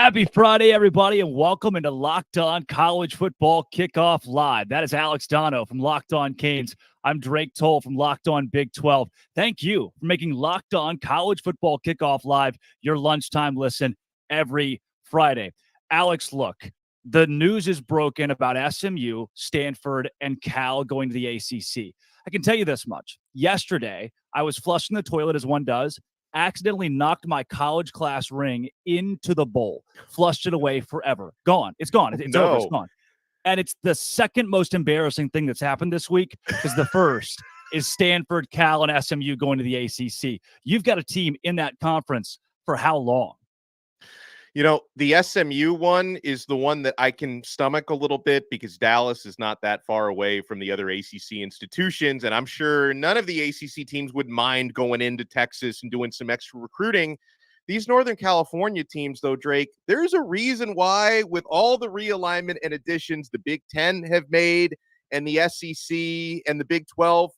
Happy Friday, everybody, and welcome into Locked On College Football Kickoff Live. That is Alex Dono from Locked On Canes. I'm Drake Toll from Locked On Big 12. Thank you for making Locked On College Football Kickoff Live your lunchtime listen every Friday. Alex, look, the news is broken about SMU, Stanford, and Cal going to the ACC. I can tell you this much. Yesterday, I was flushing the toilet as one does, accidentally knocked my college class ring into the bowl, flushed it away forever. Gone. It's gone. It's over. It's gone. And it's the second most embarrassing thing that's happened this week, because the first is Stanford, Cal, and SMU going to the ACC. You've got a team in that conference for how long? You know, the SMU one is the one that I can stomach a little bit because Dallas is not that far away from the other ACC institutions. And I'm sure none of the ACC teams would mind going into Texas and doing some extra recruiting. These Northern California teams, though, Drake, there's a reason why, with all the realignment and additions the Big Ten have made and the SEC and the Big 12,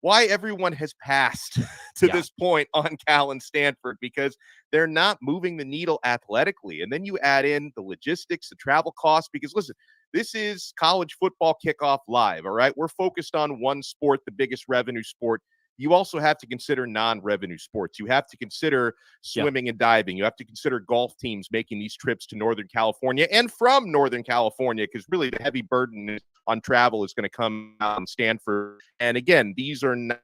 why everyone has passed to this point on Cal and Stanford, because they're not moving the needle athletically. And then you add in the logistics, the travel costs, because listen, this is College Football Kickoff Live, all right? We're focused on one sport, the biggest revenue sport. You also have to consider non-revenue sports. You have to consider swimming and diving. You have to consider golf teams making these trips to Northern California and from Northern California, because really the heavy burden on travel is going to come out in Stanford. And again, these are not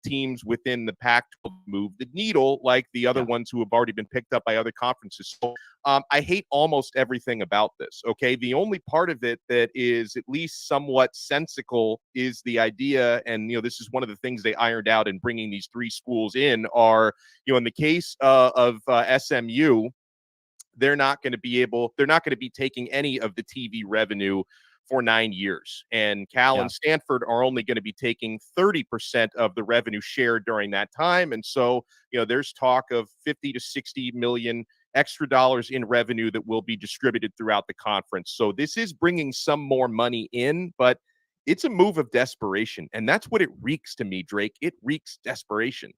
teams within the Pac-12 move the needle like the other ones who have already been picked up by other conferences. So I hate almost everything about this, okay? The only part of it that is at least somewhat sensical is the idea, and, this is one of the things they ironed out in bringing these three schools in are, in the case of SMU, they're not going to be taking any of the TV revenue for 9 years. And Cal and Stanford are only going to be taking 30% of the revenue shared during that time. And so, there's talk of 50 to 60 million extra dollars in revenue that will be distributed throughout the conference. So this is bringing some more money in, but it's a move of desperation. And that's what it reeks to me, Drake. It reeks desperation.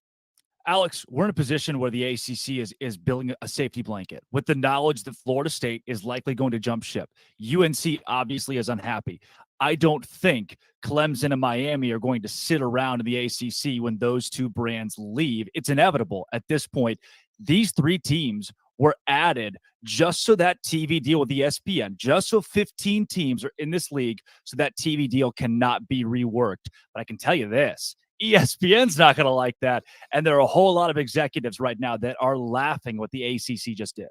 Alex, we're in a position where the ACC is building a safety blanket with the knowledge that Florida State is likely going to jump ship. UNC obviously is unhappy. I don't think Clemson and Miami are going to sit around in the ACC when those two brands leave. It's inevitable at this point. These three teams were added just so that TV deal with ESPN, just so 15 teams are in this league, so that TV deal cannot be reworked. But I can tell you this. ESPN's not going to like that. And there are a whole lot of executives right now that are laughing what the ACC just did.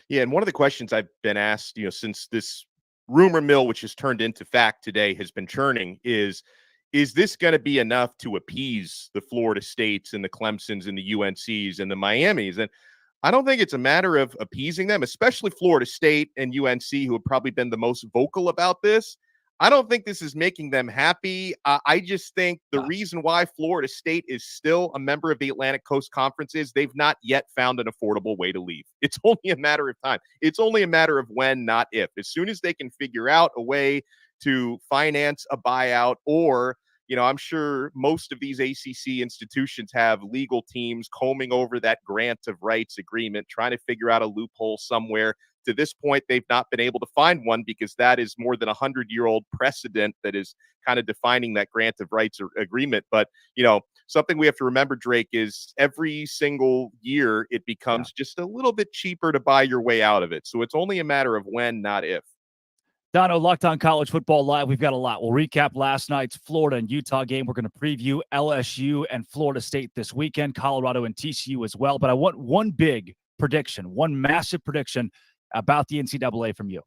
Yeah, and one of the questions I've been asked, since this rumor mill, which has turned into fact today, has been churning, is this going to be enough to appease the Florida States and the Clemsons and the UNCs and the Miamis? And I don't think it's a matter of appeasing them, especially Florida State and UNC, who have probably been the most vocal about this. I don't think this is making them happy. I just think the reason why Florida State is still a member of the Atlantic Coast Conference is they've not yet found an affordable way to leave. It's only a matter of time. It's only a matter of when, not if. As soon as they can figure out a way to finance a buyout, or, I'm sure most of these ACC institutions have legal teams combing over that grant of rights agreement, trying to figure out a loophole somewhere. To this point, they've not been able to find one, because that is more than 100-year-old precedent that is kind of defining that grant of rights agreement. But, something we have to remember, Drake, is every single year it becomes just a little bit cheaper to buy your way out of it. So it's only a matter of when, not if. Dono, Locked On College Football Live. We've got a lot. We'll recap last night's Florida and Utah game. We're going to preview LSU and Florida State this weekend, Colorado and TCU as well. But I want one big prediction, one massive prediction about the NCAA from you.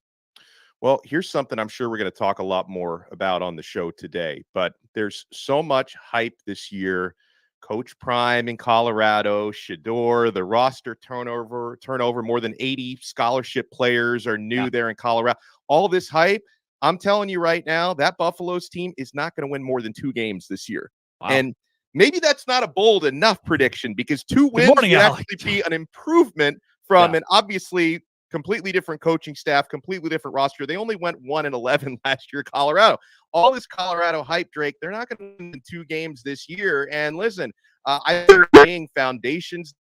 Well, here's something I'm sure we're going to talk a lot more about on the show today, but there's so much hype this year. Coach Prime in Colorado, Shedeur, the roster turnover, more than 80 scholarship players are new there in Colorado. All this hype, I'm telling you right now, that Buffalo's team is not going to win more than 2 games this year. Wow. And maybe that's not a bold enough prediction, because 2 wins would actually be an improvement from an obviously completely different coaching staff, completely different roster. They only went 1-11 last year, Colorado. All this Colorado hype, Drake, they're not going to win 2 games this year. And listen, I think laying foundations,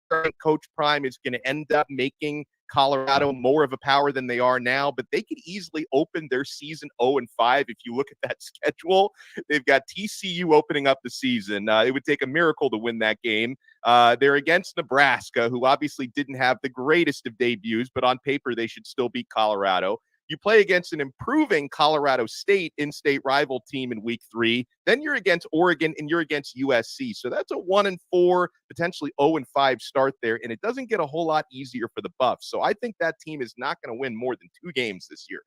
Coach Prime is going to end up making Colorado more of a power than they are now, but they could easily open their season 0-5. If you look at that schedule, they've got TCU opening up the season. It would take a miracle to win that game. They're against Nebraska, who obviously didn't have the greatest of debuts, but on paper, they should still beat Colorado. You play against an improving Colorado State in-state rival team in week 3. Then you're against Oregon and you're against USC. So that's a 1-4, potentially 0-5 start there. And it doesn't get a whole lot easier for the Buffs. So I think that team is not going to win more than 2 games this year.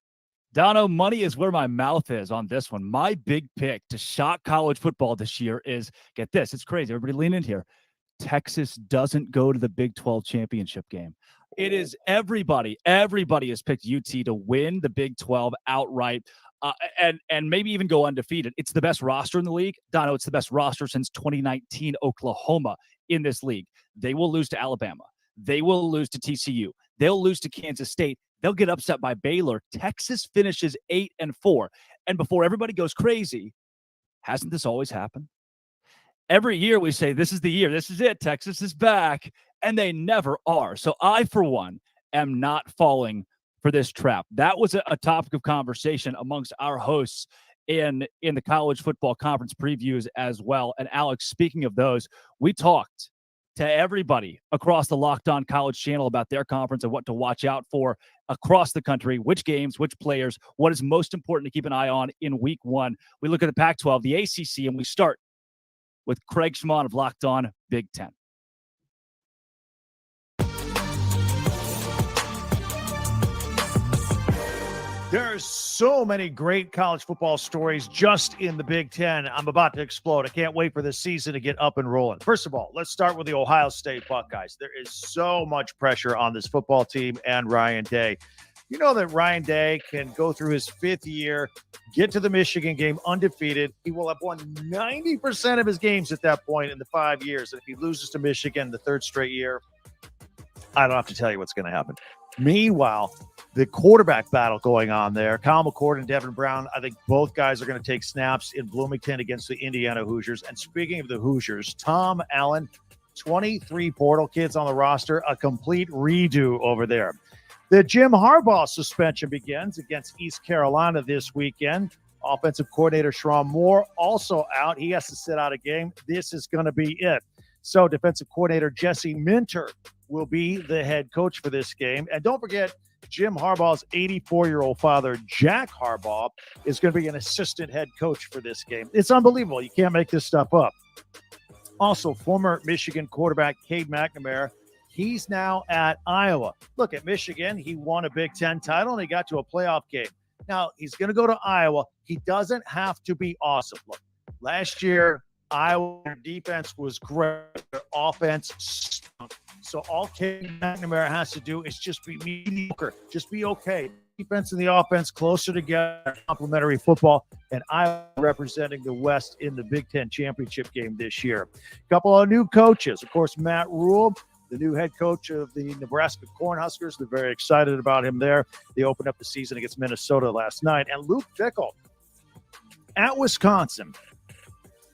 Dono, money is where my mouth is on this one. My big pick to shock college football this year is, get this, it's crazy. Everybody lean in here. Texas doesn't go to the Big 12 championship game. It is everybody has picked UT to win the Big 12 outright and maybe even go undefeated. It's the best roster in the league. Dono, it's the best roster since 2019 Oklahoma in this league. They will lose to Alabama. They will lose to TCU. They'll lose to Kansas State. They'll get upset by Baylor. Texas finishes 8-4. And before everybody goes crazy, hasn't this always happened? Every year we say, this is the year. This is it. Texas is back. And they never are. So I, for one, am not falling for this trap. That was a topic of conversation amongst our hosts in the college football conference previews as well. And Alex, speaking of those, we talked to everybody across the Locked On College channel about their conference and what to watch out for across the country, which games, which players, what is most important to keep an eye on in week 1. We look at the Pac-12, the ACC, and we start with Craig Schmann of Locked On Big Ten. There's so many great college football stories just in the Big Ten. I'm about to explode. I can't wait for this season to get up and rolling. First of all, let's start with the Ohio State Buckeyes. There is so much pressure on this football team and Ryan Day. You know that Ryan Day can go through his 5th year, get to the Michigan game undefeated. He will have won 90% of his games at that point in the 5 years. And if he loses to Michigan the 3rd straight year, I don't have to tell you what's going to happen. Meanwhile, the quarterback battle going on there, Kyle McCord and Devin Brown, I think both guys are going to take snaps in Bloomington against the Indiana Hoosiers. And speaking of the Hoosiers, Tom Allen, 23 portal kids on the roster, a complete redo over there. The Jim Harbaugh suspension begins against East Carolina this weekend. Offensive coordinator Sherrone Moore also out. He has to sit out a game. This is going to be it. So defensive coordinator Jesse Minter will be the head coach for this game. And don't forget, Jim Harbaugh's 84-year-old father, Jack Harbaugh, is going to be an assistant head coach for this game. It's unbelievable. You can't make this stuff up. Also, former Michigan quarterback Cade McNamara, he's now at Iowa. Look, at Michigan, he won a Big Ten title, and he got to a playoff game. Now, he's going to go to Iowa. He doesn't have to be awesome. Look, last year, Iowa defense was great. Their offense stunk. So all Cade McNamara has to do is just be mediocre. Just be okay. Defense and the offense closer together, complementary football, and Iowa representing the West in the Big Ten championship game this year. A couple of new coaches. Of course, Matt Rule, the new head coach of the Nebraska Cornhuskers. They're very excited about him there. They opened up the season against Minnesota last night. And Luke Fickell at Wisconsin.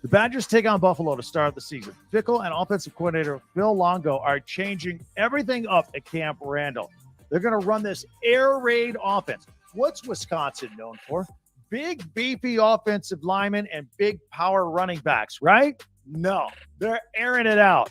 The Badgers take on Buffalo to start the season. Fickell and offensive coordinator Phil Longo are changing everything up at Camp Randall. They're going to run this air raid offense. What's Wisconsin known for? Big, beefy offensive linemen and big power running backs, right? No, they're airing it out.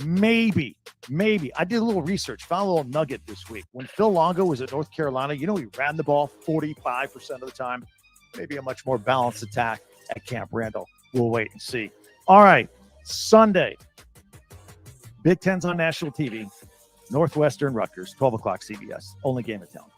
Maybe. I did a little research, found a little nugget this week. When Phil Longo was at North Carolina, he ran the ball 45% of the time. Maybe a much more balanced attack at Camp Randall. We'll wait and see. All right, Sunday. Big Ten's on national TV. Northwestern, Rutgers, 12 o'clock CBS. Only game in town.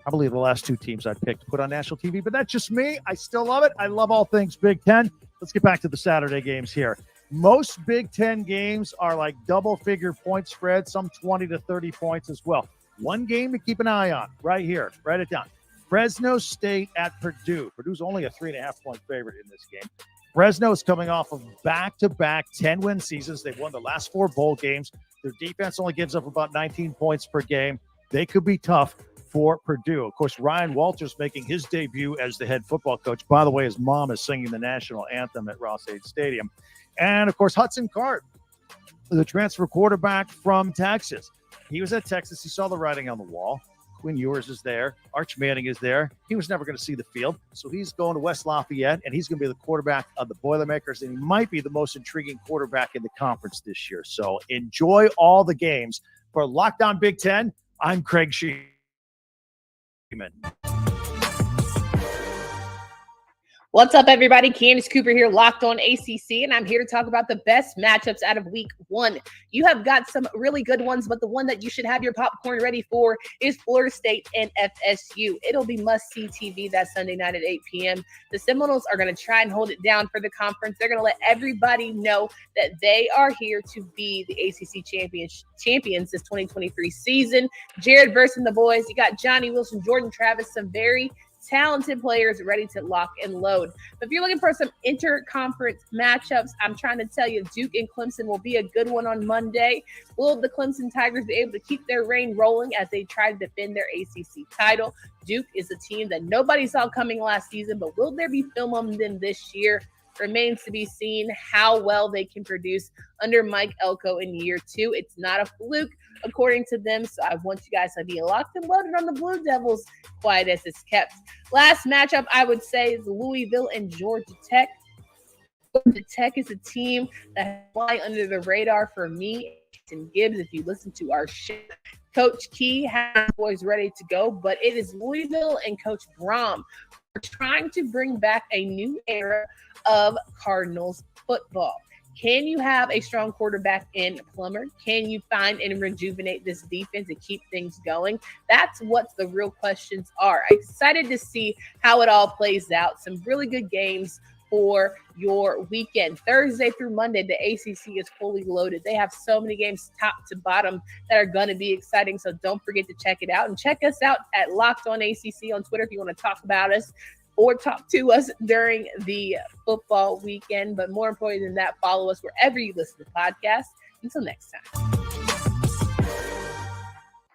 I believe the last 2 teams I'd picked to put on national TV, but that's just me. I still love it. I love all things Big Ten. Let's get back to the Saturday games here. Most Big Ten games are like double-figure point spread, some 20 to 30 points as well. One game to keep an eye on right here. Write it down. Fresno State at Purdue. Purdue's only a 3.5-point favorite in this game. Fresno is coming off of back-to-back 10-win seasons. They've won the last 4 bowl games. Their defense only gives up about 19 points per game. They could be tough for Purdue. Of course, Ryan Walters making his debut as the head football coach. By the way, his mom is singing the national anthem at Ross-Ade Stadium. And, of course, Hudson Card, the transfer quarterback from Texas. He was at Texas. He saw the writing on the wall. Quinn Ewers is there. Arch Manning is there. He was never going to see the field. So he's going to West Lafayette, and he's going to be the quarterback of the Boilermakers, and he might be the most intriguing quarterback in the conference this year. So enjoy all the games. For Locked On Big Ten, I'm Craig Sheeman. What's up, everybody? Candace Cooper here, Locked On ACC, and I'm here to talk about the best matchups out of Week 1. You have got some really good ones, but the one that you should have your popcorn ready for is Florida State and FSU. It'll be must-see TV that Sunday night at 8 p.m. The Seminoles are going to try and hold it down for the conference. They're going to let everybody know that they are here to be the ACC champions this 2023 season. Jared Verse and the boys. You got Johnny Wilson, Jordan Travis, some very talented players ready to lock and load. But if you're looking for some inter-conference matchups, I'm trying to tell you Duke and Clemson will be a good one on Monday. Will the Clemson Tigers be able to keep their reign rolling as they try to defend their ACC title? Duke is a team that nobody saw coming last season, but will there be film on them this year? Remains to be seen how well they can produce under Mike Elko in year 2. It's not a fluke, according to them. So I want you guys to be locked and loaded on the Blue Devils, quiet as it's kept. Last matchup, I would say, is Louisville and Georgia Tech. Georgia Tech is a team that fly under the radar for me and Gibbs. If you listen to our show, Coach Key has boys ready to go, but it is Louisville and Coach Brom. We're trying to bring back a new era of Cardinals football. Can you have a strong quarterback in Plummer? Can you find and rejuvenate this defense and keep things going? That's what the real questions are. I'm excited to see how it all plays out. Some really good games for your weekend. Thursday through Monday, the ACC is fully loaded. They have so many games top to bottom that are going to be exciting, so don't forget to check it out. And check us out at Locked On ACC on Twitter if you want to talk about us or talk to us during the football weekend. But more important than that, follow us wherever you listen to podcasts. Until next time.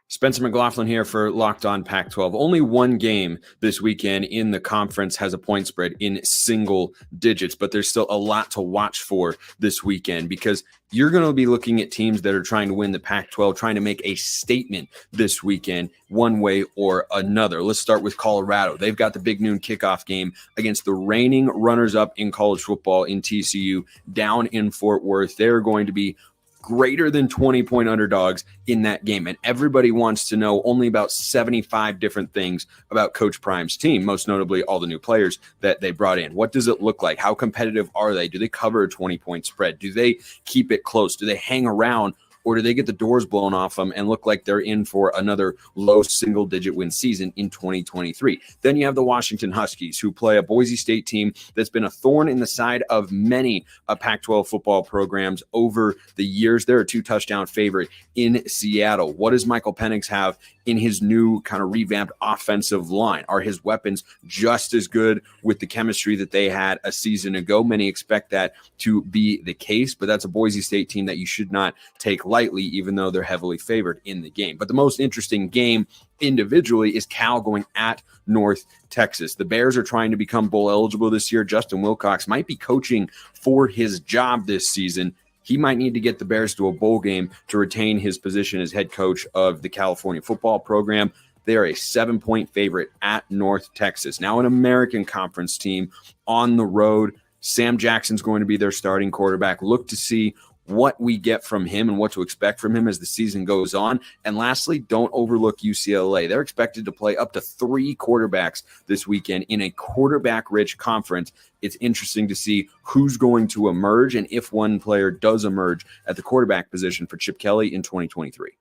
Spencer McLaughlin here for Locked On Pac-12. Only one game this weekend in the conference has a point spread in single digits, but there's still a lot to watch for this weekend because you're going to be looking at teams that are trying to win the Pac-12, trying to make a statement this weekend one way or another. Let's start with Colorado. They've got the big noon kickoff game against the reigning runners-up in college football in TCU down in Fort Worth. They're going to be greater than 20-point underdogs in that game. And everybody wants to know only about 75 different things about Coach Prime's team, most notably all the new players that they brought in. What does it look like? How competitive are they? Do they cover a 20-point spread? Do they keep it close? Do they hang around? Or do they get the doors blown off them and look like they're in for another low single-digit win season in 2023? Then you have the Washington Huskies, who play a Boise State team that's been a thorn in the side of many Pac-12 football programs over the years. They're a 2-touchdown favorite in Seattle. What does Michael Penix have in his new kind of revamped offensive line? Are his weapons just as good with the chemistry that they had a season ago? Many expect that to be the case, but that's a Boise State team that you should not take lightly, even though they're heavily favored in the game. But the most interesting game individually is Cal going at North Texas. The Bears are trying to become bowl eligible this year. Justin Wilcox might be coaching for his job this season. He might need to get the Bears to a bowl game to retain his position as head coach of the California football program. They are a 7-point favorite at North Texas. Now an American Conference team on the road. Sam Jackson's going to be their starting quarterback. Look to see what we get from him and what to expect from him as the season goes on. And lastly, don't overlook UCLA. They're expected to play up to 3 quarterbacks this weekend in a quarterback-rich conference. It's interesting to see who's going to emerge and if one player does emerge at the quarterback position for Chip Kelly in 2023.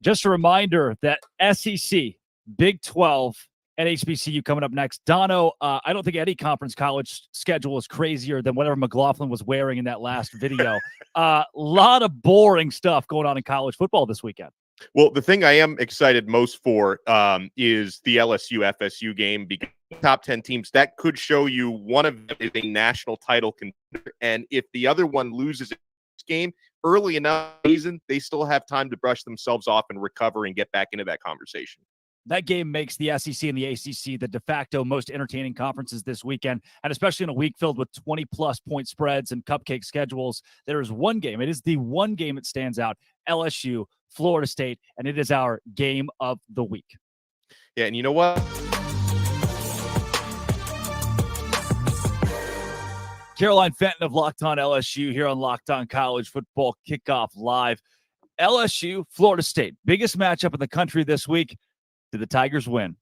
Just a reminder that SEC, Big 12, and HBCU coming up next. Dono, I don't think any conference college schedule is crazier than whatever McLaughlin was wearing in that last video. Lot of boring stuff going on in college football this weekend. Well, the thing I am excited most for is the LSU FSU game, because top 10 teams, that could show you one of them is a national title contender. And if the other one loses this game early enough in the season, they still have time to brush themselves off and recover and get back into that conversation. That game makes the SEC and the ACC the de facto most entertaining conferences this weekend, and especially in a week filled with 20-plus point spreads and cupcake schedules. There is one game. It is the one game that stands out, LSU, Florida State, and it is our game of the week. Yeah, and you know what? Caroline Fenton of Locked On LSU here on Locked On College Football Kickoff Live. LSU, Florida State, biggest matchup in the country this week. Did the Tigers win?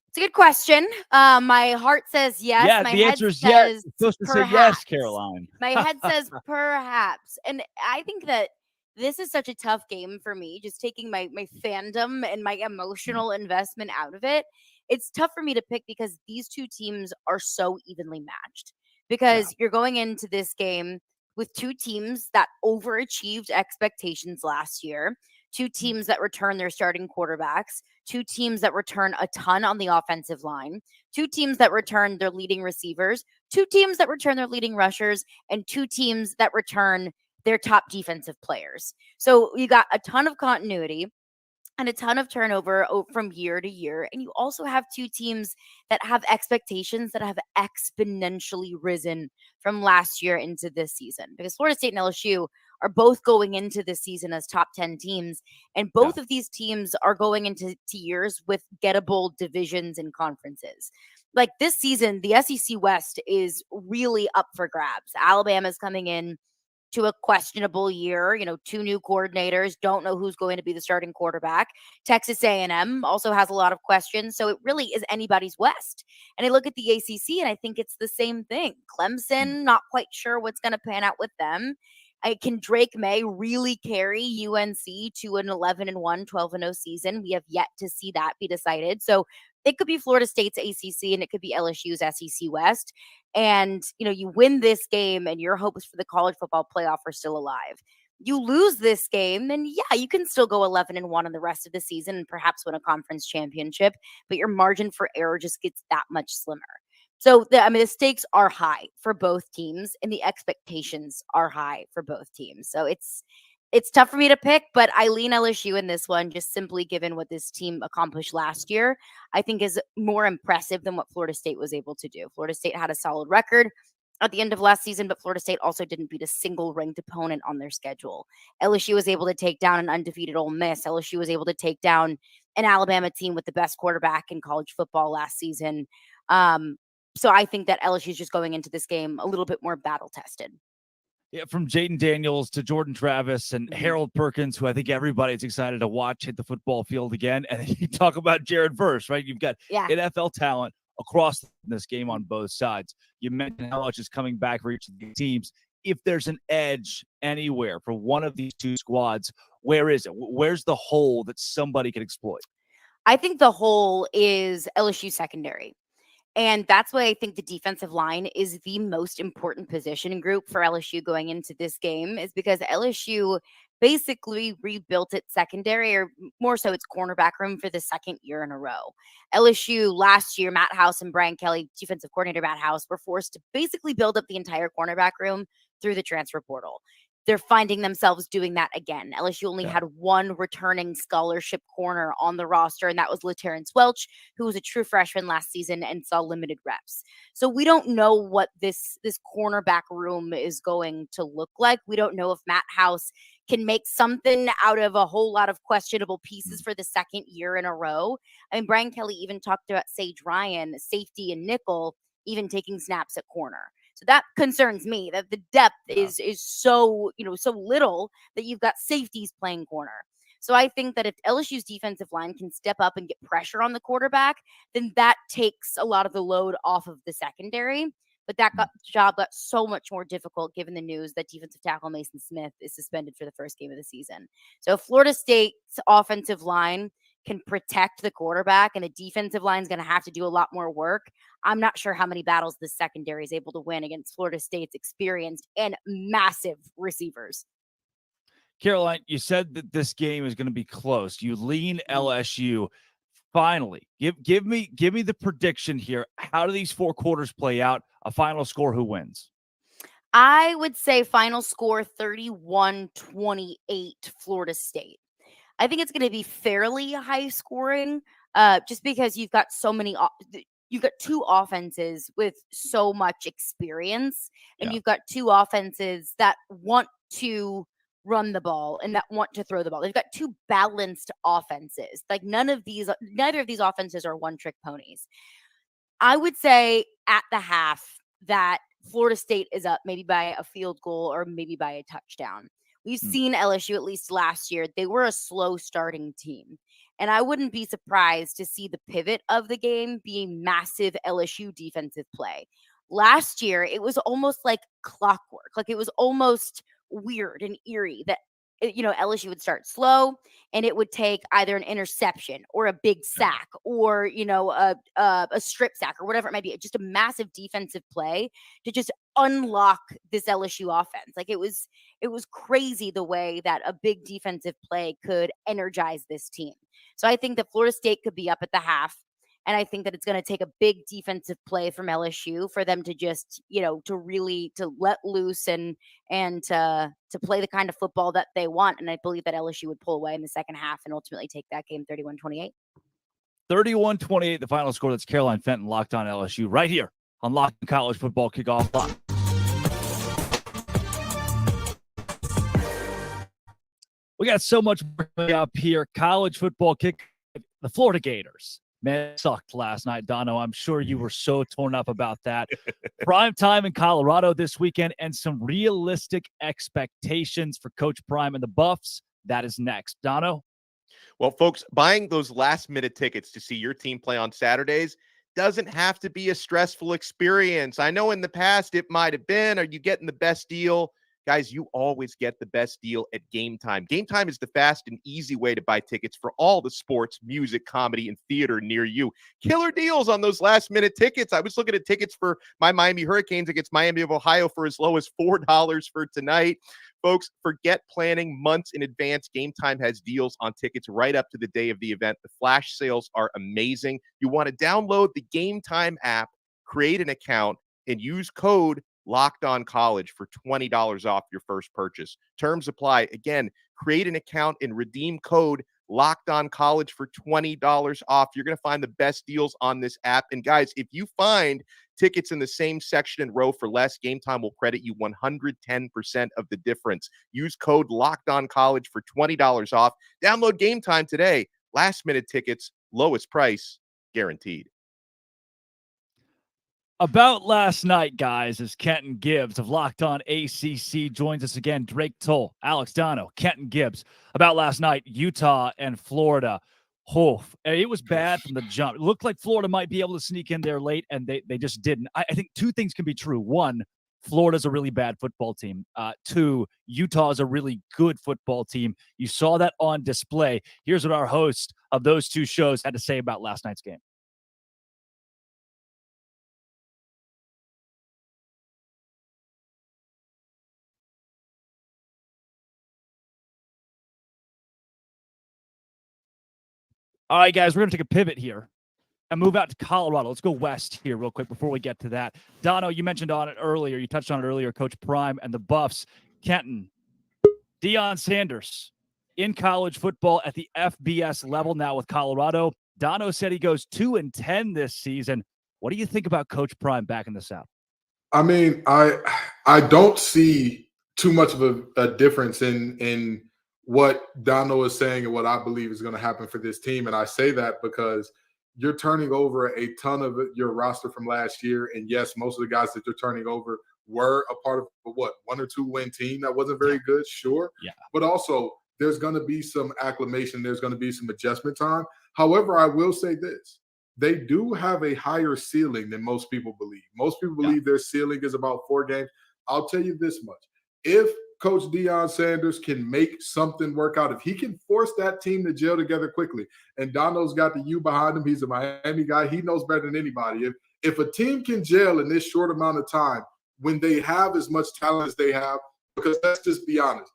It's a good question. My heart says yes. Yeah, my the head answer is says yes. You're supposed to perhaps. say yes, Caroline. My head says perhaps. And I think that this is such a tough game for me, just taking my fandom and my emotional investment out of it. It's tough for me to pick because these two teams are so evenly matched. Because you're going into this game with two teams that overachieved expectations last year, two teams that return their starting quarterbacks, two teams that return a ton on the offensive line, two teams that return their leading receivers, two teams that return their leading rushers, and two teams that return their top defensive players. So you got a ton of continuity and a ton of turnover from year to year. And you also have two teams that have expectations that have exponentially risen from last year into this season. Because Florida State and LSU are both going into this season as top 10 teams. And both of these teams are going into years with gettable divisions and conferences. Like this season, the SEC West is really up for grabs. Alabama's coming in to a questionable year, two new coordinators, don't know who's going to be the starting quarterback. Texas A&M also has a lot of questions. So it really is anybody's West. And I look at the ACC and I think it's the same thing. Clemson, not quite sure what's going to pan out with them. Can Drake May really carry UNC to an 11-1, 12-0 season? We have yet to see that be decided. So it could be Florida State's ACC and it could be LSU's SEC West. And, you win this game and your hopes for the college football playoff are still alive. You lose this game, then you can still go 11-1 in the rest of the season and perhaps win a conference championship, but your margin for error just gets that much slimmer. So, the stakes are high for both teams and the expectations are high for both teams. So it's tough for me to pick, but I lean LSU in this one, just simply given what this team accomplished last year, I think is more impressive than what Florida State was able to do. Florida State had a solid record at the end of last season, but Florida State also didn't beat a single ranked opponent on their schedule. LSU was able to take down an undefeated Ole Miss. LSU was able to take down an Alabama team with the best quarterback in college football last season. So I think that LSU is just going into this game a little bit more battle tested. Yeah, from Jaden Daniels to Jordan Travis and Harold Perkins, who I think everybody's excited to watch hit the football field again. And then you talk about Jared Verse, right? You've got NFL talent across this game on both sides. You mentioned how much is coming back for each of the teams. If there's an edge anywhere for one of these two squads, where is it? Where's the hole that somebody can exploit? I think the hole is LSU secondary. And that's why I think the defensive line is the most important position group for LSU going into this game, is because LSU basically rebuilt its secondary, or more so its cornerback room, for the second year in a row. LSU last year, Matt House and Brian Kelly, defensive coordinator Matt House, were forced to basically build up the entire cornerback room through the transfer portal. They're finding themselves doing that again. LSU only had one returning scholarship corner on the roster, and that was LaTerrence Welch, who was a true freshman last season and saw limited reps. So we don't know what this cornerback room is going to look like. We don't know if Matt House can make something out of a whole lot of questionable pieces for the second year in a row. I mean, Brian Kelly even talked about Sage Ryan, safety and nickel, even taking snaps at corner. So that concerns me, that the depth is so little that you've got safeties playing corner. So I think that if LSU's defensive line can step up and get pressure on the quarterback, then that takes a lot of the load off of the secondary. But that job got so much more difficult given the news that defensive tackle Mason Smith is suspended for the first game of the season. So if Florida State's offensive line can protect the quarterback and the defensive line is going to have to do a lot more work, I'm not sure how many battles the secondary is able to win against Florida State's experienced and massive receivers. Caroline, you said that this game is going to be close. You lean LSU. Finally, give me the prediction here. How do these four quarters play out? A final score, who wins? I would say final score 31-28 Florida State. I think it's going to be fairly high scoring, just because you've got you've got two offenses with so much experience, and you've got two offenses that want to run the ball and that want to throw the ball. They've got two balanced offenses. Like neither of these offenses are one-trick ponies. I would say at the half that Florida State is up maybe by a field goal or maybe by a touchdown. We've seen LSU, at least last year, they were a slow starting team. And I wouldn't be surprised to see the pivot of the game being massive LSU defensive play. Last year, it was almost like clockwork. Like it was almost weird and eerie that LSU would start slow and it would take either an interception or a big sack or a strip sack or whatever it might be, just a massive defensive play to just unlock this LSU offense. Like it was crazy the way that a big defensive play could energize this team. So I think that Florida State could be up at the half. And I think that it's going to take a big defensive play from LSU for them to just, to let loose and to play the kind of football that they want. And I believe that LSU would pull away in the second half and ultimately take that game 31-28. 31-28, the final score. That's Caroline Fenton, Locked On LSU, right here on Locked On College Football Kickoff Live. We got so much up here. College football kick. The Florida Gators. Man, it sucked last night, Dono. I'm sure you were so torn up about that. Prime time in Colorado this weekend and some realistic expectations for Coach Prime and the Buffs. That is next. Dono? Well, folks, buying those last-minute tickets to see your team play on Saturdays doesn't have to be a stressful experience. I know in the past it might have been. Are you getting the best deal? Guys, you always get the best deal at Game Time. Game Time is the fast and easy way to buy tickets for all the sports, music, comedy, and theater near you. Killer deals on those last-minute tickets. I was looking at tickets for my Miami Hurricanes against Miami of Ohio for as low as $4 for tonight. Folks, forget planning months in advance. Game Time has deals on tickets right up to the day of the event. The flash sales are amazing. You want to download the Game Time app, create an account, and use code Locked On College for $20 off your first purchase. Terms apply. Again, create an account and redeem code Locked On College for $20 off. You're going to find the best deals on this app. And guys, if you find tickets in the same section and row for less, Game Time will credit you 110% of the difference. Use code Locked On College for $20 off. Download Game Time today. Last minute tickets, lowest price guaranteed. About last night, guys, as Kenton Gibbs of Locked On ACC joins us again. Drake Toll, Alex Dono, Kenton Gibbs. About last night, Utah and Florida. It was bad from the jump. It looked like Florida might be able to sneak in there late, and they just didn't. I think two things can be true. One, Florida's a really bad football team. Two, Utah is a really good football team. You saw that on display. Here's what our host of those two shows had to say about last night's game. All right, guys, we're going to take a pivot here and move out to Colorado. Let's go west here real quick before we get to that. Dono, you mentioned on it earlier. You touched on it earlier, Coach Prime and the Buffs. Kenton, Deion Sanders in college football at the FBS level now with Colorado. Dono said he goes 2-10 this season. What do you think about Coach Prime back in the South? I mean, I don't see too much of a difference in what Dono is saying and what I believe is going to happen for this team. And I say that because you're turning over a ton of your roster from last year. And yes, most of the guys that you're turning over were a part of a 1 or 2 win team that wasn't very good, sure. Yeah. But also there's going to be some acclimation. There's going to be some adjustment time. However, I will say this. They do have a higher ceiling than most people believe. Most people believe their ceiling is about 4 games. I'll tell you this much. If Coach Deion Sanders can make something work out, if he can force that team to gel together quickly, and Dono's got the U behind him, he's a Miami guy, he knows better than anybody. If a team can gel in this short amount of time, when they have as much talent as they have, because let's just be honest,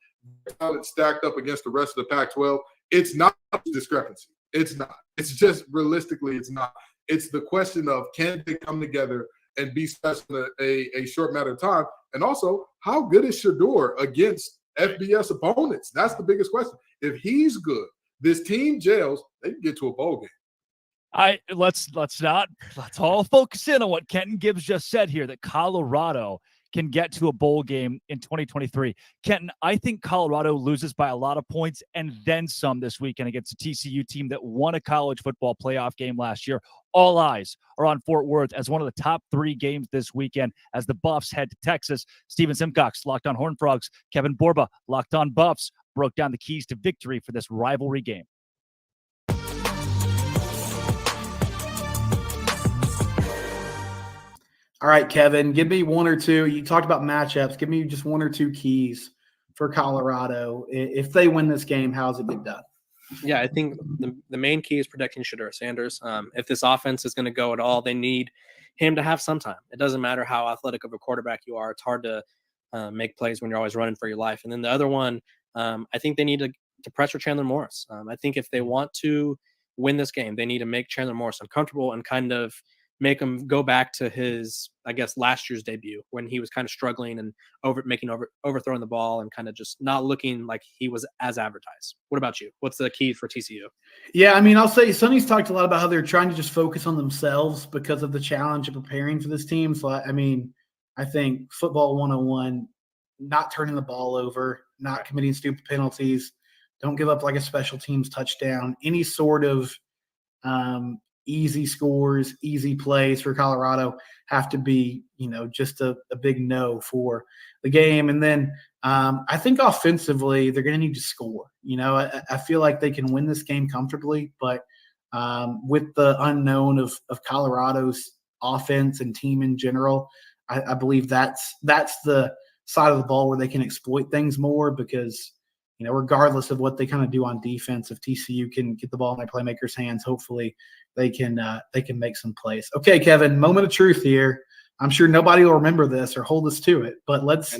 talent stacked up against the rest of the Pac-12, it's not a discrepancy. It's not. It's just realistically, it's not. It's the question of can they come together and be special in a short matter of time? And also, how good is Shador against FBS opponents? That's the biggest question. If he's good, this team gels, they can get to a bowl game. Let's all focus in on what Kenton Gibbs just said here, that Colorado can get to a bowl game in 2023. Kenton, I think Colorado loses by a lot of points and then some this weekend against a TCU team that won a college football playoff game last year. All eyes are on Fort Worth as one of the top 3 games this weekend as the Buffs head to Texas. Steven Simcox, Locked on Horned Frogs. Kevin Borba, Locked on Buffs, broke down the keys to victory for this rivalry game. All right, Kevin, give me one or two. You talked about matchups. Give me just one or two keys for Colorado. If they win this game, how's it get done? Yeah, I think the main key is protecting Shedeur Sanders. If this offense is going to go at all, they need him to have some time. It doesn't matter how athletic of a quarterback you are. It's hard to make plays when you're always running for your life. And then the other one, I think they need to pressure Chandler Morris. I think if they want to win this game, they need to make Chandler Morris uncomfortable and kind of make him go back to his, I guess, last year's debut when he was kind of struggling and overthrowing the ball and kind of just not looking like he was as advertised. What about you? What's the key for TCU? Yeah, I mean, I'll say Sonny's talked a lot about how they're trying to just focus on themselves because of the challenge of preparing for this team. So, I mean, I think football 101, not turning the ball over, not committing stupid penalties, don't give up like a special teams touchdown, any sort of easy scores, easy plays for Colorado have to be, just a big no for the game. And then I think offensively, they're going to need to score. I feel like they can win this game comfortably, but with the unknown of Colorado's offense and team in general, I believe that's the side of the ball where they can exploit things more because, regardless of what they kind of do on defense, if TCU can get the ball in their playmakers' hands, hopefully they can make some plays. Okay, Kevin, moment of truth here. I'm sure nobody will remember this or hold us to it, but let's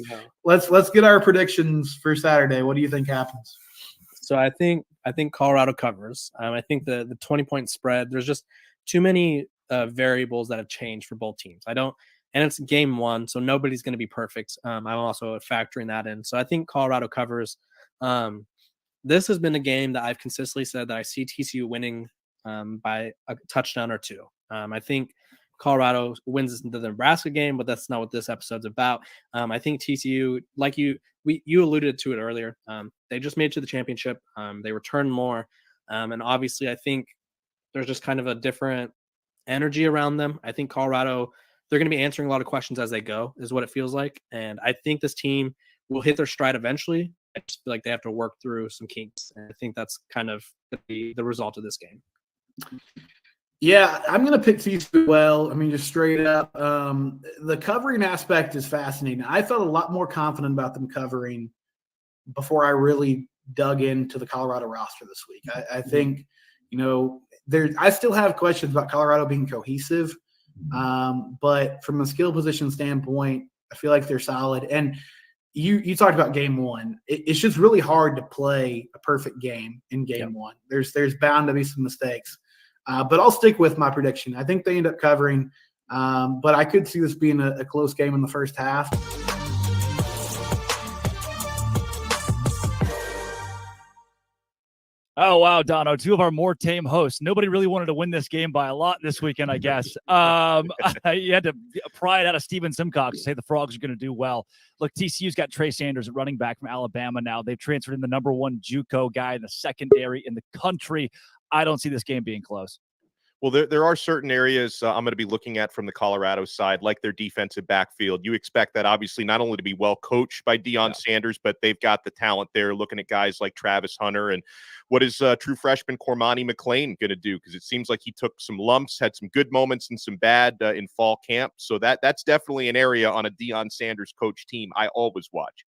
get our predictions for Saturday. What do you think happens? So I think Colorado covers. I think the 20-point spread. There's just too many variables that have changed for both teams. And it's game 1, so nobody's going to be perfect. I'm also factoring that in. So I think Colorado covers. This has been a game that I've consistently said that I see TCU winning by a touchdown or 2. I think Colorado wins the Nebraska game, but that's not what this episode's about. I think TCU, like you alluded to it earlier, they just made it to the championship. They returned more. And obviously I think there's just kind of a different energy around them. I think Colorado, they're going to be answering a lot of questions as they go, is what it feels like. And I think this team will hit their stride eventually. I just feel like they have to work through some kinks. And I think that's kind of the result of this game. Yeah, I'm going to pick TCU as well. I mean, just straight up. The covering aspect is fascinating. I felt a lot more confident about them covering before I really dug into the Colorado roster this week. I think, I still have questions about Colorado being cohesive. But from a skill position standpoint, I feel like they're solid. And you talked about game 1. It's just really hard to play a perfect game in game 1. There's bound to be some mistakes. But I'll stick with my prediction. I think they end up covering, but I could see this being a close game in the first half. Oh, wow, Dono, 2 of our more tame hosts. Nobody really wanted to win this game by a lot this weekend, I guess. You had to pry it out of Steven Simcox to say the Frogs are going to do well. Look, TCU's got Trey Sanders at running back from Alabama now. They've transferred in the number 1 JUCO guy in the secondary in the country. I don't see this game being close. Well, there are certain areas I'm going to be looking at from the Colorado side, like their defensive backfield. You expect that, obviously, not only to be well coached by Deion Sanders, but they've got the talent there, looking at guys like Travis Hunter. And what is true freshman Cormani McClain going to do? Because it seems like he took some lumps, had some good moments and some bad in fall camp. So that's definitely an area on a Deion Sanders coach team I always watch.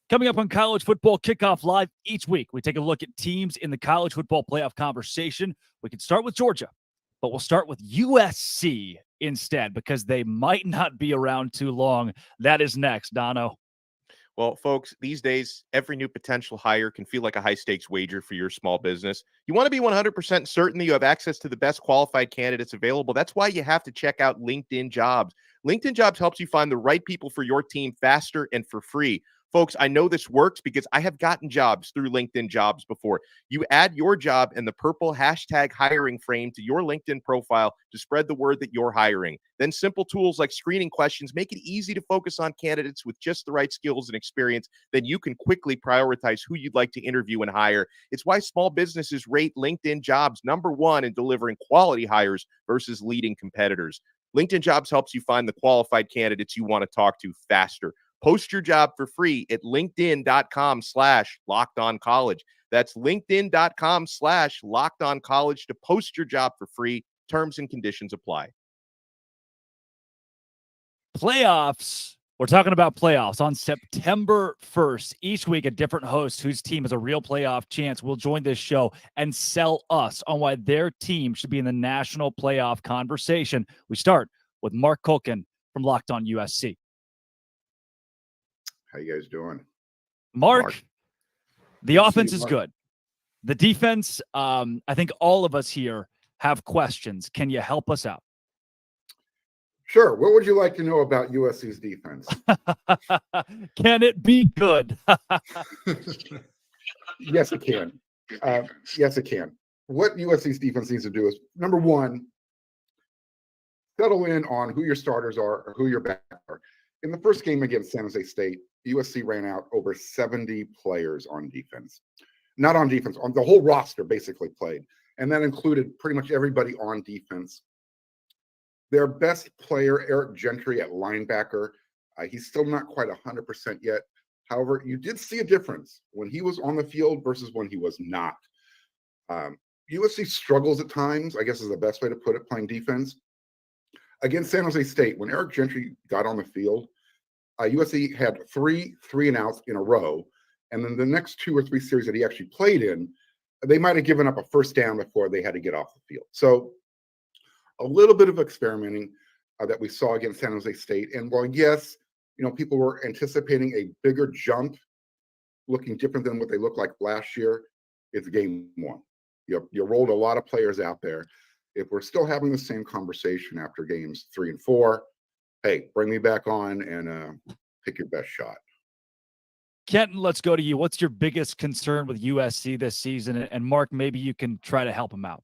Coming up on College Football Kickoff Live each week, we take a look at teams in the college football playoff conversation. We can start with Georgia, but we'll start with USC instead because they might not be around too long. That is next, Dono. Well, folks, these days, every new potential hire can feel like a high-stakes wager for your small business. You want to be 100% certain that you have access to the best qualified candidates available. That's why you have to check out LinkedIn Jobs. LinkedIn Jobs helps you find the right people for your team faster and for free. Folks, I know this works because I have gotten jobs through LinkedIn Jobs before. You add your job and the purple hashtag hiring frame to your LinkedIn profile to spread the word that you're hiring. Then simple tools like screening questions make it easy to focus on candidates with just the right skills and experience. Then you can quickly prioritize who you'd like to interview and hire. It's why small businesses rate LinkedIn Jobs #1 in delivering quality hires versus leading competitors. LinkedIn Jobs helps you find the qualified candidates you want to talk to faster. Post your job for free at linkedin.com/lockedoncollege. That's linkedin.com/lockedoncollege to post your job for free. Terms and conditions apply. Playoffs. We're talking about playoffs on September 1st. Each week, a different host whose team has a real playoff chance will join this show and sell us on why their team should be in the national playoff conversation. We start with Mark Culkin from Locked On USC. How you guys doing? Mark. The Good to offense see you, is Mark. good. The defense, I think all of us here have questions. Can you help us out? Sure. What would you like to know about USC's defense? Can it be good? Yes, it can. Yes, it can. What USC's defense needs to do is, number one, settle in on who your starters are or who your backs are. In the first game against San Jose State, USC ran out over 70 players on defense. Not on defense, on the whole roster basically played. And that included pretty much everybody on defense. Their best player, Eric Gentry at linebacker, he's still not quite 100% yet. However, you did see a difference when he was on the field versus when he was not. USC struggles at times, I guess is the best way to put it, playing defense. Against San Jose State, when Eric Gentry got on the field, USC had 3 3-and-outs in a row. And then the next 2 or 3 series that he actually played in, they might have given up a first down before they had to get off the field. So a little bit of experimenting that we saw against San Jose State. And while, yes, people were anticipating a bigger jump, looking different than what they looked like last year, it's game 1. You rolled a lot of players out there. If we're still having the same conversation after games 3 and 4, hey, bring me back on and pick your best shot. Kenton, let's go to you. What's your biggest concern with USC this season? And Mark, maybe you can try to help him out.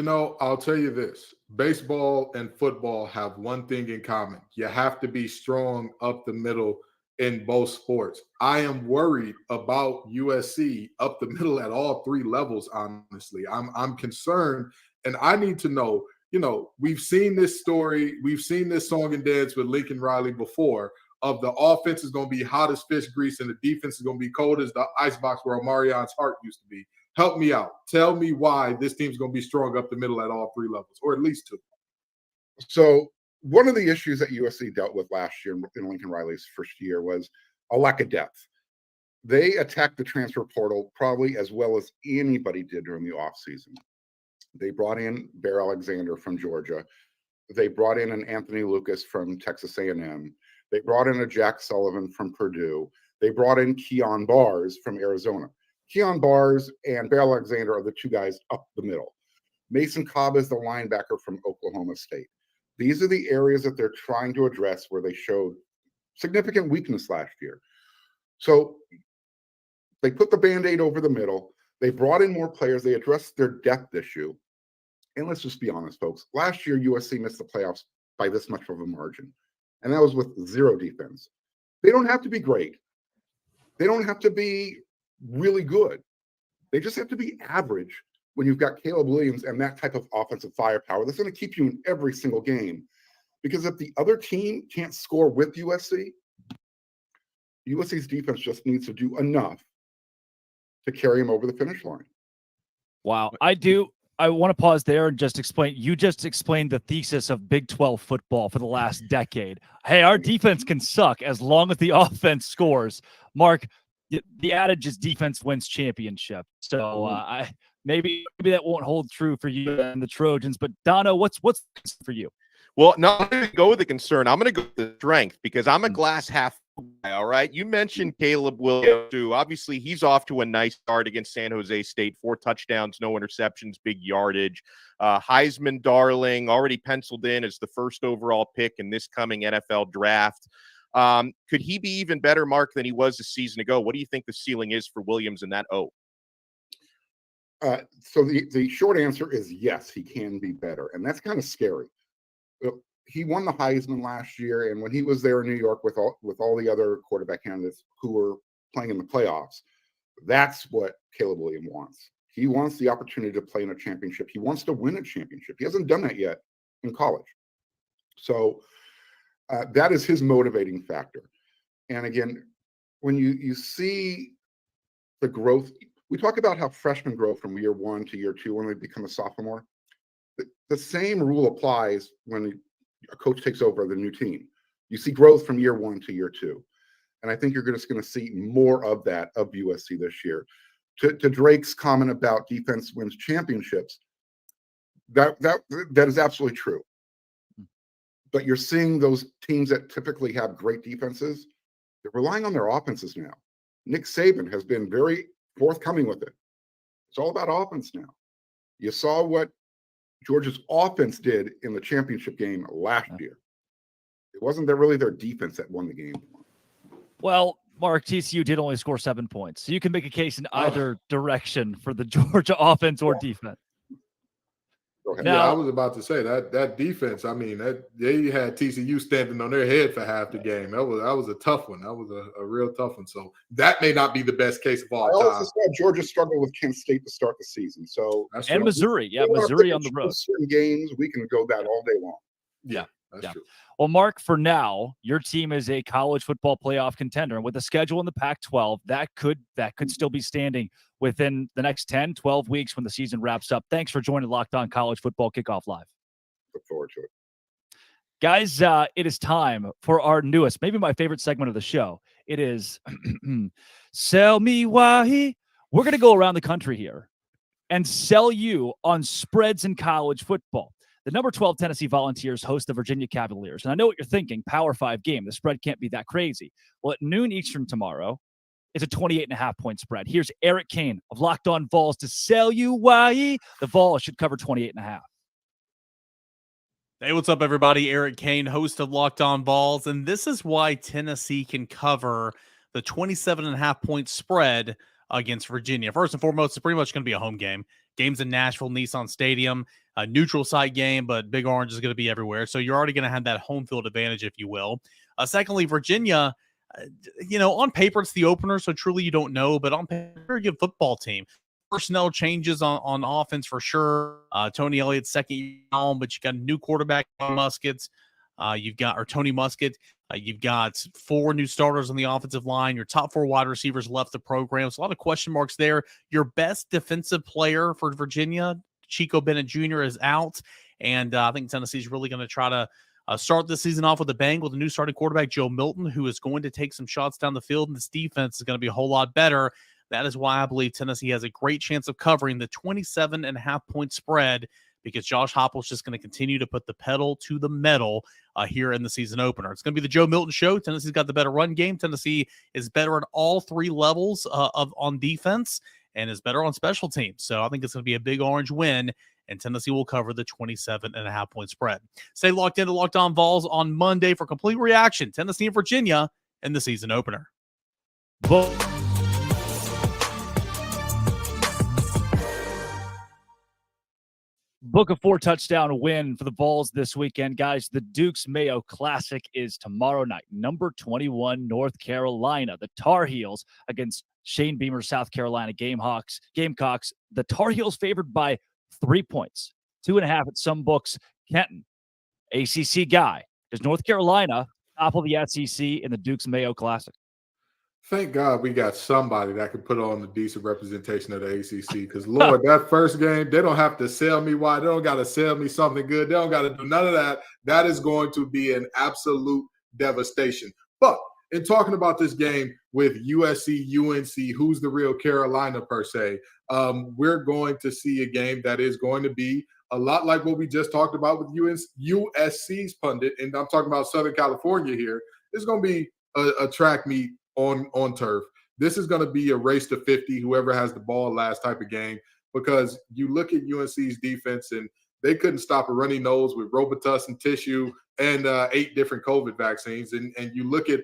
I'll tell you this. Baseball and football have one thing in common. You have to be strong up the middle in both sports. I am worried about USC up the middle at all 3 levels, honestly. I'm concerned, and I need to know, we've seen this story, we've seen this song and dance with Lincoln Riley before, of the offense is going to be hot as fish grease and the defense is going to be cold as the icebox where Omarion's heart used to be. Help me out. Tell me why this team's going to be strong up the middle at all 3 levels, or at least 2. So one of the issues that USC dealt with last year in Lincoln Riley's first year was a lack of depth. They attacked the transfer portal probably as well as anybody did during the offseason. They brought in Bear Alexander from Georgia. They brought in an Anthony Lucas from Texas A&M. They brought in a Jack Sullivan from Purdue. They brought in Keon Bars from Arizona. Keon Bars and Bear Alexander are the 2 guys up the middle. Mason Cobb is the linebacker from Oklahoma State. These are the areas that they're trying to address where they showed significant weakness last year. So they put the Band-Aid over the middle. They brought in more players. They addressed their depth issue. And let's just be honest, folks. Last year, USC missed the playoffs by this much of a margin. And that was with 0 defense. They don't have to be great. They don't have to be really good. They just have to be average when you've got Caleb Williams and that type of offensive firepower that's going to keep you in every single game. Because if the other team can't score with USC, USC's defense just needs to do enough to carry them over the finish line. Wow. I want to pause there and just explain. You just explained the thesis of Big 12 football for the last decade. Hey, our defense can suck as long as the offense scores. Mark, the adage is defense wins championship. So maybe that won't hold true for you and the Trojans. But Dono, what's for you? Well, no, I'm going to go with the concern. I'm going to go with the strength because I'm a glass half guy, all right? You mentioned Caleb Williams, too. Obviously, he's off to a nice start against San Jose State. 4 touchdowns, no interceptions, big yardage. Heisman darling, already penciled in as the first overall pick in this coming NFL draft. Could he be even better, Mark, than he was a season ago? What do you think the ceiling is for Williams in that O? So the short answer is yes, he can be better. And that's kind of scary. He won the Heisman last year, and when he was there in New York with all the other quarterback candidates who were playing in the playoffs, that's what Caleb Williams wants. He wants the opportunity to play in a championship. He wants to win a championship. He hasn't done that yet in college. So that is his motivating factor. And again, when you see the growth, we talk about how freshmen grow from year 1 to year 2 when they become a sophomore. The same rule applies when a coach takes over the new team. You see growth from year 1 to year 2. And I think you're just going to see more of that of USC this year. To Drake's comment about defense wins championships, that is absolutely true. But you're seeing those teams that typically have great defenses, they're relying on their offenses now. Nick Saban has been very forthcoming with it. It's all about offense now. You saw what Georgia's offense did in the championship game last year. It wasn't really their defense that won the game. Well, Mark, TCU did only score 7 points. So you can make a case in either direction for the Georgia offense or defense. I was about to say that defense. I mean, they had TCU standing on their head for half the game. That was a tough one. That was a real tough one. So that may not be the best case of all time. I also saw Georgia struggle with Kent State to start the season. So Missouri, Missouri on the road. Certain games we can go that all day long. Yeah. That's true. Well, Mark, for now, your team is a college football playoff contender. And with the schedule in the Pac-12, that could still be standing within the next 10, 12 weeks when the season wraps up. Thanks for joining Locked On College Football Kickoff Live. Look forward to it. Guys, it is time for our newest, maybe my favorite segment of the show. It is Sell Me Why. We're going to go around the country here and sell you on spreads in college football. The number 12 Tennessee Volunteers host the Virginia Cavaliers. And I know what you're thinking, Power 5 game. The spread can't be that crazy. Well, at noon Eastern tomorrow, it's a 28.5-point spread. Here's Eric Kane of Locked On Vols to sell you why the Vols should cover 28.5. Hey, what's up, everybody? Eric Kane, host of Locked On Vols. And this is why Tennessee can cover the 27.5-point spread against Virginia. First and foremost, it's pretty much going to be a home game. Game's in Nashville, Nissan Stadium, a neutral site game, but Big Orange is going to be everywhere. So you're already going to have that home field advantage, if you will. Secondly, Virginia, on paper, it's the opener, so truly you don't know, but on paper, very good football team. Personnel changes on offense for sure. Tony Elliott's second year on, but you got a new quarterback, Muskett. Tony Muskett. You've got 4 new starters on the offensive line. Your top 4 wide receivers left the program. So a lot of question marks there. Your best defensive player for Virginia, Chico Bennett Jr., is out. And I think Tennessee's really going to try to start the season off with a bang with a new starting quarterback, Joe Milton, who is going to take some shots down the field. And this defense is going to be a whole lot better. That is why I believe Tennessee has a great chance of covering the 27.5-point spread, because Josh Heupel's just going to continue to put the pedal to the metal here in the season opener. It's going to be the Joe Milton show. Tennessee's got the better run game. Tennessee is better at all 3 levels on defense and is better on special teams. So I think it's going to be a Big Orange win, and Tennessee will cover the 27.5-point spread. Stay locked into Locked On Vols on Monday for complete reaction. Tennessee and Virginia in the season opener. Book a 4-touchdown win for the Vols this weekend, guys. The Duke's Mayo Classic is tomorrow night. Number 21, North Carolina. The Tar Heels against Shane Beamer's South Carolina Gamecocks. The Tar Heels favored by 3 points. 2.5 at some books. Kenton, ACC guy. Is North Carolina top of the SEC in the Duke's Mayo Classic? Thank God we got somebody that can put on the decent representation of the ACC. Because, Lord, that first game, they don't have to sell me why. They don't got to sell me something good. They don't got to do none of that. That is going to be an absolute devastation. But in talking about this game with USC, UNC, who's the real Carolina per se, we're going to see a game that is going to be a lot like what we just talked about with USC's pundit. And I'm talking about Southern California here. It's going to be a track meet on turf. This is going to be a race to 50, whoever has the ball last type of game, because you look at UNC's defense and they couldn't stop a runny nose with Robitussin tissue and 8 different COVID vaccines. And you look at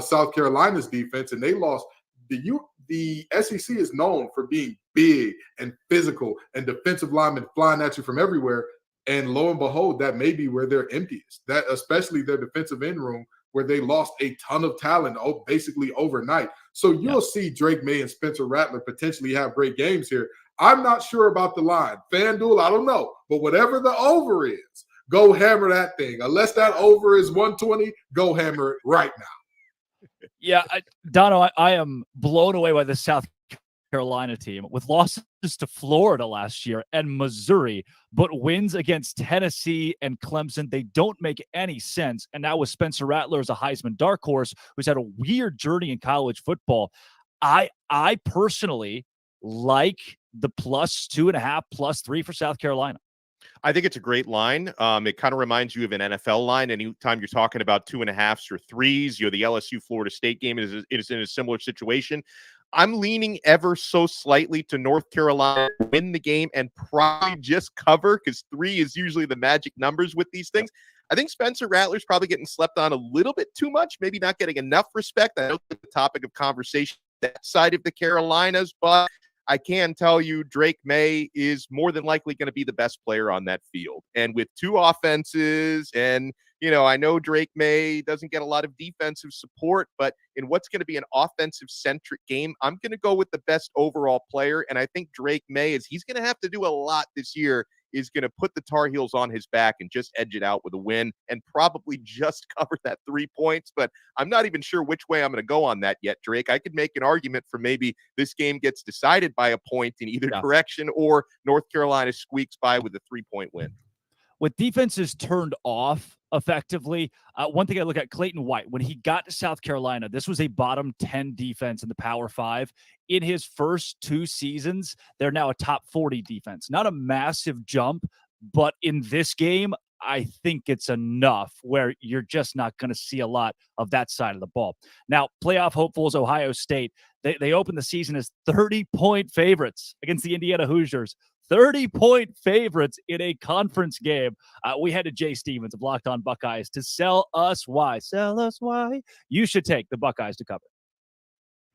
South Carolina's defense, and they lost. The SEC is known for being big and physical and defensive linemen flying at you from everywhere. And lo and behold, that may be where they're emptiest. That especially their defensive end room, where they lost a ton of talent basically overnight. So you'll see Drake May and Spencer Rattler potentially have great games here. I'm not sure about the line. FanDuel, I don't know. But whatever the over is, go hammer that thing. Unless that over is 120, go hammer it right now. Yeah, Dono, I am blown away by the South Carolina team with losses to Florida last year and Missouri, but wins against Tennessee and Clemson. They don't make any sense. And now with Spencer Rattler as a Heisman dark horse who's had a weird journey in college football, I personally like the +2.5, +3 for South Carolina. I think it's a great line. It kind of reminds you of an NFL line. Anytime you're talking about 2.5s or 3s, the LSU Florida State game is in a similar situation. I'm leaning ever so slightly to North Carolina to win the game and probably just cover, because 3 is usually the magic numbers with these things. I think Spencer Rattler's probably getting slept on a little bit too much, maybe not getting enough respect. I know it's the topic of conversation that side of the Carolinas, but I can tell you Drake May is more than likely going to be the best player on that field. And with 2 offenses, and, I know Drake May doesn't get a lot of defensive support, but in what's going to be an offensive-centric game, I'm going to go with the best overall player. And I think Drake May, he's going to have to do a lot this year, is going to put the Tar Heels on his back and just edge it out with a win and probably just cover that 3 points. But I'm not even sure which way I'm going to go on that yet, Drake. I could make an argument for maybe this game gets decided by a point in either direction, or North Carolina squeaks by with a 3-point win. With defenses turned off effectively, one thing I look at, Clayton White, when he got to South Carolina, this was a bottom 10 defense in the Power 5. In his first 2 seasons, they're now a top 40 defense. Not a massive jump, but in this game, I think it's enough where you're just not going to see a lot of that side of the ball. Now, playoff hopefuls Ohio State, they opened the season as 30-point favorites against the Indiana Hoosiers. 30-point favorites in a conference game. We head to Jay Stevens of Locked On Buckeyes to sell us why you should take the Buckeyes to cover.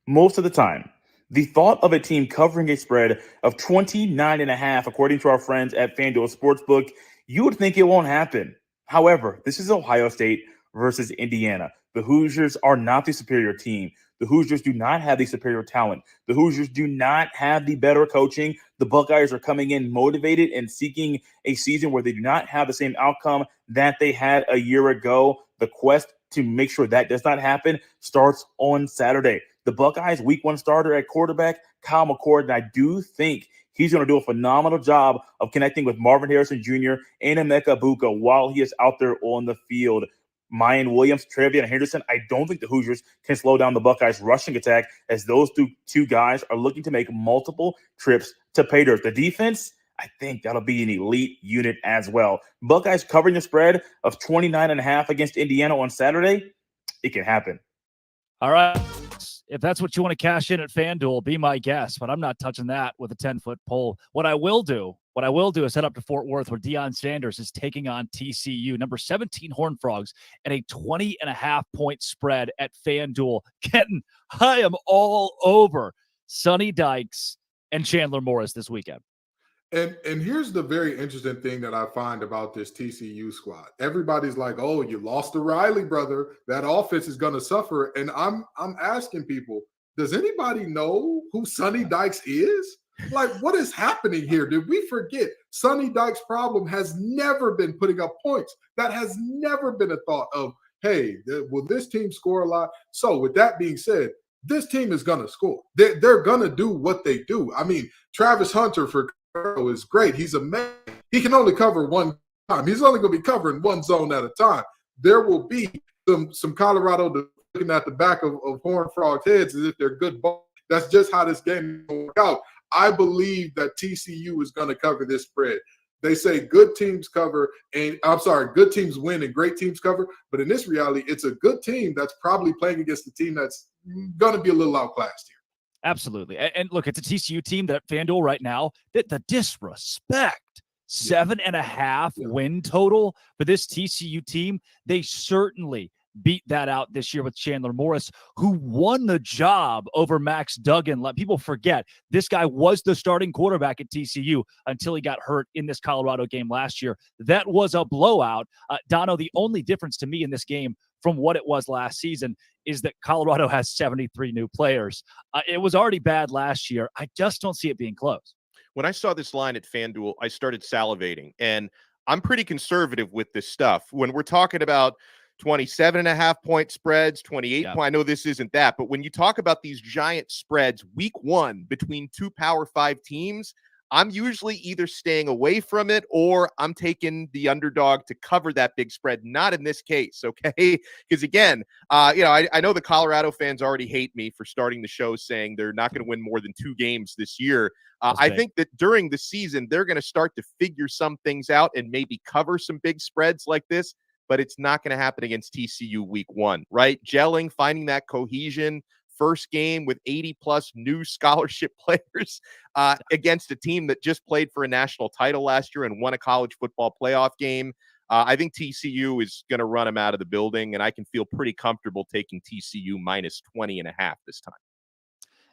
Most of the time, the thought of a team covering a spread of 29.5, according to our friends at FanDuel Sportsbook, you would think it won't happen. However, this is Ohio State versus Indiana. The Hoosiers are not the superior team. The Hoosiers do not have the superior talent. The Hoosiers do not have the better coaching. The Buckeyes are coming in motivated and seeking a season where they do not have the same outcome that they had a year ago. The quest to make sure that does not happen starts on Saturday. The Buckeyes week 1 starter at quarterback, Kyle McCord, and I do think he's going to do a phenomenal job of connecting with Marvin Harrison Jr. and Emeka Buka while he is out there on the field. Mayan Williams, Travion Henderson, I don't think the Hoosiers can slow down the Buckeyes' rushing attack, as those two guys are looking to make multiple trips to pay dirt. The defense, I think that'll be an elite unit as well. Buckeyes covering the spread of 29.5 against Indiana on Saturday, it can happen. All right. If that's what you want to cash in at FanDuel, be my guest, but I'm not touching that with a 10-foot pole. What I will do is head up to Fort Worth, where Deion Sanders is taking on TCU, number 17 Horned Frogs, and a 20.5-point spread at FanDuel. Kenton, I am all over Sonny Dykes and Chandler Morris this weekend. And here's the very interesting thing that I find about this TCU squad. Everybody's like, "Oh, you lost to Riley, brother. That offense is going to suffer." And I'm asking people, does anybody know who Sonny Dykes is? Like, what is happening here? Did we forget? Sonny Dykes' problem has never been putting up points. That has never been a thought of, hey, will this team score a lot? So with that being said, this team is going to score. They're going to do what they do. I mean, Travis Hunter for is great. He's amazing. He can only cover one time. He's only going to be covering one zone at a time. There will be some Colorado looking at the back of Horned Frog heads as if they're good balls. That's just how this game will work out. I believe that TCU is going to cover this spread. They say good teams good teams win and great teams cover. But in this reality, it's a good team that's probably playing against a team that's going to be a little outclassed here. Absolutely. And look, it's a TCU team that FanDuel right now, the disrespect 7.5 win total for this TCU team. They certainly beat that out this year with Chandler Morris, who won the job over Max Duggan. Let people forget this guy was the starting quarterback at TCU until he got hurt in this Colorado game last year. That was a blowout. Dono, the only difference to me in this game from what it was last season is that Colorado has 73 new players. It was already bad last year. I just don't see it being close. When I saw this line at FanDuel, I started salivating, and I'm pretty conservative with this stuff. When we're talking about 27.5 point spreads, 28 point. I know this isn't that, but when you talk about these giant spreads week one between two Power 5 teams, I'm usually either staying away from it or I'm taking the underdog to cover that big spread. Not in this case, okay? Because again, I know the Colorado fans already hate me for starting the show saying they're not going to win more than 2 games this year. I think that during the season, they're going to start to figure some things out and maybe cover some big spreads like this. But it's not going to happen against TCU week one, right? Gelling, finding that cohesion, first game with 80-plus new scholarship players against a team that just played for a national title last year and won a college football playoff game. I think TCU is going to run them out of the building, and I can feel pretty comfortable taking TCU minus 20.5 this time.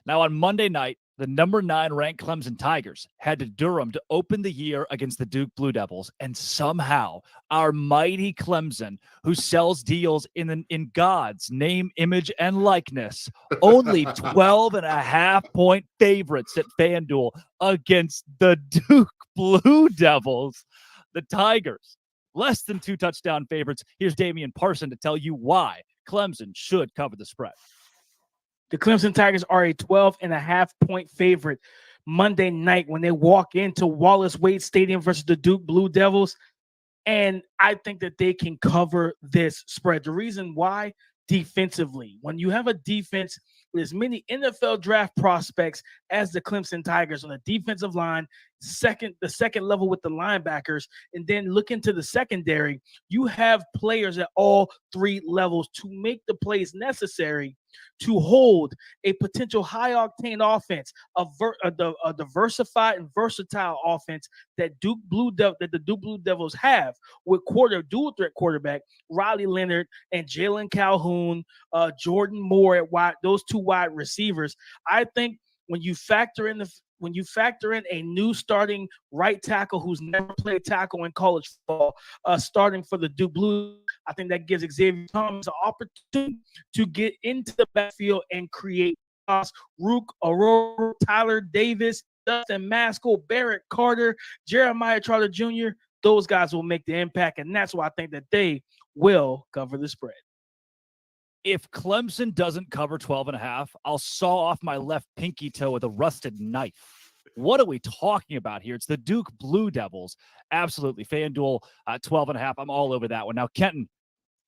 Now, on Monday night, the number 9 ranked Clemson Tigers head to Durham to open the year against the Duke Blue Devils. And somehow our mighty Clemson, who sells deals in God's name, image, and likeness, only 12.5 point favorites at FanDuel against the Duke Blue Devils. The Tigers, less than 2 touchdown favorites. Here's Damian Parson to tell you why Clemson should cover the spread. The Clemson Tigers are a 12.5 point favorite Monday night when they walk into Wallace Wade Stadium versus the Duke Blue Devils. And I think that they can cover this spread. The reason why, defensively, when you have a defense with as many NFL draft prospects as the Clemson Tigers on the defensive line, the second level with the linebackers, and then look into the secondary, you have players at all 3 levels to make the plays necessary to hold a potential high-octane offense, a diversified and versatile offense that the Duke Blue Devils have with dual-threat quarterback Riley Leonard and Jalen Calhoun, Jordan Moore at those 2 wide receivers. I think when you factor in a new starting right tackle who's never played tackle in college football, starting for the Duke Blue, I think that gives Xavier Thomas an opportunity to get into the backfield and create Rook, Aurora, Tyler Davis, Dustin Maskell, Barrett Carter, Jeremiah Trotter Jr. Those guys will make the impact, and that's why I think that they will cover the spread. If Clemson doesn't cover 12.5, I'll saw off my left pinky toe with a rusted knife. What are we talking about here? It's the Duke Blue Devils. Absolutely. FanDuel 12.5. I'm all over that one. Now, Kenton,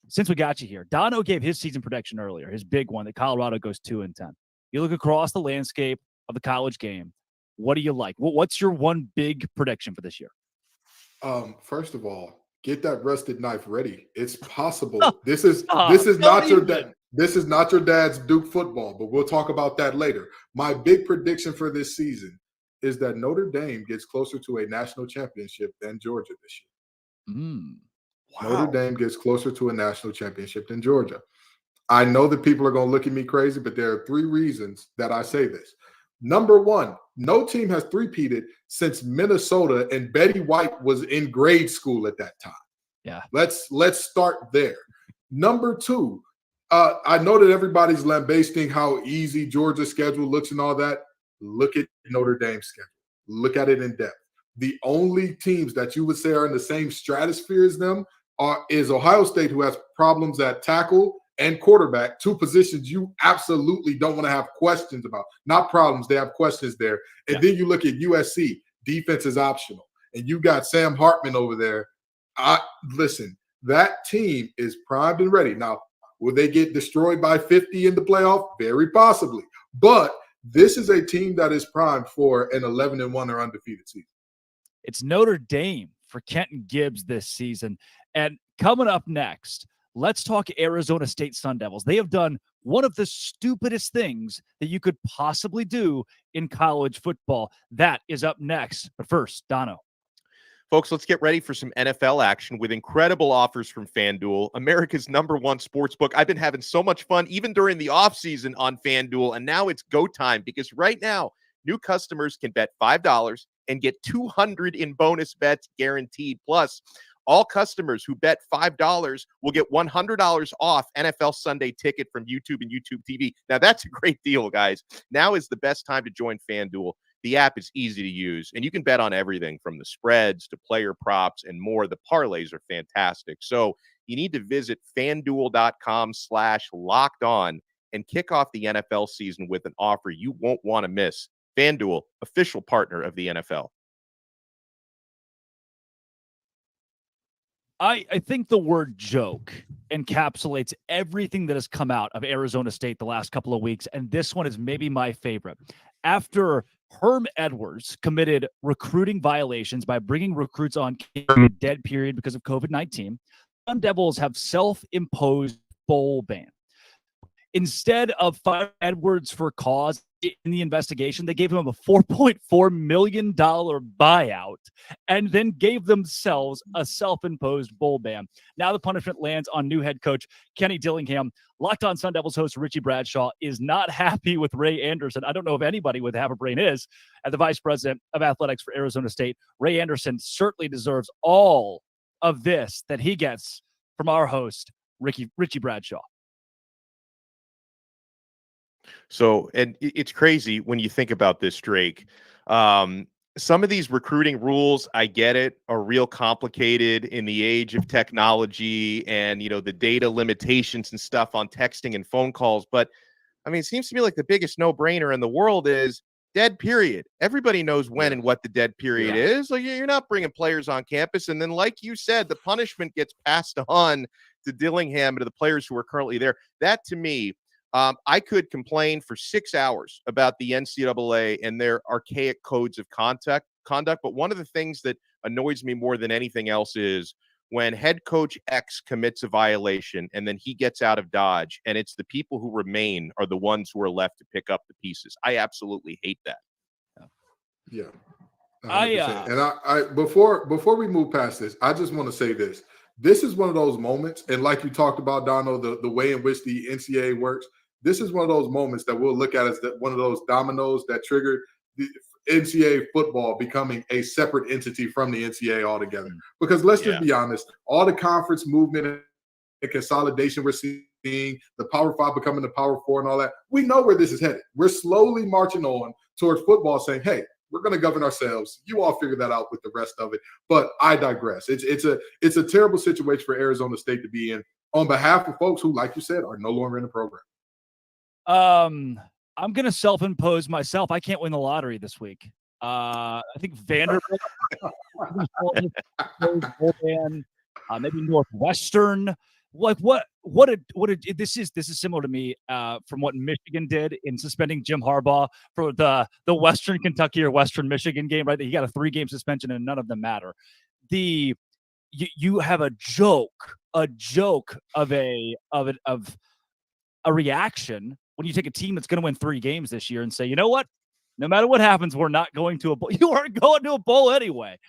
since we got you here, Dono gave his season prediction earlier, his big one, that Colorado goes 2-10. You look across the landscape of the college game. What do you like? What's your one big prediction for this year? First of all, get that rusted knife ready. It's possible. This is not your dad's Duke football, but we'll talk about that later. My big prediction for this season is that Notre Dame gets closer to a national championship than Georgia this year. Wow. Notre Dame gets closer to a national championship than Georgia. I know that people are going to look at me crazy, but there are 3 reasons that I say this. Number 1, no team has three-peated since Minnesota, and Betty White was in grade school at that time. Yeah. Let's start there. Number 2, I know that everybody's lambasting how easy Georgia's schedule looks and all that. Look at Notre Dame's schedule. Look at it in depth. The only teams that you would say are in the same stratosphere as them is Ohio State, who has problems at tackle and quarterback, 2 positions you absolutely don't want to have questions about. Not problems, they have questions there. And then you look at USC, defense is optional. And you got Sam Hartman over there. Listen, that team is primed and ready. Now, will they get destroyed by 50 in the playoff? Very possibly. But this is a team that is primed for an 11-1 or undefeated season. It's Notre Dame for Kenton Gibbs this season. And coming up next, let's talk Arizona State Sun Devils. They have done one of the stupidest things that you could possibly do in college football. That is up next. But first, Dono. Folks, let's get ready for some NFL action with incredible offers from FanDuel, America's #1 sportsbook. I've been having so much fun even during the offseason on FanDuel, and now it's go time because right now, new customers can bet $5 and get $200 in bonus bets guaranteed. Plus, all customers who bet $5 will get $100 off NFL Sunday Ticket from YouTube and YouTube TV. Now, that's a great deal, guys. Now is the best time to join FanDuel. The app is easy to use, and you can bet on everything from the spreads to player props and more. The parlays are fantastic. So you need to visit FanDuel.com/lockedon and kick off the NFL season with an offer you won't want to miss. FanDuel, official partner of the NFL. I think the word joke encapsulates everything that has come out of Arizona State the last couple of weeks, and this one is maybe my favorite. After Herm Edwards committed recruiting violations by bringing recruits on a dead period because of COVID-19, Sun Devils have self-imposed bowl ban. Instead of firing Edwards for cause in the investigation, they gave him a $4.4 million buyout and then gave themselves a self-imposed bowl ban. Now the punishment lands on new head coach Kenny Dillingham. Locked On Sun Devils host Richie Bradshaw is not happy with Ray Anderson. I don't know if anybody with half a brain is. At the vice president of athletics for Arizona State, Ray Anderson certainly deserves all of this that he gets from our host, Richie Bradshaw. So, and it's crazy when you think about this, Drake. Some of these recruiting rules, I get it, are real complicated in the age of technology and, the data limitations and stuff on texting and phone calls. But, I mean, it seems to me like the biggest no-brainer in the world is dead period. Everybody knows when and what the dead period is. Like, you're not bringing players on campus. And then, like you said, the punishment gets passed on to Dillingham and to the players who are currently there. That, to me, I could complain for 6 hours about the NCAA and their archaic codes of conduct, but one of the things that annoys me more than anything else is when head coach X commits a violation and then he gets out of Dodge, and it's the people who remain are the ones who are left to pick up the pieces. I absolutely hate that. Yeah. 100%. And I before we move past this, I just want to say this. This is one of those moments, and like you talked about, Dono, the way in which the NCAA works, this is one of those moments that we'll look at as one of those dominoes that triggered the NCAA football becoming a separate entity from the NCAA altogether. Because let's just be honest, all the conference movement and consolidation we're seeing, the Power 5 becoming the Power 4 and all that, we know where this is headed. We're slowly marching on towards football saying, hey, we're going to govern ourselves. You all figure that out with the rest of it. But I digress. It's a terrible situation for Arizona State to be in on behalf of folks who, like you said, are no longer in the program. I'm going to self-impose myself. I can't win the lottery this week. I think Vanderbilt, maybe Northwestern. Like this is similar to me from what Michigan did in suspending Jim Harbaugh for the Western Kentucky or Western Michigan game, right? He got a 3-game suspension and none of them matter. You have a joke of a reaction when you take a team that's going to win 3 games this year and say, you know what? No matter what happens, we're not going to a bowl. You aren't going to a bowl anyway.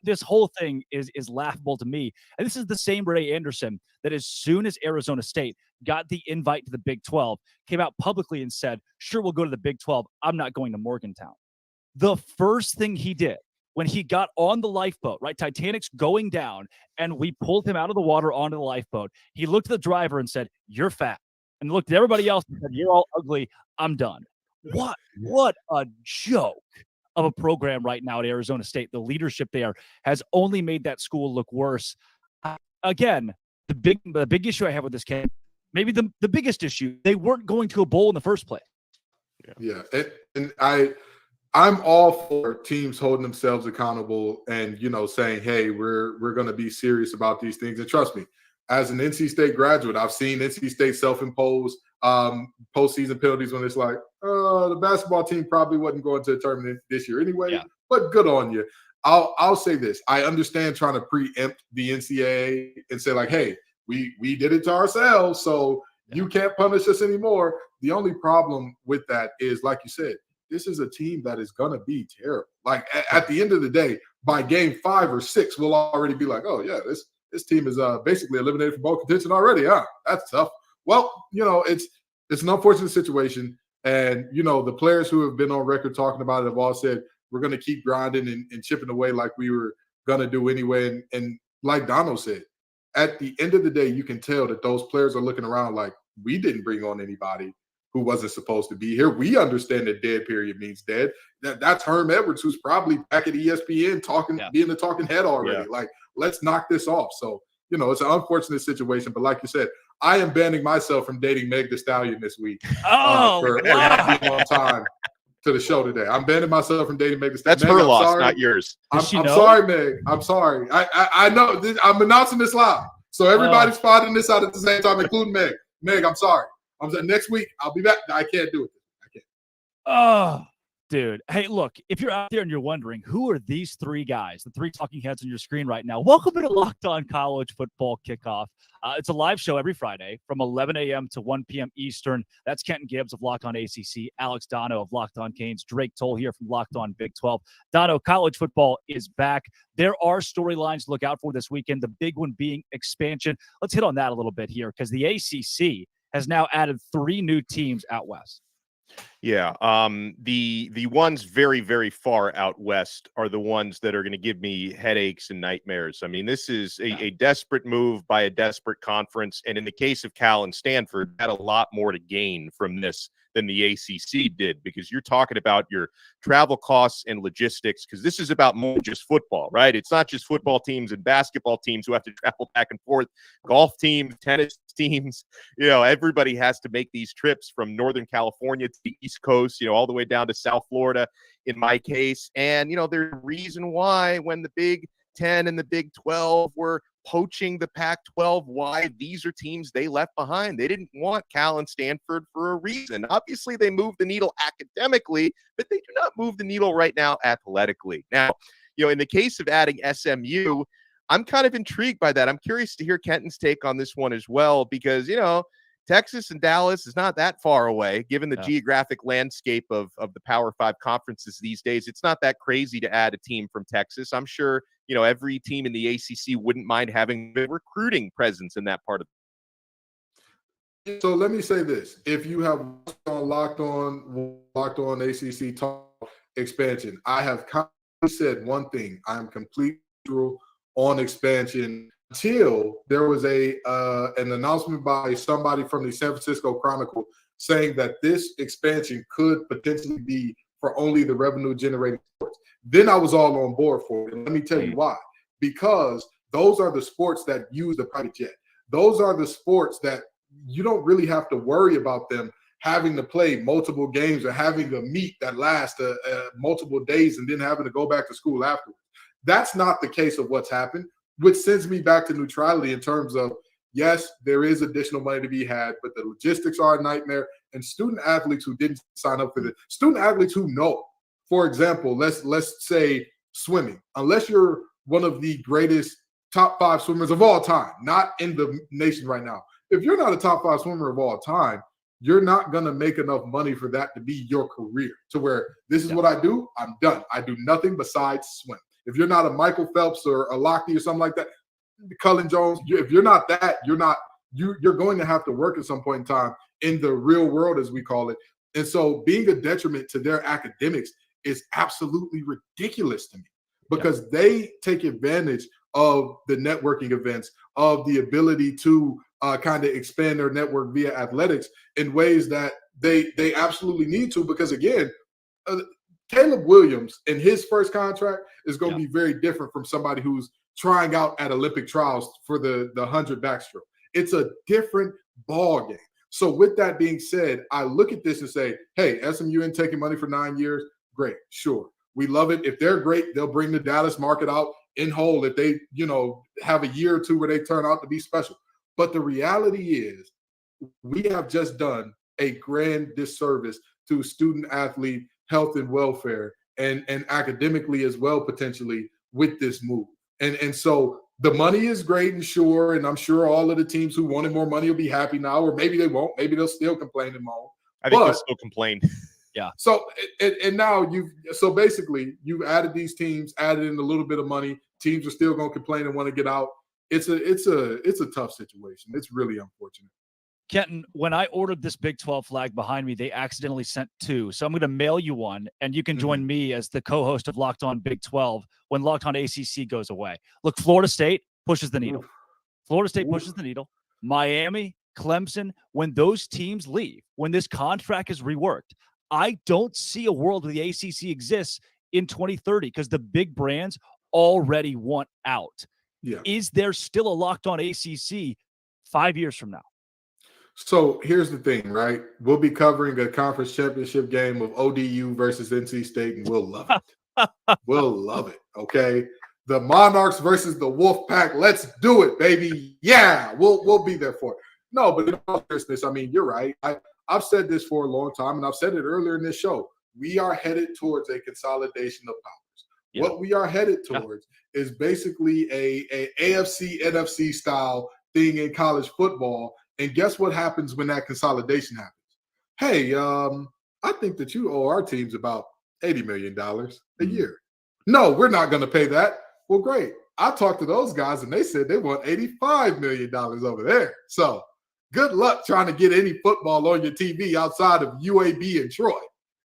This whole thing is laughable to me. And this is the same Ray Anderson that as soon as Arizona State got the invite to the Big 12, came out publicly and said, sure, we'll go to the Big 12. I'm not going to Morgantown. The first thing he did when he got on the lifeboat, right? Titanic's going down, and we pulled him out of the water onto the lifeboat. He looked at the driver and said, you're fat. And looked at everybody else and said, you're all ugly. I'm done. What a joke of a program right now at Arizona State. The leadership there has only made that school look worse. Again, the big issue I have with this game, maybe the biggest issue, they weren't going to a bowl in the first place. Yeah. And I'm all for teams holding themselves accountable and, saying, hey, we're going to be serious about these things. And trust me, as an NC State graduate, I've seen NC State self-impose postseason penalties when it's like, the basketball team probably wasn't going to a tournament this year anyway, but good on you. I'll say this. I understand trying to preempt the NCAA and say like, hey, we did it to ourselves, so you can't punish us anymore. The only problem with that is, like you said, this is a team that is going to be terrible. Like at the end of the day, by game 5 or 6, we'll already be like, oh yeah, this team is basically eliminated from bowl contention already. Huh? That's tough. Well, it's an unfortunate situation. And, the players who have been on record talking about it have all said, we're going to keep grinding and chipping away like we were going to do anyway. And like Dono said, at the end of the day, you can tell that those players are looking around like, we didn't bring on anybody who wasn't supposed to be here. We understand that dead period means dead. That's Herm Edwards, who's probably back at ESPN being the talking head already. Like, let's knock this off. So, it's an unfortunate situation. But like you said, I am banning myself from dating Meg Thee Stallion this week for not being on time to the show today. I'm banning myself from dating Meg Thee Stallion. That's her loss, not yours. I'm sorry, Meg. I'm sorry. I know. I'm announcing this live. So everybody's spotting this out at the same time, including Meg. Meg, I'm sorry. Next week, I'll be back. I can't do it. I can't. Oh, dude. Hey, look, if you're out there and you're wondering, who are these three guys, the three talking heads on your screen right now? Welcome to Locked On College Football Kickoff. It's a live show every Friday from 11 a.m. to 1 p.m. Eastern. That's Kenton Gibbs of Locked On ACC, Alex Dono of Locked On Canes, Drake Toll here from Locked On Big 12. Dono, college football is back. There are storylines to look out for this weekend, the big one being expansion. Let's hit on that a little bit here because the ACC has now added 3 new teams out west. Yeah. The ones very, very far out west are the ones that are going to give me headaches and nightmares. I mean, this is a desperate move by a desperate conference. And in the case of Cal and Stanford, had a lot more to gain from this than the ACC did, because you're talking about your travel costs and logistics, because this is about more than just football, right? It's not just football teams and basketball teams who have to travel back and forth, golf teams, tennis teams, everybody has to make these trips from Northern California to the East Coast, all the way down to South Florida in my case. And, there's a reason why when the Big 10 and the Big 12 were poaching the Pac-12, why these are teams they left behind. They didn't want Cal and Stanford for a reason. Obviously, they move the needle academically, but they do not move the needle right now athletically. Now, in the case of adding SMU, I'm kind of intrigued by that. I'm curious to hear Kenton's take on this one as well, because, Texas and Dallas is not that far away, given the geographic landscape of the Power 5 conferences these days. It's not that crazy to add a team from Texas. I'm sure, every team in the ACC wouldn't mind having a recruiting presence in that part of the. So let me say this. If you have locked on ACC talk expansion, I have said one thing. I'm completely neutral on expansion until there was an announcement by somebody from the San Francisco Chronicle saying that this expansion could potentially be for only the revenue generating sports. Then I was all on board for it. And let me tell you why. Because those are the sports that use the private jet. Those are the sports that you don't really have to worry about them having to play multiple games or having a meet that lasts multiple days and then having to go back to school afterwards. That's not the case of what's happened, which sends me back to neutrality in terms of, yes, there is additional money to be had, but the logistics are a nightmare. And student athletes who didn't sign up for this, student athletes who know, for example, let's say swimming, unless you're one of the greatest top 5 swimmers of all time, not in the nation right now. If you're not a top 5 swimmer of all time, you're not going to make enough money for that to be your career, to where this is what I do. I'm done. I do nothing besides swim. If you're not a Michael Phelps or a Lochte or something like that, Cullen Jones, if you're not that, you're going to have to work at some point in time in the real world, as we call it. And so being a detriment to their academics is absolutely ridiculous to me, because they take advantage of the networking events, of the ability to kind of expand their network via athletics in ways that they absolutely need to, because again, Caleb Williams in his first contract is going to be very different from somebody who's trying out at Olympic trials for the 100 backstroke. It's a different ball game. So with that being said, I look at this and say, hey, SMU ain't taking money for 9 years. Great. Sure. We love it. If they're great, they'll bring the Dallas market out in whole if they, have a year or two where they turn out to be special. But the reality is we have just done a grand disservice to student athlete health and welfare and academically as well, potentially, with this move. And so the money is great and sure, and I'm sure all of the teams who wanted more money will be happy now, or maybe they won't. Maybe they'll still complain and moan. I think they'll still complain. Yeah. So and now so basically you've added these teams, added in a little bit of money. Teams are still going to complain and want to get out. It's a tough situation. It's really unfortunate. Kenton, when I ordered this Big 12 flag behind me, they accidentally sent 2. So I'm going to mail you one, and you can join me as the co-host of Locked On Big 12 when Locked On ACC goes away. Look, Florida State pushes the needle. Florida State pushes the needle. Miami, Clemson, when those teams leave, when this contract is reworked, I don't see a world where the ACC exists in 2030 because the big brands already want out. Yeah. Is there still a Locked On ACC 5 years from now? So here's the thing, right? We'll be covering a conference championship game of ODU versus NC State, and we'll love it. We'll love it, okay? The Monarchs versus the Wolfpack. Let's do it, baby. Yeah, we'll be there for it. No, but in all seriousness, I mean, you're right. I've said this for a long time, and I've said it earlier in this show. We are headed towards a consolidation of powers. Yeah. What we are headed towards is basically a AFC, NFC style thing in college football. And guess what happens when that consolidation happens? Hey, I think that you owe our teams about $80 million a year. No, we're not going to pay that. Well, great. I talked to those guys, and they said they want $85 million over there. So good luck trying to get any football on your TV outside of UAB and Troy.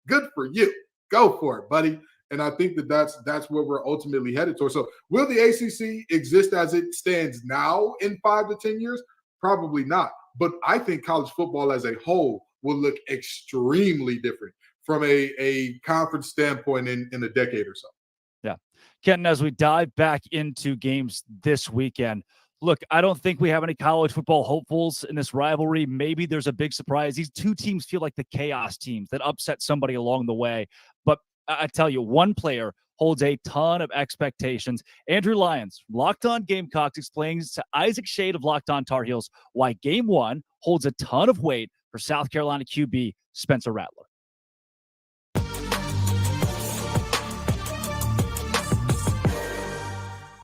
Good for you. Go for it, buddy. And I think that's where we're ultimately headed towards. So will the ACC exist as it stands now in 5 to 10 years? Probably not. But I think college football as a whole will look extremely different from a conference standpoint in a decade or so. Yeah. Kenton, as we dive back into games this weekend, look, I don't think we have any college football hopefuls in this rivalry. Maybe there's a big surprise. These two teams feel like the chaos teams that upset somebody along the way. But I tell you, one player holds a ton of expectations. Andrew Lyons, Locked On Gamecocks, explains to Isaac Shade of Locked On Tar Heels why Game 1 holds a ton of weight for South Carolina QB Spencer Rattler.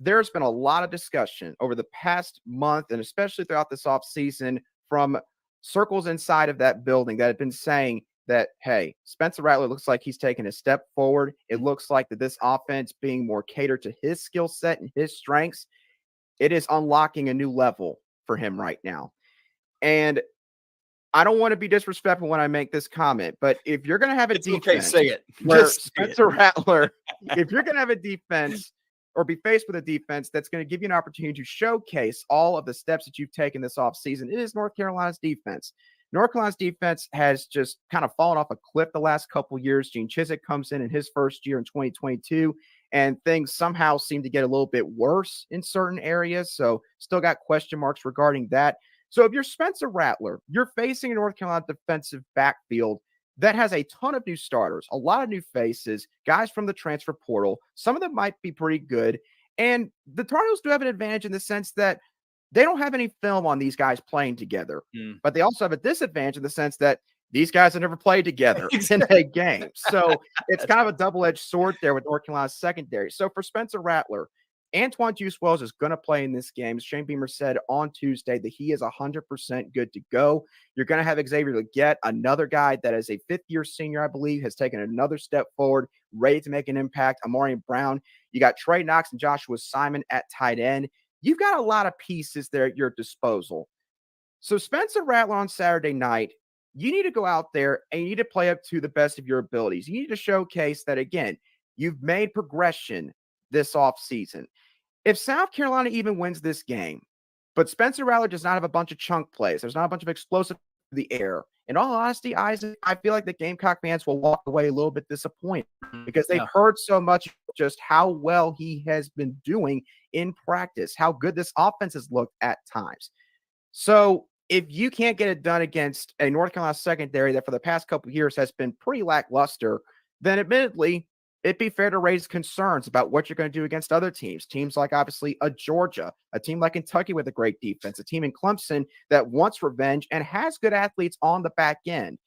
There's been a lot of discussion over the past month, and especially throughout this offseason, from circles inside of that building that have been saying that, hey, Spencer Rattler looks like he's taken a step forward. It looks like that this offense being more catered to his skill set and his strengths, it is unlocking a new level for him right now. And I don't want to be disrespectful when I make this comment, but if you're going to have a defense, okay, say it. Where Spencer Rattler, if you're going to have a defense or be faced with a defense that's going to give you an opportunity to showcase all of the steps that you've taken this offseason, it is North Carolina's defense. North Carolina's defense has just kind of fallen off a cliff the last couple of years. Gene Chizik comes in his first year in 2022, and things somehow seem to get a little bit worse in certain areas. So still got question marks regarding that. So if you're Spencer Rattler, you're facing a North Carolina defensive backfield that has a ton of new starters, a lot of new faces, guys from the transfer portal. Some of them might be pretty good. And the Tar Heels do have an advantage in the sense that they don't have any film on these guys playing together, but they also have a disadvantage in the sense that these guys have never played together in a game. So it's kind of a double-edged sword there with North Carolina's secondary. So for Spencer Rattler, Antoine Juice Wells is going to play in this game. Shane Beamer said on Tuesday that he is 100% good to go. You're going to have Xavier Legette, another guy that is a fifth-year senior, I believe, has taken another step forward, ready to make an impact. Amarian Brown. You got Trey Knox and Joshua Simon at tight end. You've got a lot of pieces there at your disposal. So Spencer Rattler on Saturday night, you need to go out there and you need to play up to the best of your abilities. You need to showcase that, again, you've made progression this offseason. If South Carolina even wins this game, but Spencer Rattler does not have a bunch of chunk plays, there's not a bunch of explosive in the air. In all honesty, Isaac, I feel like the Gamecock fans will walk away a little bit disappointed because they've heard so much just how well he has been doing in practice, how good this offense has looked at times. So if you can't get it done against a North Carolina secondary that for the past couple of years has been pretty lackluster, then admittedly, it'd be fair to raise concerns about what you're going to do against other teams. Teams like, obviously, a Georgia, a team like Kentucky with a great defense, a team in Clemson that wants revenge and has good athletes on the back end.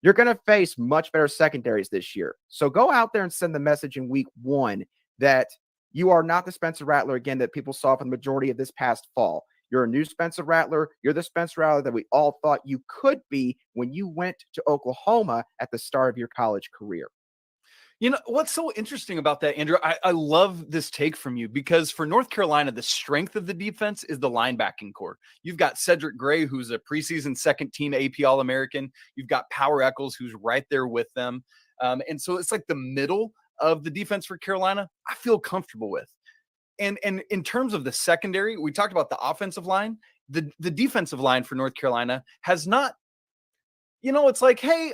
You're going to face much better secondaries this year. So go out there and send the message in week 1 that you are not the Spencer Rattler, again, that people saw for the majority of this past fall. You're a new Spencer Rattler. You're the Spencer Rattler that we all thought you could be when you went to Oklahoma at the start of your college career. You know, what's so interesting about that, Andrew? I love this take from you because for North Carolina, the strength of the defense is the linebacking core. You've got Cedric Gray, who's a preseason second-team AP All-American. You've got Power Eccles, who's right there with them. And so it's like the middle of the defense for Carolina, I feel comfortable with. And in terms of the secondary, we talked about the offensive line. The defensive line for North Carolina has not, it's like, hey,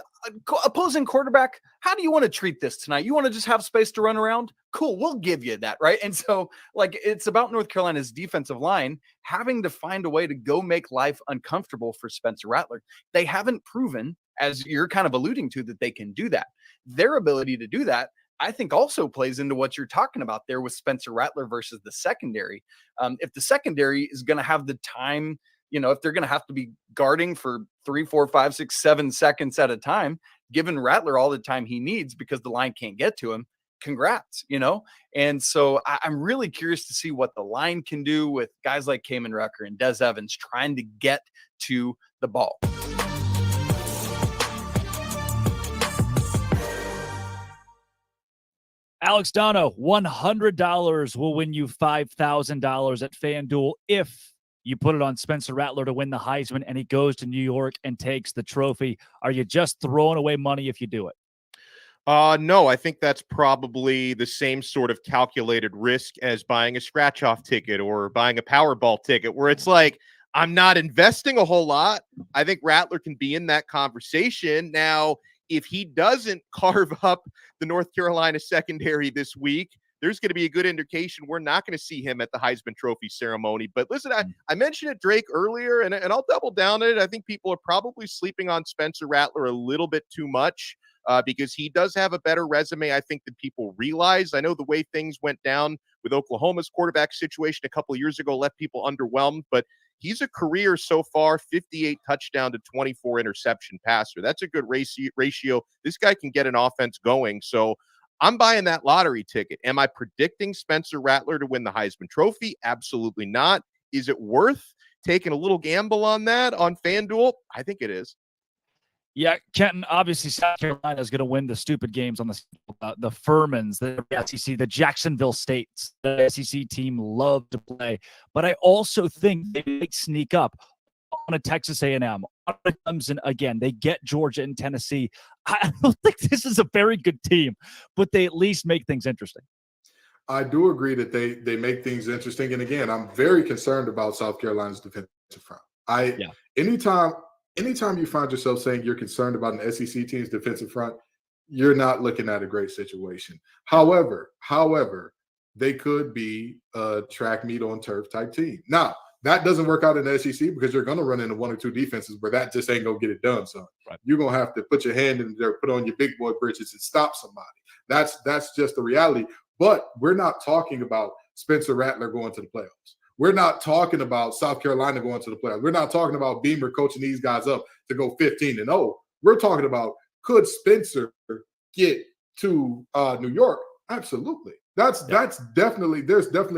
opposing quarterback, how do you want to treat this tonight? You want to just have space to run around? Cool, we'll give you that, right? And so, it's about North Carolina's defensive line having to find a way to go make life uncomfortable for Spencer Rattler. They haven't proven, as you're kind of alluding to, that they can do that. Their ability to do that, I think, also plays into what you're talking about there with Spencer Rattler versus the secondary. If the secondary is going to have the time, if they're going to have to be guarding for 3, 4, 5, 6, 7 seconds at a time, giving Rattler all the time he needs because the line can't get to him, congrats, And so I'm really curious to see what the line can do with guys like Kamen Rucker and Des Evans trying to get to the ball. Alex Dono, $100 will win you $5,000 at FanDuel if you put it on Spencer Rattler to win the Heisman and he goes to New York and takes the trophy. Are you just throwing away money if you do it? No, I think that's probably the same sort of calculated risk as buying a scratch-off ticket or buying a Powerball ticket, where it's like, I'm not investing a whole lot. I think Rattler can be in that conversation. Now, if he doesn't carve up the North Carolina secondary this week, there's going to be a good indication we're not going to see him at the Heisman Trophy ceremony. But listen, I mentioned it, Drake, earlier, and I'll double down on it. I think people are probably sleeping on Spencer Rattler a little bit too much because he does have a better resume, I think, than people realize. I know the way things went down with Oklahoma's quarterback situation a couple of years ago left people underwhelmed, but he's a career so far 58 touchdown to 24 interception passer. That's a good ratio. This guy can get an offense going. So I'm buying that lottery ticket. Am I predicting Spencer Rattler to win the Heisman Trophy? Absolutely not. Is it worth taking a little gamble on that on FanDuel? I think it is. Yeah, Kenton, obviously South Carolina is going to win the stupid games on the Furmans, the SEC, the Jacksonville States. The SEC team love to play. But I also think they might sneak up on a Texas A&M, on a Clemson again. They get Georgia and Tennessee. I don't think this is a very good team, but they at least make things interesting. I do agree that they make things interesting. And again, I'm very concerned about South Carolina's defensive front. Anytime you find yourself saying you're concerned about an SEC team's defensive front, you're not looking at a great situation. However, they could be a track meet on turf type team. Now, that doesn't work out in the SEC because you're going to run into 1 or 2 defenses where that just ain't going to get it done. So You're going to have to put your hand in there, put on your big boy britches and stop somebody. That's just the reality. But we're not talking about Spencer Rattler going to the playoffs. We're not talking about South Carolina going to the playoffs. We're not talking about Beamer coaching these guys up to go 15-0. We're talking about, could Spencer get to New York? Absolutely. There's definitely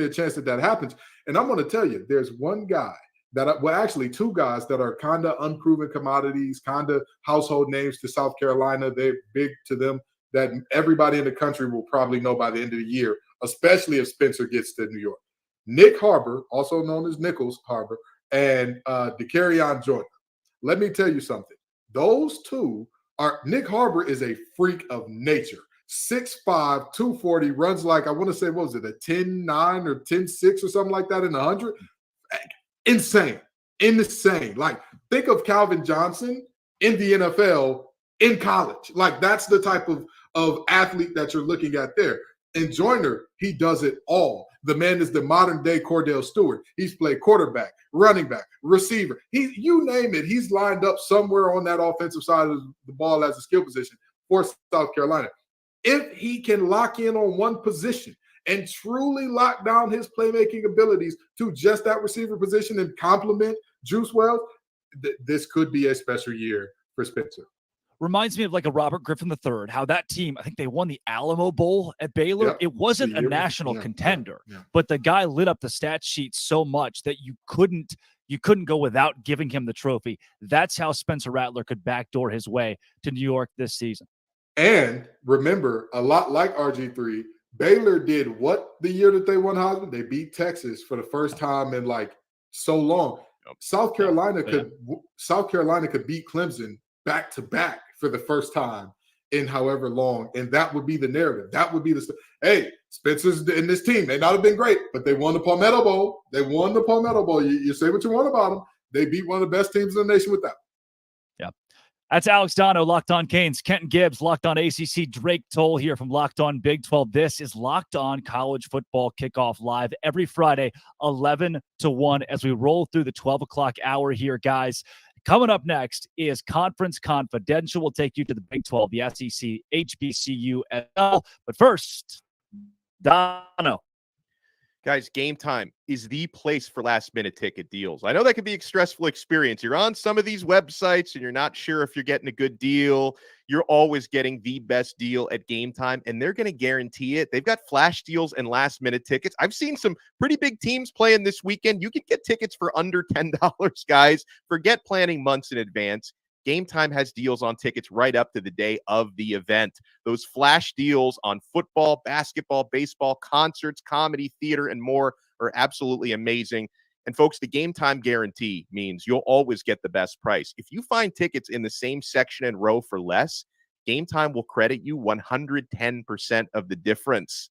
a chance that happens. And I'm going to tell you, there's one guy actually 2 guys that are kind of unproven commodities, kind of household names to South Carolina. They're big to them that everybody in the country will probably know by the end of the year, especially if Spencer gets to New York. Nick Harbor, also known as Nichols Harbor, and Dakereon Joyner. Let me tell you something. Those 2 are – Nick Harbor is a freak of nature. 6'5", 240, runs like, I want to say, what was it, a 10.9 or 10.6 or something like that in 100? Insane. Like, think of Calvin Johnson in the NFL in college. Like, that's the type of athlete that you're looking at there. And Joyner, he does it all. The man is the modern-day Cordell Stewart. He's played quarterback, running back, receiver. You name it, he's lined up somewhere on that offensive side of the ball as a skill position for South Carolina. If he can lock in on one position and truly lock down his playmaking abilities to just that receiver position and complement Juice Wells, this could be a special year for Spencer. reminds me of like a Robert Griffin III, how that team, I think they won the Alamo Bowl at Baylor. Yep. It wasn't a national contender, but the guy lit up the stat sheet so much that you couldn't go without giving him the trophy. That's how Spencer Rattler could backdoor his way to New York this season. And remember, a lot like RG3, Baylor did what the year that they won Heisman? They beat Texas for the first time in like so long. South Carolina could beat Clemson back to back for the first time in however long, and that would be the narrative. That would be hey, Spencer's in this team. They not have been great, but they won the Palmetto Bowl. You say what you want about them. They beat one of the best teams in the nation with that. Yeah. That's Alex Dono, Locked On Canes. Kenton Gibbs, Locked On ACC. Drake Toll here from Locked On Big 12. This is Locked On College Football Kickoff live every Friday, 11 to 1, as we roll through the 12 o'clock hour here, guys. Coming up next is Conference Confidential. We'll take you to the Big 12, the SEC, HBCU, NFL. But first, Dono. Guys, Game Time is the place for last-minute ticket deals. I know that can be a stressful experience. You're on some of these websites and you're not sure if you're getting a good deal. You're always getting the best deal at Game Time, and they're going to guarantee it. They've got flash deals and last-minute tickets. I've seen some pretty big teams playing this weekend. You can get tickets for under $10, guys. Forget planning months in advance. Game Time has deals on tickets right up to the day of the event. Those flash deals on football, basketball, baseball, concerts, comedy, theater, and more are absolutely amazing. And folks, the Game Time guarantee means you'll always get the best price. If you find tickets in the same section and row for less, Game Time will credit you 110% of the difference.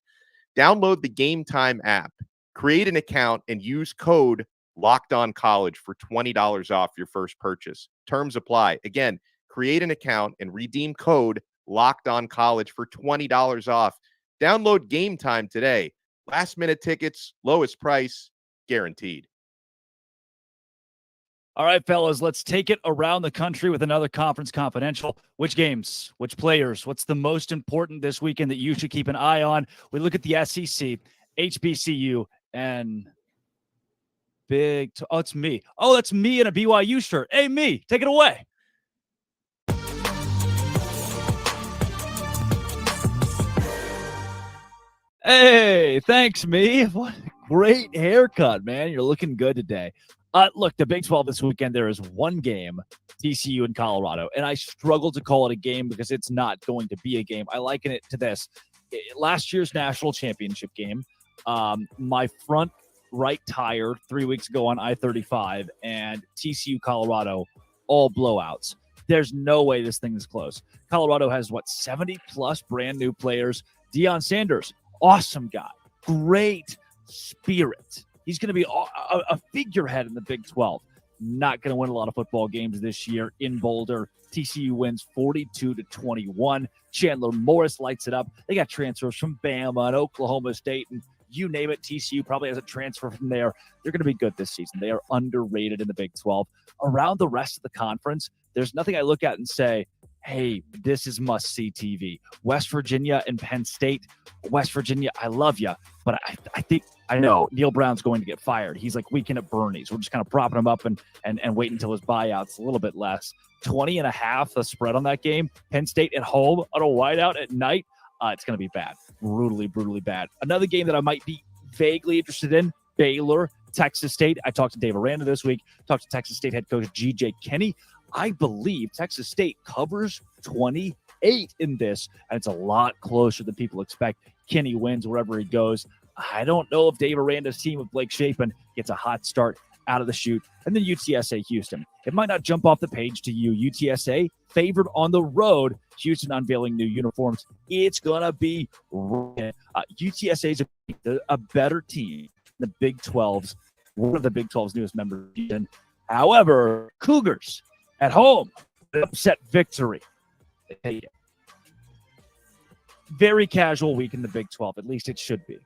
Download the Game Time app, create an account, and use code Locked On College for $20 off your first purchase. Terms apply. Again, create an account and redeem code Locked On College for $20 off. Download Game Time today. Last minute tickets, lowest price, guaranteed. All right, fellas, let's take it around the country with another Conference Confidential. Which games, which players, what's the most important this weekend that you should keep an eye on? We look at the SEC, HBCU, and it's me. Oh, that's me in a BYU shirt. Hey, me, take it away. Hey, thanks, me. What a great haircut, man. You're looking good today. Look, the Big 12 this weekend, there is one game, TCU in Colorado, and I struggle to call it a game because it's not going to be a game. I liken it to this. Last year's national championship game, my front right tire 3 weeks ago on I-35 and TCU Colorado, all blowouts. There's no way this thing is close. Colorado has 70 plus brand new players. Deion Sanders, awesome guy, great spirit. He's going to be a figurehead in the Big 12. Not going to win a lot of football games this year in Boulder. TCU wins 42-21. Chandler Morris lights it up. They got transfers from Bama and Oklahoma State, and you name it, TCU probably has a transfer from there. They're going to be good this season. They are underrated in the Big 12. Around the rest of the conference, there's nothing I look at and say, hey, this is must-see TV. West Virginia and Penn State. West Virginia, I love you, but I know Neil Brown's going to get fired. He's like weekend at Bernie's. We're just kind of propping him up and wait until his buyout's a little bit less. 20.5 the spread on that game. Penn State at home on a whiteout at night. It's going to be bad. Brutally bad. Another game that I might be vaguely interested in, Baylor, Texas State. I talked to Dave Aranda this week, talked to Texas State head coach G.J. Kenney. I believe Texas State covers 28 in this, and it's a lot closer than people expect. Kenney wins wherever he goes. I don't know if Dave Aranda's team with Blake Shapen gets a hot start out of the chute. And then UTSA Houston. It might not jump off the page to you. UTSA favored on the road. Houston unveiling new uniforms. It's going to be UTSA is a better team than the Big 12's, one of the Big 12's newest members. However, Cougars at home, upset victory. They take it. Very casual week in the Big 12. At least it should be.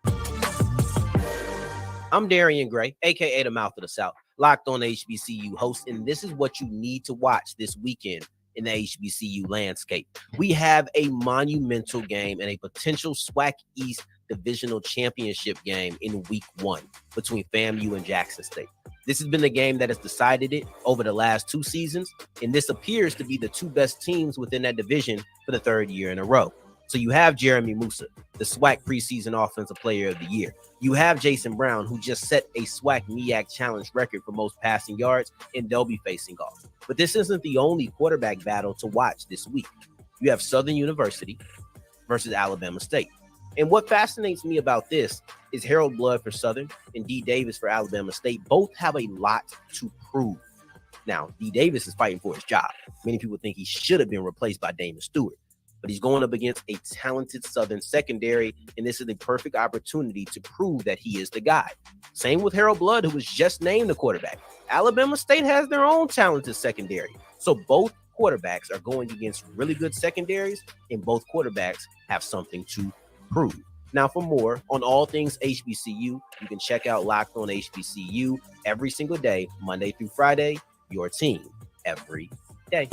I'm Darian Gray, a.k.a. the Mouth of the South, Locked On HBCU host, and this is what you need to watch this weekend in the HBCU landscape. We have a monumental game and a potential SWAC East divisional championship game in week 1 between FAMU and Jackson State. This has been the game that has decided it over the last 2 seasons, and this appears to be the 2 best teams within that division for the 3rd year in a row. So you have Jeremy Musa, the SWAC preseason offensive player of the year. You have Jason Brown, who just set a SWAC MEAC challenge record for most passing yards, and they'll be facing off. But this isn't the only quarterback battle to watch this week. You have Southern University versus Alabama State. And what fascinates me about this is Harold Blood for Southern and D. Davis for Alabama State both have a lot to prove. Now, D. Davis is fighting for his job. Many people think he should have been replaced by Damon Stewart, but he's going up against a talented Southern secondary, and this is the perfect opportunity to prove that he is the guy. Same with Harold Blood, who was just named the quarterback. Alabama State has their own talented secondary. So both quarterbacks are going against really good secondaries, and both quarterbacks have something to prove. Now, for more on all things HBCU, you can check out Locked On HBCU every single day, Monday through Friday, your team every day.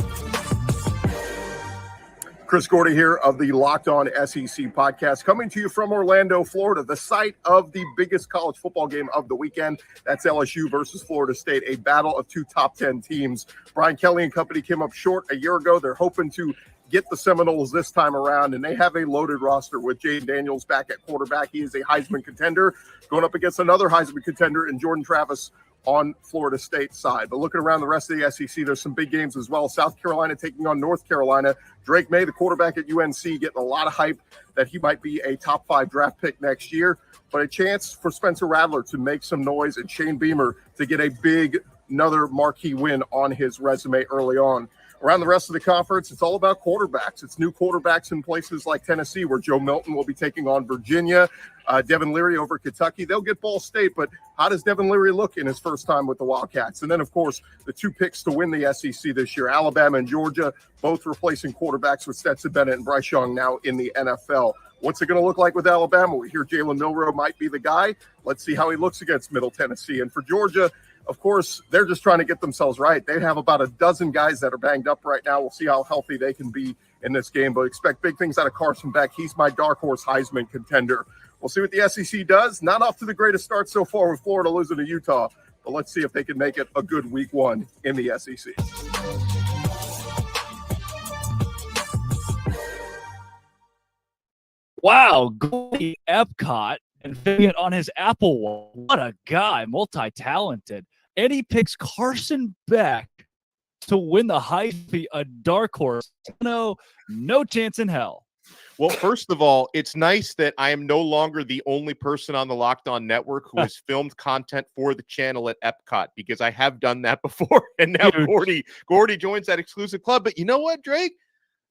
Chris Gordy here of the Locked On SEC podcast, coming to you from Orlando, Florida, the site of the biggest college football game of the weekend. That's LSU versus Florida State, a battle of 2 top 10 teams. Brian Kelly and company came up short a year ago. They're hoping to get the Seminoles this time around, and they have a loaded roster with Jaden Daniels back at quarterback. He is a Heisman contender, going up against another Heisman contender in Jordan Travis on Florida State's side. But looking around the rest of the SEC, there's some big games as well. South Carolina taking on North Carolina. Drake May, the quarterback at UNC, getting a lot of hype that he might be a top 5 draft pick next year. But a chance for Spencer Rattler to make some noise and Shane Beamer to get a big, another marquee win on his resume early on. Around the rest of the conference, it's all about quarterbacks. It's new quarterbacks in places like Tennessee, where Joe Milton will be taking on Virginia. Devin Leary over Kentucky. They'll get Ball State, but how does Devin Leary look in his first time with the Wildcats? And then, of course, the 2 picks to win the SEC this year, Alabama and Georgia, both replacing quarterbacks with Stetson Bennett and Bryce Young now in the NFL. What's it going to look like with Alabama? We hear Jalen Milroe might be the guy. Let's see how he looks against Middle Tennessee. And for Georgia, of course, they're just trying to get themselves right. They have about a dozen guys that are banged up right now. We'll see how healthy they can be in this game, but expect big things out of Carson Beck. He's my dark horse Heisman contender. We'll see what the SEC does. Not off to the greatest start so far with Florida losing to Utah, but let's see if they can make it a good week 1 in the SEC. Wow, Goldie Epcot and fitting it on his Apple Watch. What a guy, multi-talented. And he picks Carson Beck to win the Heisman, a dark horse. No chance in hell. Well, first of all, it's nice that I am no longer the only person on the Locked On Network who has filmed content for the channel at Epcot, because I have done that before. And now Gordy joins that exclusive club. But you know what, Drake?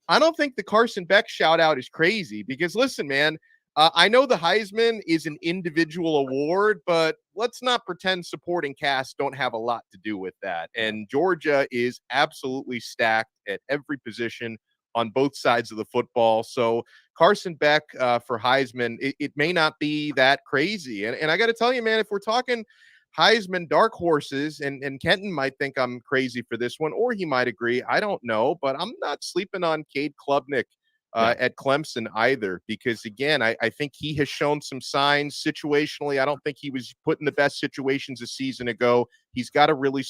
I don't think the Carson Beck shout out is crazy, because listen, man, I know the Heisman is an individual award, but let's not pretend supporting cast don't have a lot to do with that. And Georgia is absolutely stacked at every position on both sides of the football. So Carson Beck for Heisman, it may not be that crazy. And I got to tell you, man, if we're talking Heisman dark horses, and Kenton might think I'm crazy for this one, or he might agree, I don't know, but I'm not sleeping on Cade Klubnik at Clemson either, because again, I think he has shown some signs situationally. I don't think he was put in the best situations a season ago. He's got a really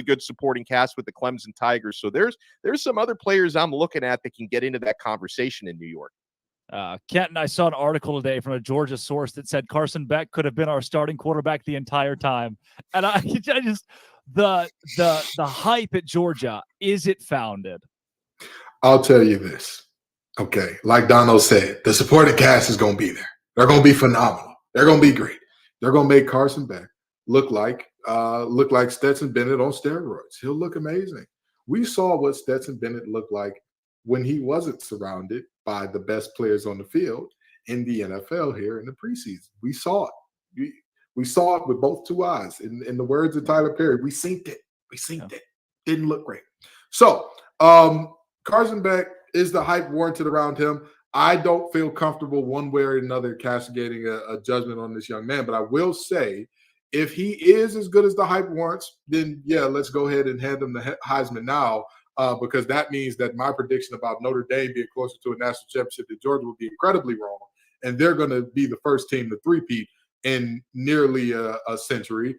good supporting cast with the Clemson Tigers. So there's some other players I'm looking at that can get into that conversation in New York. Kenton, I saw an article today from a Georgia source that said Carson Beck could have been our starting quarterback the entire time. And I just the hype at Georgia, is it founded? I'll tell you this. Okay, like Dono said, the supporting cast is going to be there. They're going to be phenomenal. They're going to be great. They're going to make Carson Beck look like Stetson Bennett on steroids. He'll look amazing. We saw what Stetson Bennett looked like when he wasn't surrounded by the best players on the field in the NFL here in the preseason. We saw it. We saw it with both 2 eyes. In the words of Tyler Perry, we synced it. We synced it. Didn't look great. So Carson Beck, is the hype warranted around him? I don't feel comfortable one way or another castigating a judgment on this young man, but I will say, if he is as good as the hype warrants, then yeah, let's go ahead and hand him the Heisman now, because that means that my prediction about Notre Dame being closer to a national championship than Georgia would be incredibly wrong, and they're going to be the first team to three-peat in nearly a century.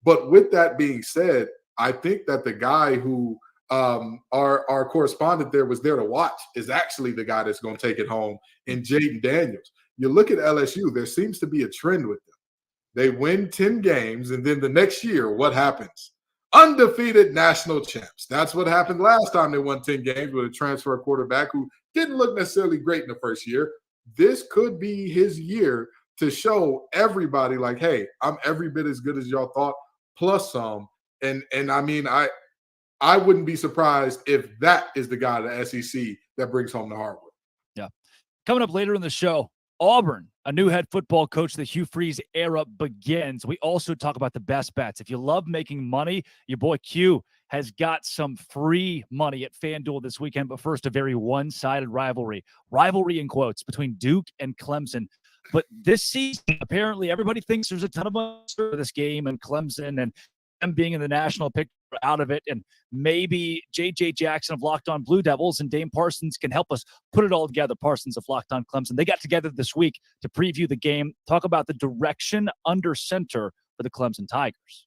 But with that being said, I think that the guy who our correspondent there was there to watch is actually the guy that's going to take it home in Jaden Daniels. You look at LSU, there seems to be a trend with them. They win 10 games, and then the next year, what happens? Undefeated national champs. That's what happened last time they won 10 games with a transfer quarterback who didn't look necessarily great in the first year. This could be his year to show everybody like, hey, I'm every bit as good as y'all thought, plus some. And I mean, I wouldn't be surprised if that is the guy at the SEC that brings home the hardwood. Yeah. Coming up later in the show, Auburn, a new head football coach. The Hugh Freeze era begins. We also talk about the best bets. If you love making money, your boy Q has got some free money at FanDuel this weekend. But first, a very one-sided rivalry in quotes, between Duke and Clemson. But this season, apparently, everybody thinks there's a ton of money for this game, and Clemson and them being in the national picture out of it, and maybe JJ Jackson of Locked On Blue Devils and Dame Parsons can help us put it all together. Parsons of Locked On Clemson. They got together this week to preview the game, talk about the direction under center for the Clemson Tigers.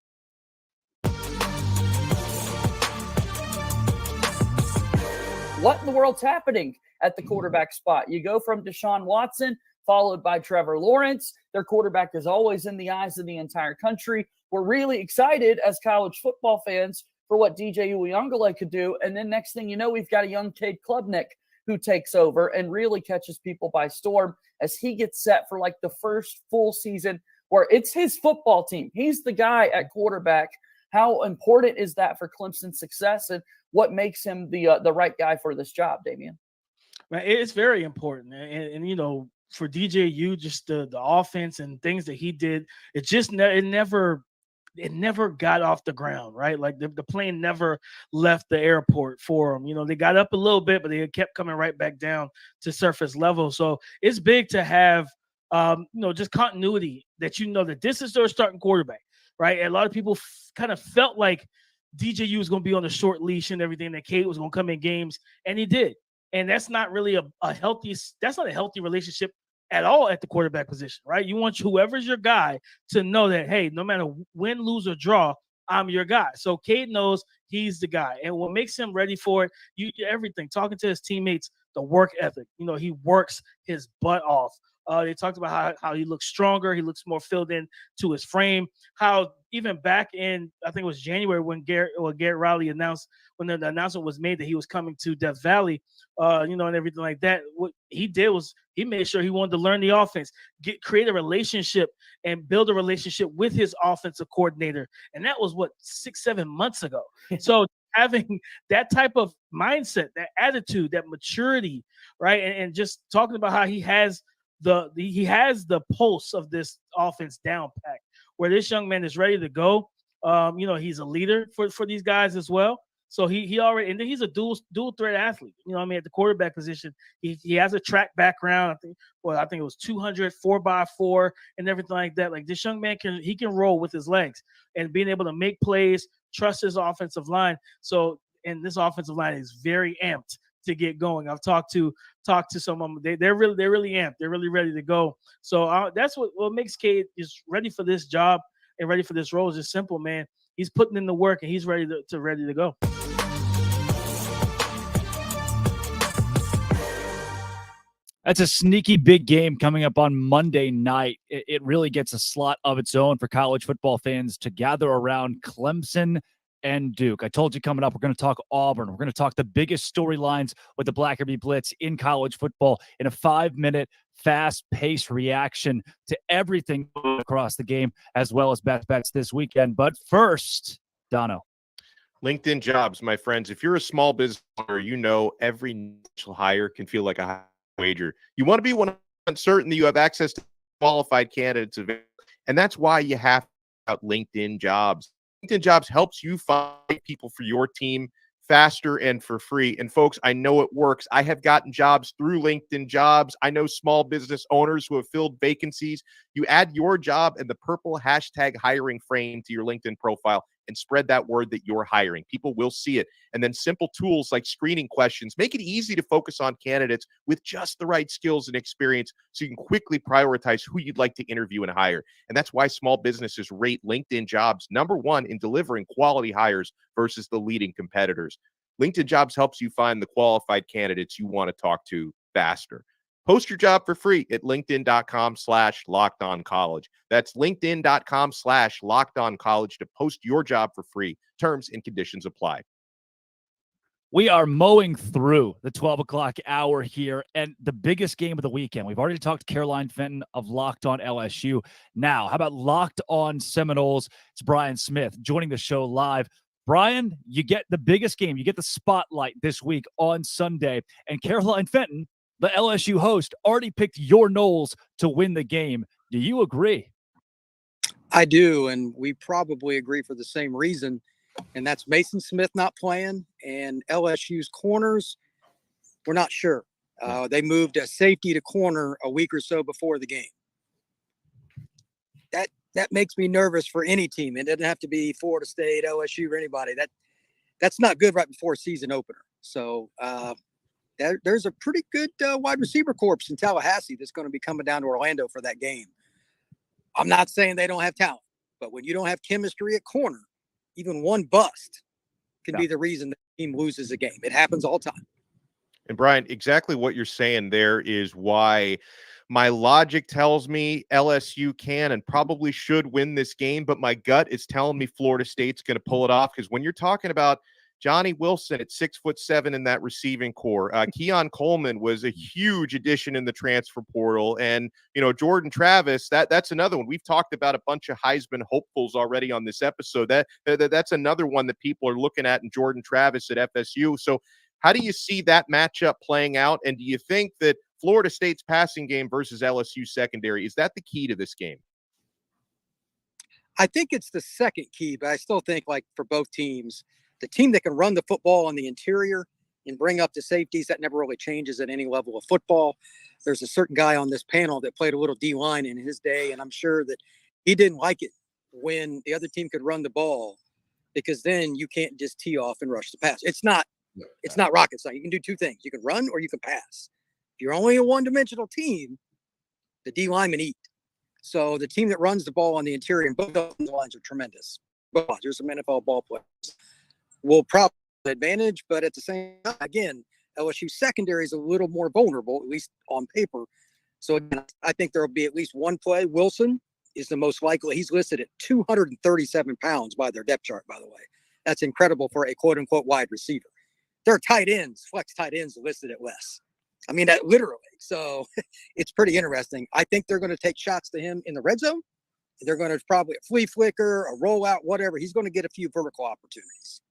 What in the world's happening at the quarterback spot? You go from Deshaun Watson, followed by Trevor Lawrence. Their quarterback is always in the eyes of the entire country. We're really excited as college football fans for what DJ Uiagalelei could do. And then next thing you know, we've got a young Cade Klubnik who takes over and really catches people by storm as he gets set for like the first full season where it's his football team. He's the guy at quarterback. How important is that for Clemson's success, and what makes him the right guy for this job, Damian? Man, it's very important. And you know, for DJU, just the offense and things that he did, it never got off the ground, right? Like the plane never left the airport for them. You know, they got up a little bit, but they kept coming right back down to surface level. So it's big to have, just continuity that, that this is their starting quarterback, right? And a lot of people kind of felt like DJU was going to be on a short leash and everything, that Cade was going to come in games, and he did. And that's not really a healthy relationship at all at the quarterback position, right? You want whoever's your guy to know that, hey, no matter win, lose, or draw, I'm your guy. So Cade knows he's the guy. And what makes him ready for it, everything, talking to his teammates, the work ethic. He works his butt off. They talked about how he looks stronger. He looks more filled in to his frame. How even back in, I think it was January when Garrett Riley announced, when the announcement was made that he was coming to Death Valley, and everything like that, what he did was he made sure he wanted to learn the offense, create a relationship and build a relationship with his offensive coordinator. And that was 6-7 months ago. So having that type of mindset, that attitude, that maturity, right? And just talking about how he has the pulse of this offense down packed, where this young man is ready to go. He's a leader for these guys as well. So he already, and then he's a dual threat athlete. At the quarterback position, he has a track background. I think it was 200 4x4 and everything like that. Like, this young man can roll with his legs and being able to make plays, trust his offensive line. So, and this offensive line is very amped to get going. I've talked to some of them. They're really amped. They're really ready to go. So that's what makes Cade is ready for this job and ready for this role. Is just simple, man. He's putting in the work and he's ready to go. That's a sneaky big game coming up on Monday night. It really gets a slot of its own for college football fans to gather around Clemson and Duke. I told you coming up, we're going to talk Auburn. We're going to talk the biggest storylines with the Blackerby Blitz in college football in a 5-minute, fast-paced reaction to everything across the game, as well as best bets this weekend. But first, Dono. LinkedIn Jobs, my friends. If you're a small business owner, every initial hire can feel like a high wager. You want to be 100% certain that you have access to qualified candidates available, and that's why you have LinkedIn Jobs. LinkedIn Jobs helps you find people for your team faster and for free. And folks, I know it works. I have gotten jobs through LinkedIn Jobs. I know small business owners who have filled vacancies. You add your job and the purple hashtag hiring frame to your LinkedIn profile, and spread that word that you're hiring. People will see it. And then simple tools like screening questions make it easy to focus on candidates with just the right skills and experience so you can quickly prioritize who you'd like to interview and hire. And that's why small businesses rate LinkedIn Jobs #1 in delivering quality hires versus the leading competitors. LinkedIn Jobs helps you find the qualified candidates you want to talk to faster. Post your job for free at linkedin.com/lockedoncollege. That's linkedin.com/lockedoncollege to post your job for free. Terms and conditions apply. We are mowing through the 12 o'clock hour here, and the biggest game of the weekend. We've already talked to Caroline Fenton of Locked On LSU. Now, how about Locked On Seminoles? It's Brian Smith joining the show live. Brian, you get the biggest game. You get the spotlight this week on Sunday, and Caroline Fenton, the LSU host, already picked your Noles to win the game. Do you agree? I do, and we probably agree for the same reason, and that's Mason Smith not playing, and LSU's corners, we're not sure. They moved a safety to corner a week or so before the game. That makes me nervous for any team. It doesn't have to be Florida State, LSU, or anybody. That's not good right before a season opener. So there's a pretty good wide receiver corps in Tallahassee that's going to be coming down to Orlando for that game. I'm not saying they don't have talent, but when you don't have chemistry at corner, even one bust can be the reason the team loses a game. It happens all the time. And Brian, exactly what you're saying there is why my logic tells me LSU can and probably should win this game, but my gut is telling me Florida State's going to pull it off, because when you're talking about Johnny Wilson at 6'7" in that receiving core, Keon Coleman was a huge addition in the transfer portal, and Jordan Travis, that's another one. We've talked about a bunch of Heisman hopefuls already on this episode. That's another one that people are looking at in Jordan Travis at FSU. So how do you see that matchup playing out? And do you think that Florida State's passing game versus LSU secondary, is that the key to this game? I think it's the second key, but I still think, like, for both teams, the team that can run the football on the interior and bring up the safeties, that never really changes at any level of football. There's a certain guy on this panel that played a little D-line in his day, and I'm sure that he didn't like it when the other team could run the ball, because then you can't just tee off and rush the pass. It's not rocket science. You can do two things. You can run or you can pass. If you're only a one-dimensional team, the D-linemen eat. So the team that runs the ball on the interior, and both of the lines are tremendous. There's some NFL ball players. Will probably have advantage, but at the same time, again, LSU secondary is a little more vulnerable, at least on paper. So again, I think there will be at least one play. Wilson is the most likely. He's listed at 237 pounds by their depth chart, by the way. That's incredible for a quote-unquote wide receiver. There are tight ends, flex tight ends listed at less. I mean, that literally. So it's pretty interesting. I think they're going to take shots to him in the red zone. They're going to probably a flea flicker, a rollout, whatever. He's going to get a few vertical opportunities.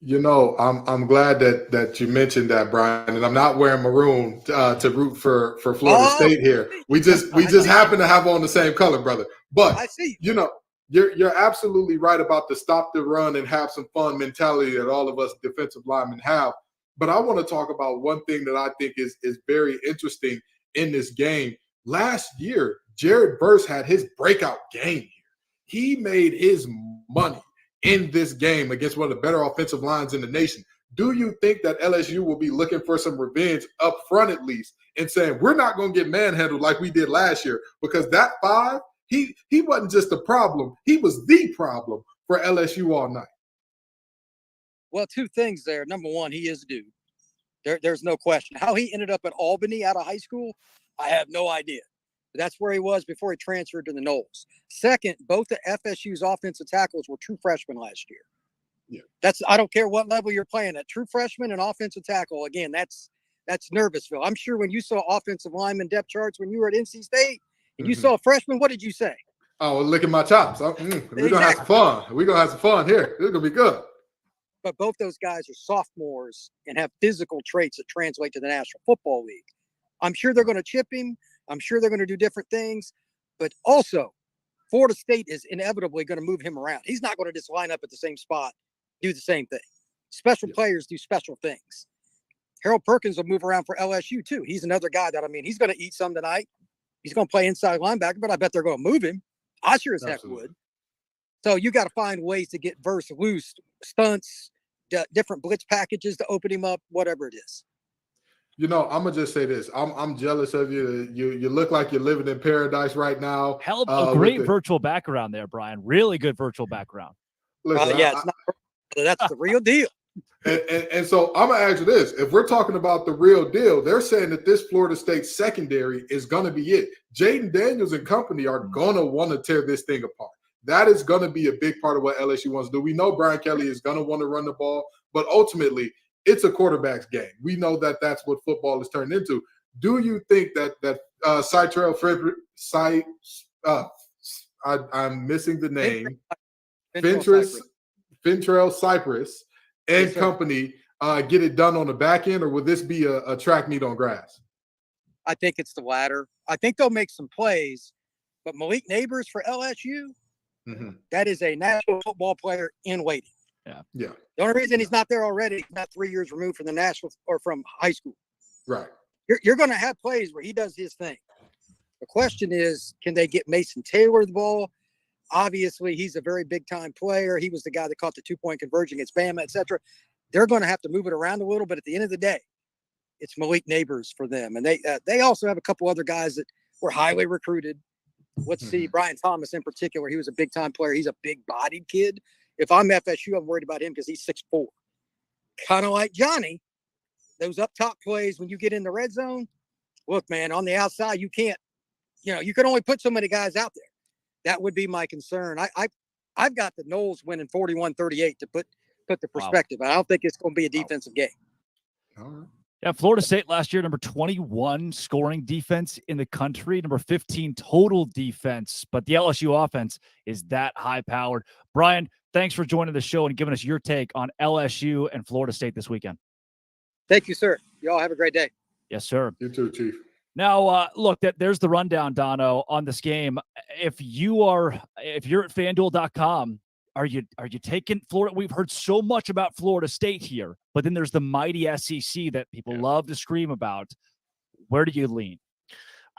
I'm glad that you mentioned that, Brian, and I'm not wearing maroon to root for Florida State here. We just happen to have on the same color, brother. But I see. You're absolutely right about the stop the run and have some fun mentality that all of us defensive linemen have. But I want to talk about one thing that I think is very interesting in this game. Last year, Jared Verse had his breakout game here. He made his money in this game against one of the better offensive lines in the nation. Do you think that LSU will be looking for some revenge up front at least and saying, we're not going to get manhandled like we did last year? Because that 5, he wasn't just a problem. He was the problem for LSU all night. Well, two things there. Number one, he is a dude. There's no question. How he ended up at Albany out of high school, I have no idea. That's where he was before he transferred to the Noles. Second, both the FSU's offensive tackles were true freshmen last year. Yeah. I don't care what level you're playing at. True freshman and offensive tackle, again, that's Nervousville. I'm sure when you saw offensive lineman depth charts when you were at NC State and you saw a freshman, what did you say? Oh, well, look at my chops. We're going to have some fun. We're going to have some fun here. This is going to be good. But both those guys are sophomores and have physical traits that translate to the National Football League. I'm sure they're going to chip him. I'm sure they're going to do different things. But also, Florida State is inevitably going to move him around. He's not going to just line up at the same spot, do the same thing. Special players do special things. Harold Perkins will move around for LSU, too. He's another guy that, he's going to eat some tonight. He's going to play inside linebacker, but I bet they're going to move him. I sure as heck would. So you got to find ways to get Verse loose, stunts, different blitz packages to open him up, whatever it is. I'm gonna just say this. I'm jealous of you. You look like you're living in paradise right now. Hell of a great virtual background there, Brian. Really good virtual background. Listen, it's not. That's the real deal. And so I'm gonna ask you this: if we're talking about the real deal, they're saying that this Florida State secondary is gonna be it. Jaden Daniels and company are gonna want to tear this thing apart. That is gonna be a big part of what LSU wants to do. We know Brian Kelly is gonna want to run the ball, but ultimately, it's a quarterback's game. We know that that's what football is turned into. Do you think that I'm missing the name, Fentrell Cypress and company get it done on the back end, or will this be a track meet on grass? I think it's the latter. I think they'll make some plays, but Malik Neighbors for LSU, that is a national football player in waiting. Yeah. The only reason he's not there already, he's not 3 years removed from the national or from high school. Right. You're going to have plays where he does his thing. The question is, can they get Mason Taylor the ball? Obviously, he's a very big-time player. He was the guy that caught the 2-point conversion against Bama, etc. They're going to have to move it around a little, but at the end of the day, it's Malik Neighbors for them. And they also have a couple other guys that were highly recruited. Let's see, Brian Thomas in particular. He was a big-time player. He's a big-bodied kid. If I'm FSU, I'm worried about him because he's 6'4". Kind of like Johnny, those up-top plays when you get in the red zone, look, man, on the outside, you can't, you can only put so many guys out there. That would be my concern. I've got the Noles winning 41-38 to put the perspective. Wow. I don't think it's going to be a defensive game. All right. Yeah, Florida State last year, number 21 scoring defense in the country, number 15 total defense, but the LSU offense is that high-powered. Brian, thanks for joining the show and giving us your take on LSU and Florida State this weekend. Thank you, sir. You all have a great day. Yes, sir. You too, Chief. Now, look, there's the rundown, Dono, on this game. If you're at FanDuel.com, are you taking Florida? We've heard so much about Florida State here, but then there's the mighty SEC that people love to scream about. Where do you lean?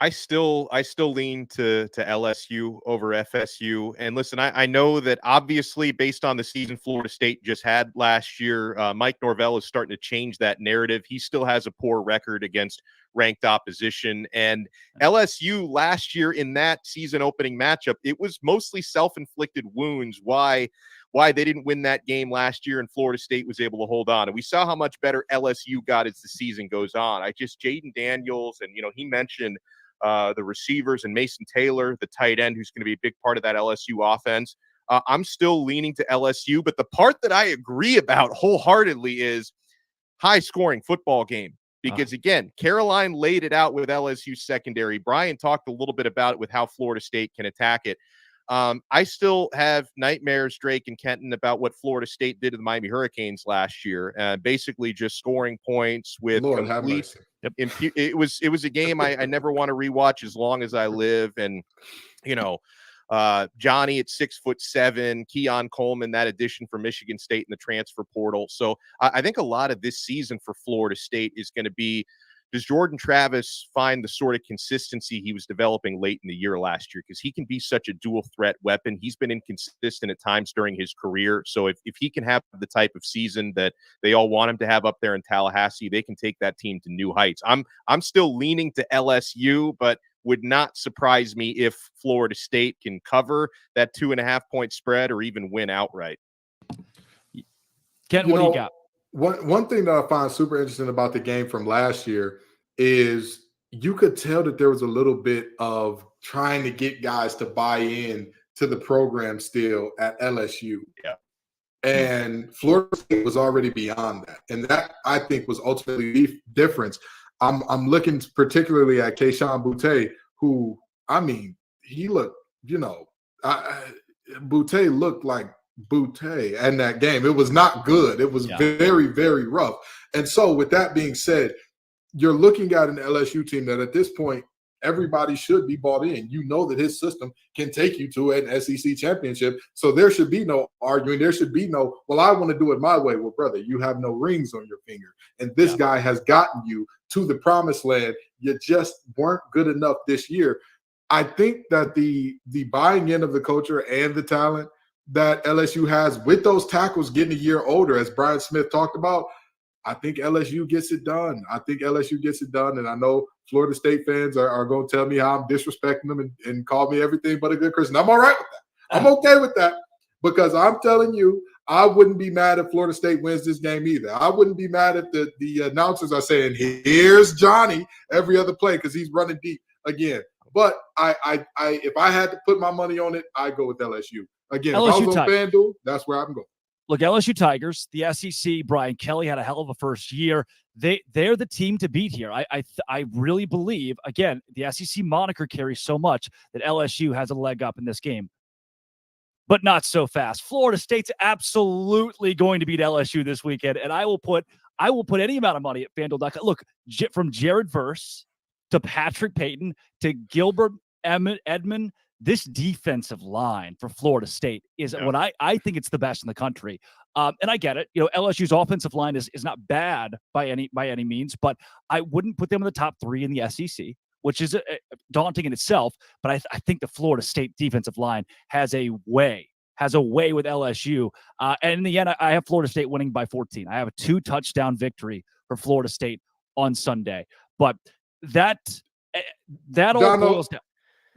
I still lean to LSU over FSU. And listen, I know that obviously based on the season Florida State just had last year, Mike Norvell is starting to change that narrative. He still has a poor record against ranked opposition. And LSU last year in that season opening matchup, it was mostly self-inflicted wounds why they didn't win that game last year and Florida State was able to hold on. And we saw how much better LSU got as the season goes on. Jaden Daniels, and he mentioned the receivers and Mason Taylor, the tight end, who's going to be a big part of that LSU offense. I'm still leaning to LSU, but the part that I agree about wholeheartedly is high-scoring football game. Because, again, Caroline laid it out with LSU secondary. Brian talked a little bit about it with how Florida State can attack it. I still have nightmares, Drake and Kenton, about what Florida State did to the Miami Hurricanes last year. Basically just scoring points with complete – It was a game I never want to rewatch as long as I live. And, Johnny at 6'7", Keon Coleman, that addition for Michigan State in the transfer portal. So I think a lot of this season for Florida State is going to be, does Jordan Travis find the sort of consistency he was developing late in the year last year? Because he can be such a dual threat weapon. He's been inconsistent at times during his career. So if he can have the type of season that they all want him to have up there in Tallahassee, they can take that team to new heights. I'm still leaning to LSU, but would not surprise me if Florida State can cover that 2.5-point spread or even win outright. Ken, what do you got? One thing that I find super interesting about the game from last year is you could tell that there was a little bit of trying to get guys to buy in to the program still at LSU. Yeah. And Florida State was already beyond that. And that, I think, was ultimately the difference. I'm looking particularly at Keyshawn Boutte, who, he looked, Boutte looked like Boutte in that game. It was not good. It was very, very rough. And so with that being said, you're looking at an LSU team that at this point, everybody should be bought in. You know that his system can take you to an SEC championship. So there should be no arguing. There should be no, well, I want to do it my way. Well, brother, you have no rings on your finger. And this guy has gotten you to the promised land. You just weren't good enough this year. I think that the buying in of the culture and the talent that LSU has with those tackles getting a year older, as Brian Smith talked about, I think LSU gets it done. And I know Florida State fans are going to tell me how I'm disrespecting them and call me everything but a good Christian. I'm all right with that. I'm okay with that because I'm telling you, I wouldn't be mad if Florida State wins this game either. I wouldn't be mad if the announcers are saying, here's Johnny every other play because he's running deep again. But if I had to put my money on it, I go with LSU. Again, LSU if I was on Tigers. FanDuel, that's where I'm going. Look, LSU Tigers, the SEC, Brian Kelly had a hell of a first year. They're the team to beat here. I really believe, again, the SEC moniker carries so much that LSU has a leg up in this game. But not so fast. Florida State's absolutely going to beat LSU this weekend, and I will put any amount of money at FanDuel.com. Look, from Jared Verse to Patrick Payton to Gilbert Edmond, this defensive line for Florida State is what I think it's the best in the country. And I get it. LSU's offensive line is not bad by any means, but I wouldn't put them in the top 3 in the SEC, which is daunting in itself. But I think the Florida State defensive line has a way with LSU. And in the end, I have Florida State winning by 14. I have a 2-touchdown victory for Florida State on Sunday. But that all boils down.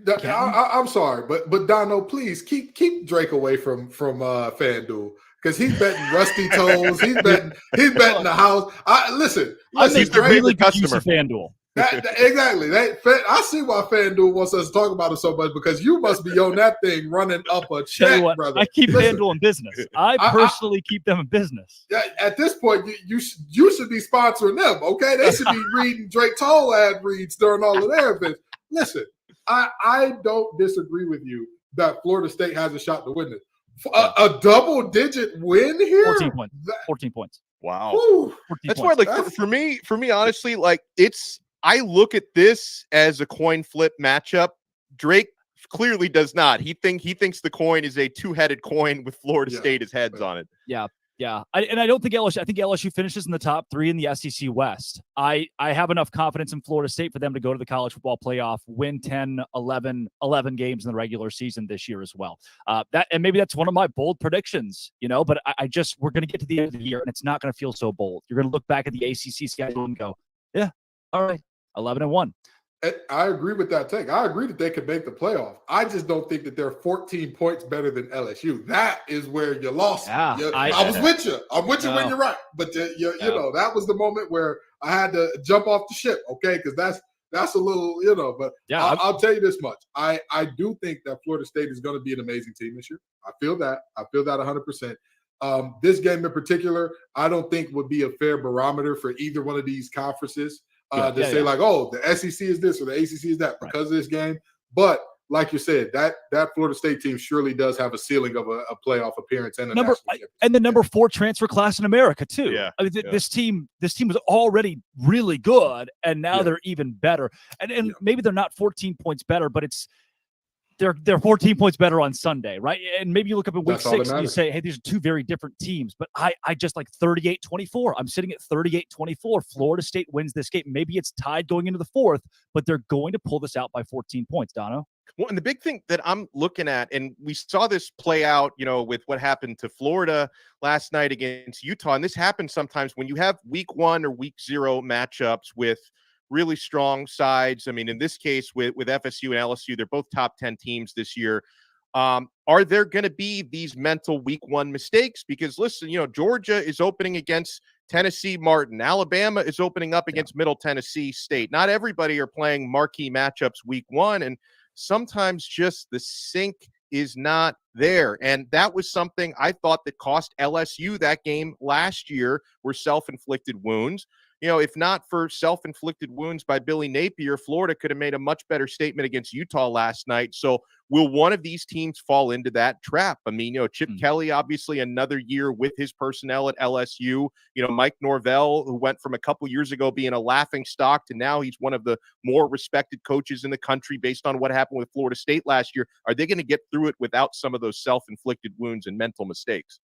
I'm sorry, but Dono, please keep Drake away from FanDuel because he's betting rusty toes. He's betting the house. Listen, He's Drake, really good use of FanDuel. Exactly. I see why FanDuel wants us to talk about it so much because you must be on that thing running up a check, brother. I keep FanDuel in business. I personally keep them in business. At this point, you should be sponsoring them, okay? They should be reading Drake Toll ad reads during all of their events. Listen, I don't disagree with you that Florida State has a shot to win this. A double-digit win here? 14 points. 14 points. Wow. 14 That's points. why, like, for me, honestly, like, I look at this as a coin flip matchup. Drake clearly does not. He thinks the coin is a 2-headed coin with Florida State as heads on it. Yeah. I don't think LSU. I think LSU finishes in the top 3 in the SEC West. I have enough confidence in Florida State for them to go to the college football playoff, win 10, 11 games in the regular season this year as well. And maybe that's one of my bold predictions, but we're going to get to the end of the year and it's not going to feel so bold. You're going to look back at the ACC schedule and go, yeah, all right, 11-1. I agree with that take. I agree that they could make the playoff. I just don't think that they're 14 points better than LSU. That is where you lost. Yeah, I was with you. I'm with you when you're right. But you know, that was the moment where I had to jump off the ship. Okay, because that's a little, But yeah, I'll tell you this much. I do think that Florida State is going to be an amazing team this year. I feel that 100%. This game in particular, I don't think would be a fair barometer for either one of these conferences. Say like, oh, the SEC is this or the ACC is that because of this game. But like you said, that Florida State team surely does have a ceiling of a playoff appearance and the number 4 transfer class in America too. Yeah, I mean, this team was already really good, and now they're even better. And maybe they're not 14 points better, but they're 14 points better on Sunday, right? And maybe you look up in week 6 and you say, hey, these are 2 very different teams. But I just like 38-24. I'm sitting at 38-24. Florida State wins this game. Maybe it's tied going into the 4th, but they're going to pull this out by 14 points, Dono. Well, and the big thing that I'm looking at, and we saw this play out, with what happened to Florida last night against Utah. And this happens sometimes when you have week 1 or week 0 matchups with really strong sides. I mean, in this case with FSU and LSU, they're both top 10 teams this year. Are there going to be these mental week 1 mistakes? Because listen, Georgia is opening against Tennessee Martin. Alabama is opening up against Middle Tennessee State. Not everybody are playing marquee matchups week 1. And sometimes just the sync is not there. And that was something I thought that cost LSU that game last year, were self-inflicted wounds. If not for self-inflicted wounds by Billy Napier, Florida could have made a much better statement against Utah last night. So will one of these teams fall into that trap? I mean, Chip Kelly, obviously another year with his personnel at LSU. Mike Norvell, who went from a couple years ago being a laughing stock to now he's one of the more respected coaches in the country based on what happened with Florida State last year. Are they going to get through it without some of those self-inflicted wounds and mental mistakes?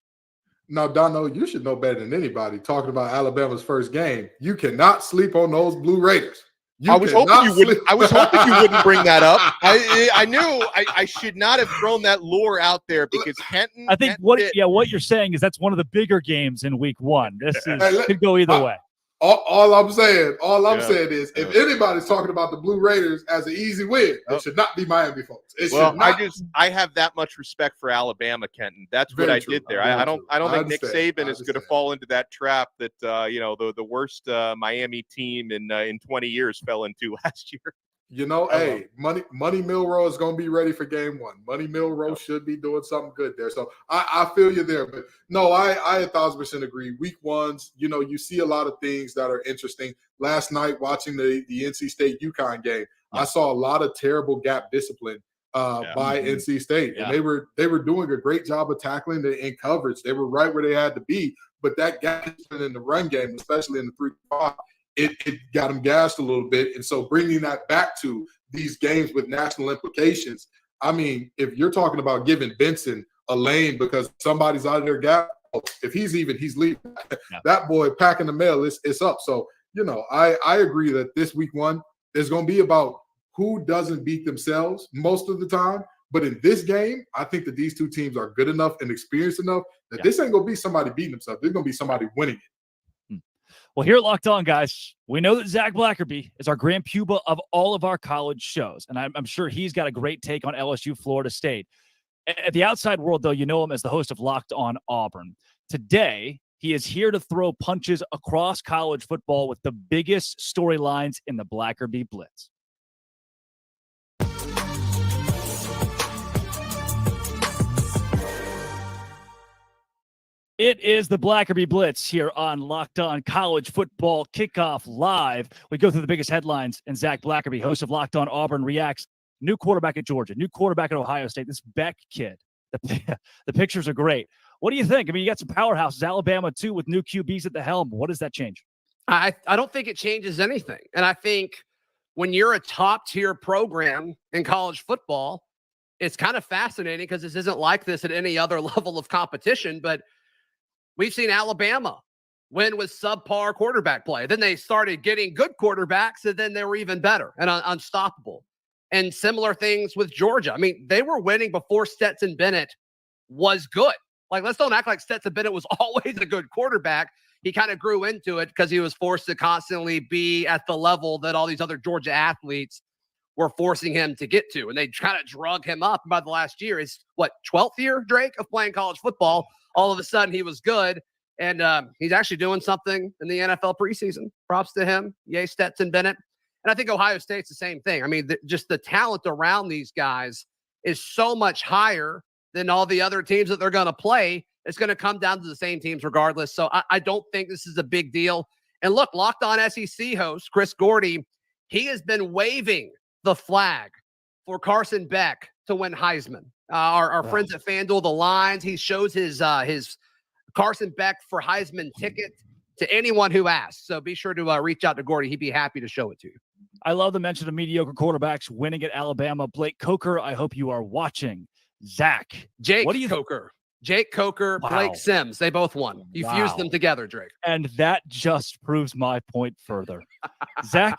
Now, Dono, you should know better than anybody. Talking about Alabama's first game, you cannot sleep on those Blue Raiders. I was hoping you wouldn't. I was hoping you wouldn't bring that up. I knew I should not have thrown that lure out there because Kenton. I think what you're saying is that's one of the bigger games in week 1. This could go either way. All I'm saying is, if anybody's talking about the Blue Raiders as an easy win, it should not be Miami folks. I have that much respect for Alabama, Kenton. That's what I did there. I don't think Nick Saban is going to fall into that trap that the worst Miami team in 20 years fell into last year. Hey, Money Milroe is going to be ready for game 1. Money Milroe should be doing something good there. So I feel you there. But no, I 1,000% agree. Week 1s, you see a lot of things that are interesting. Last night, watching the NC State UConn game, I saw a lot of terrible gap discipline by NC State. And they were doing a great job of tackling in coverage. They were right where they had to be. But that gap discipline in the run game, especially in the 3-5, it got them gassed a little bit. And so bringing that back to these games with national implications, I mean, if you're talking about giving Benson a lane because somebody's out of their gap, if he's leaving. That boy packing the mail, it's up. So, I agree that this week 1 is going to be about who doesn't beat themselves most of the time. But in this game, I think that these two teams are good enough and experienced enough that this ain't going to be somebody beating themselves. There's going to be somebody winning it. Well, here at Locked On, guys, we know that Zach Blackerby is our grand puba of all of our college shows, and I'm sure he's got a great take on LSU Florida State. At the outside world, though, you know him as the host of Locked On Auburn. Today, he is here to throw punches across college football with the biggest storylines in the Blackerby Blitz. It is the Blackerby Blitz here on Locked On College Football Kickoff Live. We go through the biggest headlines, and Zach Blackerby, host of Locked On Auburn, reacts. New quarterback at Georgia, new quarterback at Ohio State, this Beck kid. The pictures are great. What do you think? I mean, you got some powerhouses, Alabama too, with new QBs at the helm. What does that change? I don't think it changes anything. And I think when you're a top-tier program in college football, it's kind of fascinating because this isn't like this at any other level of competition, but we've seen Alabama win with subpar quarterback play. Then they started getting good quarterbacks, and then they were even better and unstoppable. And similar things with Georgia. I mean, they were winning before Stetson Bennett was good. Like, let's don't act like Stetson Bennett was always a good quarterback. He kind of grew into it because he was forced to constantly be at the level that all these other Georgia athletes were forcing him to get to. And they kind of drug him up. By the last year, his 12th year, Drake, of playing college football. All of a sudden, he was good, and he's actually doing something in the NFL preseason. Props to him. Yay, Stetson Bennett. And I think Ohio State's the same thing. I mean, just the talent around these guys is so much higher than all the other teams that they're going to play. It's going to come down to the same teams regardless. So I don't think this is a big deal. And look, Locked On SEC host Chris Gordy, he has been waving the flag for Carson Beck to win Heisman. Our friends at FanDuel, the lines, he shows his Carson Beck for Heisman ticket to anyone who asks. So be sure to reach out to Gordy. He'd be happy to show it to you. I love the mention of mediocre quarterbacks winning at Alabama. Blake Coker, I hope you are watching. Zach. Jake Coker. Jake Coker, Wow. Blake Sims. They both won. You fused them together, Drake. And that just proves my point further. Zach,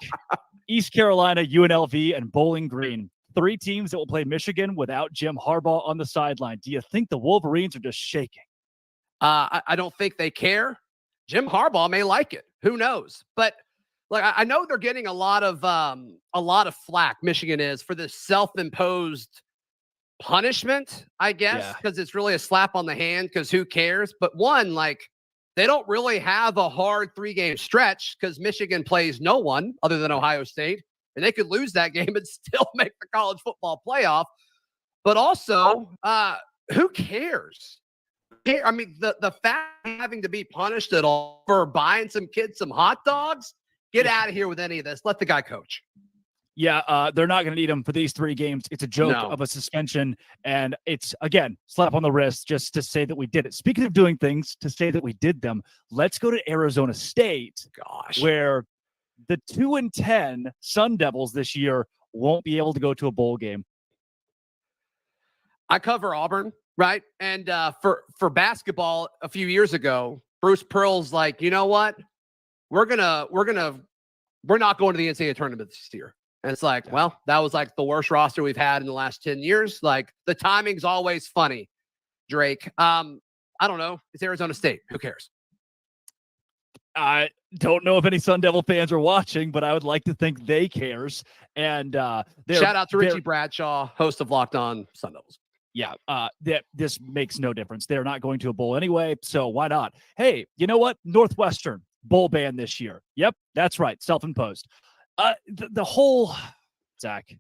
East Carolina, UNLV, and Bowling Green. 3 teams that will play Michigan without Jim Harbaugh on the sideline. Do you think the Wolverines are just shaking? I don't think they care. Jim Harbaugh may like it. Who knows? But like, I know they're getting a lot of flack. Michigan is for this self-imposed punishment, I guess, because it's really a slap on the hand. Because who cares? But one, like, they don't really have a hard 3-game stretch because Michigan plays no one other than Ohio State. And they could lose that game and still make the college football playoff. But also, who cares? I mean, the fact of having to be punished at all for buying some kids some hot dogs, get out of here with any of this. Let the guy coach. Yeah, they're not going to need him for these 3 games. It's a joke of a suspension. And it's, again, slap on the wrist just to say that we did it. Speaking of doing things to say that we did them, let's go to Arizona State. Where the 2-10 Sun Devils this year won't be able to go to a bowl game. I cover Auburn, right? And for basketball a few years ago, Bruce Pearl's like, you know what? We're gonna we're not going to the NCAA tournament this year. And it's like, well, that was like the worst roster we've had in the last 10 years. Like, the timing's always funny, Drake. I don't know. It's Arizona State. Who cares? I don't know if any Sun Devil fans are watching, but I would like to think they cares. And shout out to Richie Bradshaw, host of Locked On Sun Devils. Yeah, this makes no difference. They're not going to a bowl anyway, so why not? Hey, you know what? Northwestern bowl ban this year. Yep, that's right, self-imposed. The whole Zach.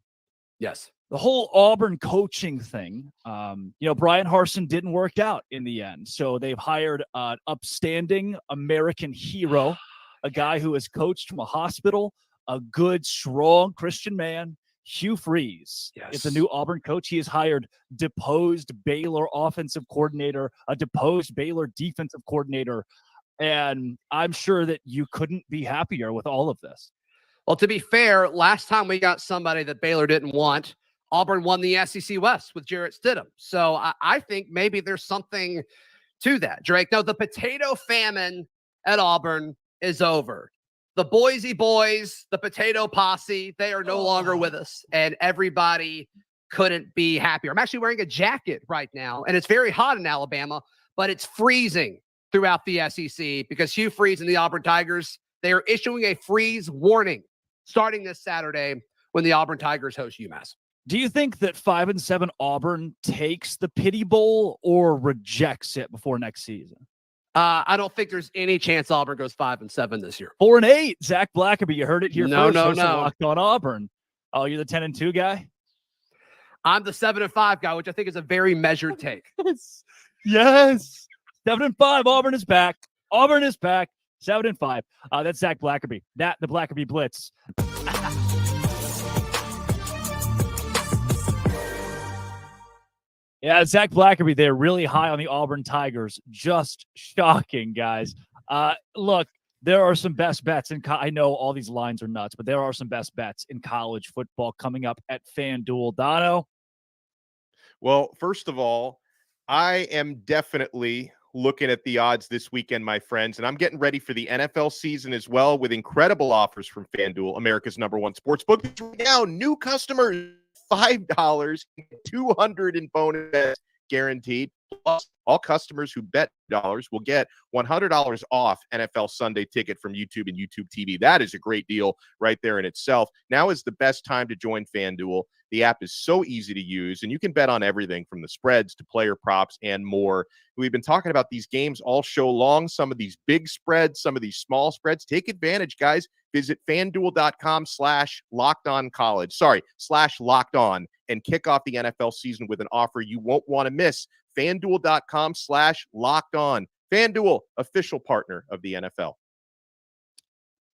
Yes. The whole Auburn coaching thing, Brian Harsin didn't work out in the end. So they've hired an upstanding American hero, a guy who has coached from a hospital, a good, strong Christian man. Hugh Freeze is the new Auburn coach. He has hired deposed Baylor offensive coordinator, a deposed Baylor defensive coordinator. And I'm sure that you couldn't be happier with all of this. Well, to be fair, last time we got somebody that Baylor didn't want, Auburn won the SEC West with Jarrett Stidham. So I think maybe there's something to that, Drake. No, the potato famine at Auburn is over. The Boise boys, the potato posse, they are no longer with us. And everybody couldn't be happier. I'm actually wearing a jacket right now, and it's very hot in Alabama, but it's freezing throughout the SEC because Hugh Freeze and the Auburn Tigers, they are issuing a freeze warning starting this Saturday when the Auburn Tigers host UMass. Do you think that 5-7 Auburn takes the pity bowl or rejects it before next season? I don't think there's any chance Auburn goes 5-7 this year. 4-8. Zach Blackerby, you heard it here first. No. Locked On Auburn. Oh, you're the 10-2 guy? I'm the 7-5 guy, which I think is a very measured take. Yes. 7-5. Auburn is back. Auburn is back. 7-5. That's Zach Blackerby. The Blackerby Blitz. Yeah, Zach Blackerby there, really high on the Auburn Tigers. Just shocking, guys. Look, there are some best bets in I know all these lines are nuts, but there are some best bets in college football coming up at FanDuel. Dono? Well, first of all, I am definitely looking at the odds this weekend, my friends, and I'm getting ready for the NFL season as well with incredible offers from FanDuel, America's #1 sportsbook. Right now, new customers, $5, $200 in bonus bets guaranteed. Plus, all customers who bet dollars will get $100 off NFL Sunday Ticket from YouTube and YouTube TV. That is a great deal right there in itself. Now is the best time to join FanDuel. The app is so easy to use, and you can bet on everything from the spreads to player props and more. We've been talking about these games all show long, some of these big spreads, some of these small spreads. Take advantage, guys. Visit FanDuel.com/LockedOnCollege. And kick off the NFL season with an offer you won't want to miss. FanDuel.com/LockedOn. FanDuel, official partner of the NFL.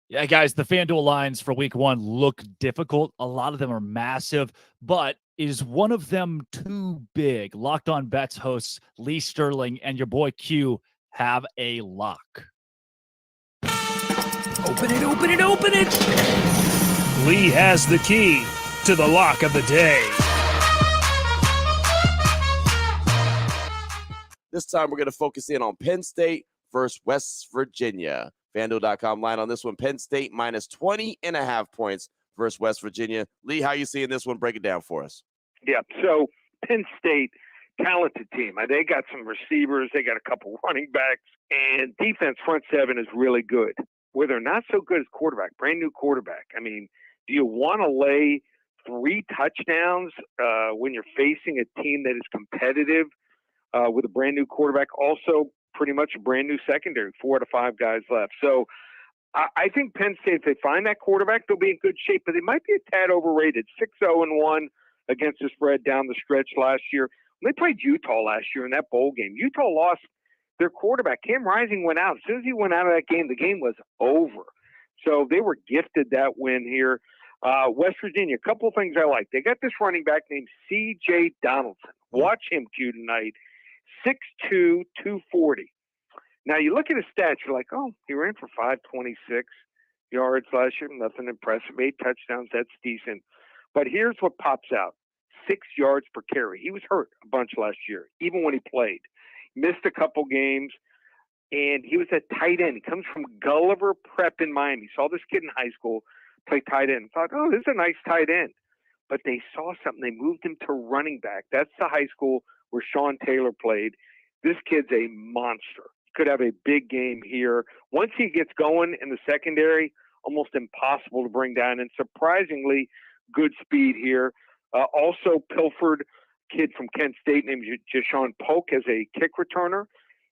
Yeah, guys, the FanDuel lines for week 1 look difficult. A lot of them are massive, but is one of them too big? Locked On Bets hosts Lee Sterling and your boy Q have a lock. Open it. Lee has the key to the lock of the day. This time we're going to focus in on Penn State versus West Virginia. FanDuel.com line on this one, Penn State minus 20.5 points versus West Virginia. Lee, how you seeing this one? Break it down for us. Yeah, so Penn State, talented team. They got some receivers. They got a couple running backs. And defense front seven is really good. Where they're not so good as quarterback, brand new quarterback. I mean, do you want to lay 3 touchdowns when you're facing a team that is competitive with a brand new quarterback? Also, pretty much a brand new secondary, 4 out of 5 guys left. So I think Penn State, if they find that quarterback, they'll be in good shape, but they might be a tad overrated. 6-0-1 against the spread down the stretch last year. When they played Utah last year in that bowl game, Utah lost their quarterback. Cam Rising went out. As soon as he went out of that game, the game was over. So they were gifted that win here. West Virginia, a couple of things I like. They got this running back named C.J. Donaldson. Watch him, Q, tonight. 6'2", 240. Now, you look at his stats, you're like, oh, he ran for 526 yards last year. Nothing impressive. 8 touchdowns, that's decent. But here's what pops out. 6 yards per carry. He was hurt a bunch last year, even when he played. Missed a couple games, and he was a tight end. He comes from Gulliver Prep in Miami. Saw this kid in high school. play tight end. Thought, oh, this is a nice tight end. But they saw something. They moved him to running back. That's the high school where Sean Taylor played. This kid's a monster. Could have a big game here. Once he gets going in the secondary, almost impossible to bring down, and surprisingly good speed here. Also pilfered kid from Kent State named Jashawn Polk as a kick returner.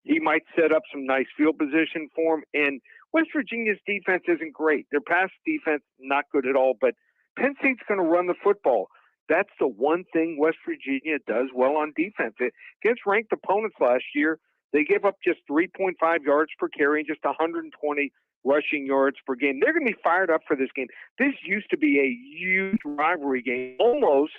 He might set up some nice field position for him. And West Virginia's defense isn't great. Their pass defense, not good at all, but Penn State's going to run the football. That's the one thing West Virginia does well on defense. Against ranked opponents last year, they gave up just 3.5 yards per carry and just 120 rushing yards per game. They're going to be fired up for this game. This used to be a huge rivalry game, almost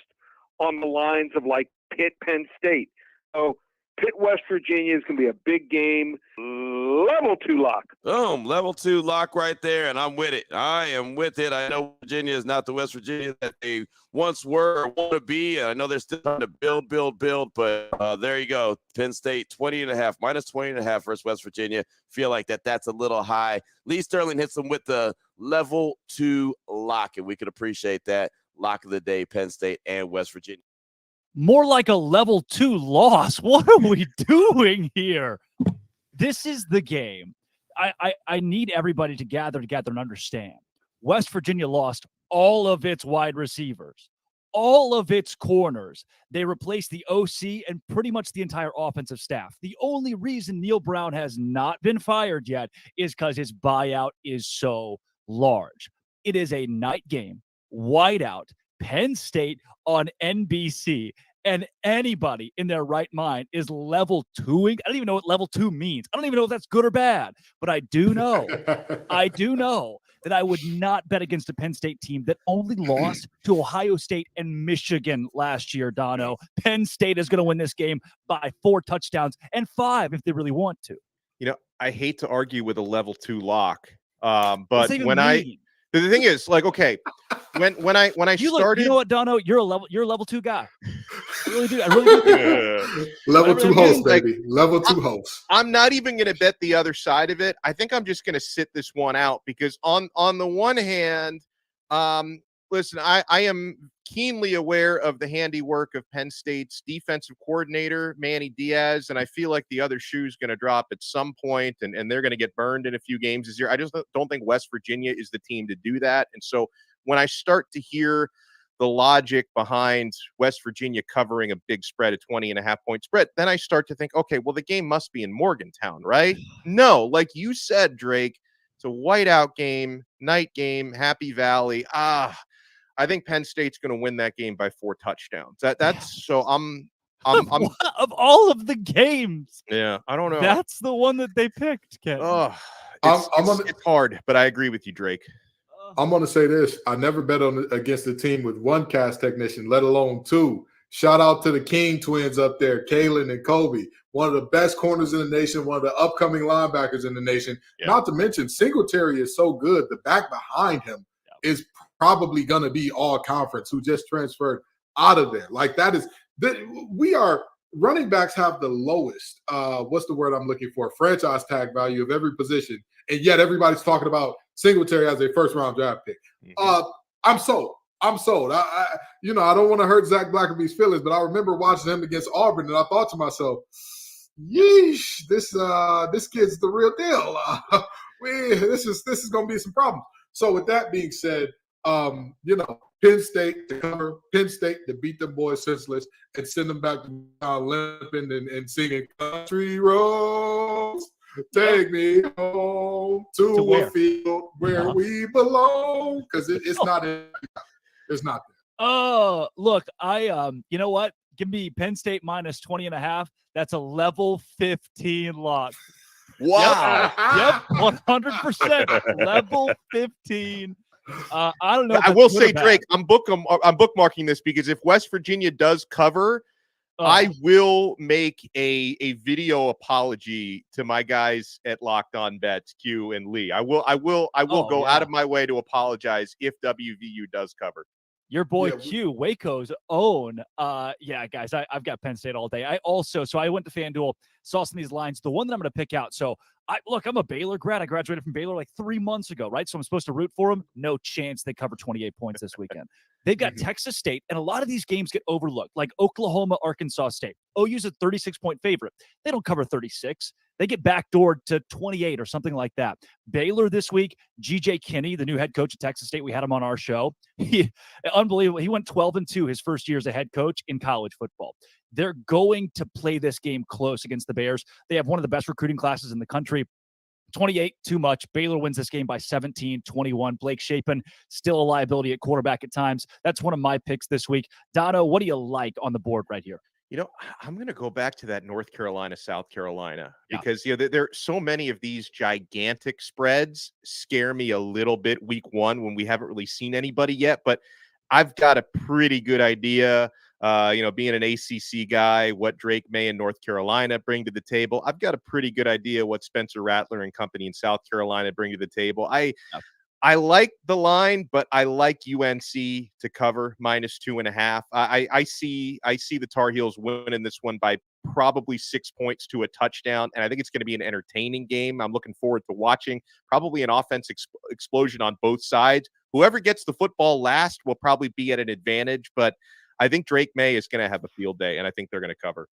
on the lines of like Pitt, Penn State. So Pitt, West Virginia is going to be a big game. Level 2 lock. Boom, level 2 lock right there, and I'm with it. I am with it. I know Virginia is not the West Virginia that they once were or want to be, and I know they're still trying to build, but there you go. Penn State, minus 20.5 versus West Virginia. Feel like that's a little high. Lee Sterling hits them with the level 2 lock, and we could appreciate that. Lock of the day, Penn State and West Virginia. More like a level 2 loss. What are we doing here? This is the game. I need everybody to gather together and understand. West Virginia lost all of its wide receivers, all of its corners. They replaced the OC and pretty much the entire offensive staff. The only reason Neil Brown has not been fired yet is because his buyout is so large. It is a night game, whiteout, Penn State on NBC. And anybody in their right mind is level 2ing. I don't even know what level 2 means. I don't even know if that's good or bad, but I do know that I would not bet against a Penn State team that only lost to Ohio State and Michigan last year, Dono. Penn State is going to win this game by 4 touchdowns and 5 if they really want to. You know, I hate to argue with a level 2 lock, but when the thing is, like, okay, when I started, you know what, Dono, you're a level 2 guy. I really do. I really do. Level 2 host, baby. Level 2 host. I'm not even going to bet the other side of it. I think I'm just going to sit this one out because on the one hand, listen, I am keenly aware of the handiwork of Penn State's defensive coordinator, Manny Diaz, and I feel like the other shoe's going to drop at some point, and they're going to get burned in a few games this year. I just don't think West Virginia is the team to do that. And so when I start to hear the logic behind West Virginia covering a big spread, a 20.5-point spread, then I start to think, okay, well, the game must be in Morgantown, right? No, like you said, Drake, it's a whiteout game, night game, Happy Valley. I think Penn State's going to win that game by 4 touchdowns. That's so I'm of all of the games. Yeah, I don't know. That's the one that they picked, Ken. It's hard, but I agree with you, Drake. I'm going to say this. I never bet against a team with 1 cast technician, let alone 2. Shout out to the King twins up there, Kalen and Kobe, one of the best corners in the nation, one of the upcoming linebackers in the nation. Yeah. Not to mention, Singletary is so good. The back behind him is probably going to be all conference, who just transferred out of there. Like running backs have the lowest, what's the word I'm looking for? Franchise tag value of every position. And yet everybody's talking about Singletary as a first-round draft pick. I'm sold. I don't want to hurt Zach Blackerby's feelings, but I remember watching him against Auburn, and I thought to myself, yeesh, this kid's the real deal. This is going to be some problems. So with that being said, Penn State to cover, Penn State to beat them boys senseless and send them back to limping and singing country roads. Take me home to a field where we belong, because it's not there. Oh, look, you know what? Give me Penn State minus 20.5. That's a level 15 lock. Wow. Yep, 100% level 15. I don't know. I will say, Drake, I'm bookmarking this because if West Virginia does cover, I will make a video apology to my guys at Locked On Bets, Q and Lee. I will go out of my way to apologize if WVU does cover. Your boy Q, Waco's own. Guys, I've got Penn State all day. I went to FanDuel, saw some of these lines. The one that I'm going to pick out. So Look, I'm a Baylor grad. I graduated from Baylor like 3 months ago, right? So I'm supposed to root for them. No chance they cover 28 points this weekend. They've got Texas State, and a lot of these games get overlooked, like Oklahoma, Arkansas State. OU's a 36-point favorite. They don't cover 36. They get backdoored to 28 or something like that. Baylor this week, G.J. Kinney, the new head coach at Texas State, we had him on our show. Unbelievable. He went 12-2 his first year as a head coach in college football. They're going to play this game close against the Bears. They have one of the best recruiting classes in the country. 28, too much. Baylor wins this game by 17-21. Blake Shapen, still a liability at quarterback at times. That's one of my picks this week. Dono, what do you like on the board right here? I'm going to go back to that North Carolina, South Carolina, because, there are so many of these gigantic spreads scare me a little bit week one when we haven't really seen anybody yet. But I've got a pretty good idea, being an ACC guy, what Drake May and North Carolina bring to the table. I've got a pretty good idea what Spencer Rattler and company in South Carolina bring to the table. I like the line, but I like UNC to cover -2.5. I see the Tar Heels winning this one by probably 6 points to a touchdown, and I think it's going to be an entertaining game. I'm looking forward to watching. Probably an offense explosion on both sides. Whoever gets the football last will probably be at an advantage, but I think Drake May is going to have a field day, and I think they're going to cover.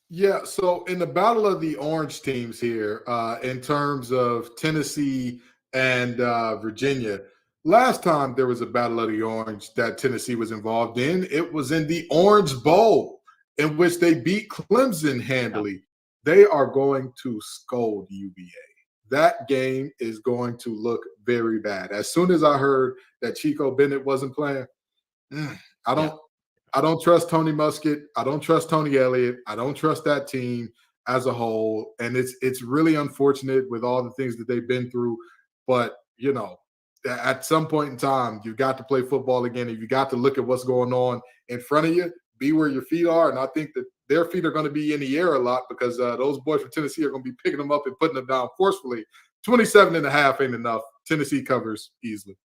Yeah, so in the battle of the orange teams here, in terms of Tennessee and Virginia, last time there was a battle of the orange that Tennessee was involved in, it was in the Orange Bowl, in which they beat Clemson handily. They are going to scold UVA. That game is going to look very bad. As soon as I heard that Chico Bennett wasn't playing, I don't trust Tony Muskett. I don't trust Tony Elliott. I don't trust that team as a whole. And it's really unfortunate with all the things that they've been through. But, at some point in time, you've got to play football again. And you got to look at what's going on in front of you, be where your feet are. And I think that their feet are going to be in the air a lot because those boys from Tennessee are going to be picking them up and putting them down forcefully. 27.5 ain't enough. Tennessee covers easily.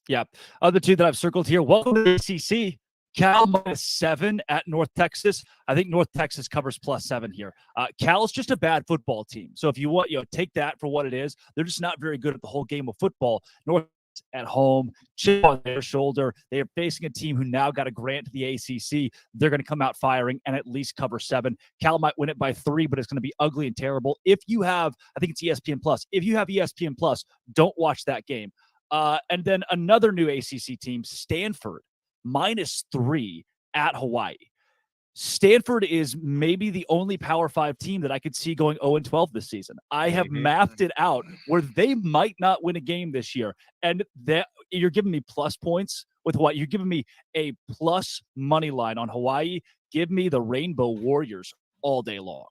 Yeah. Other two that I've circled here. Welcome to the ACC. Cal -7 at North Texas. I think North Texas covers +7 here. Cal's just a bad football team. So if you want, take that for what it is. They're just not very good at the whole game of football. North at home, chip on their shoulder. They are facing a team who now got a grant to the ACC. They're going to come out firing and at least cover 7. Cal might win it by 3, but it's going to be ugly and terrible. If you have, I think it's ESPN Plus. If you have ESPN Plus, don't watch that game. And then another new ACC team, Stanford, -3 at Hawaii. Stanford is maybe the only Power 5 team that I could see going 0-12 this season. I have mapped it out where they might not win a game this year. And that you're giving me plus points with Hawaii. You're giving me a plus money line on Hawaii. Give me the Rainbow Warriors all day long.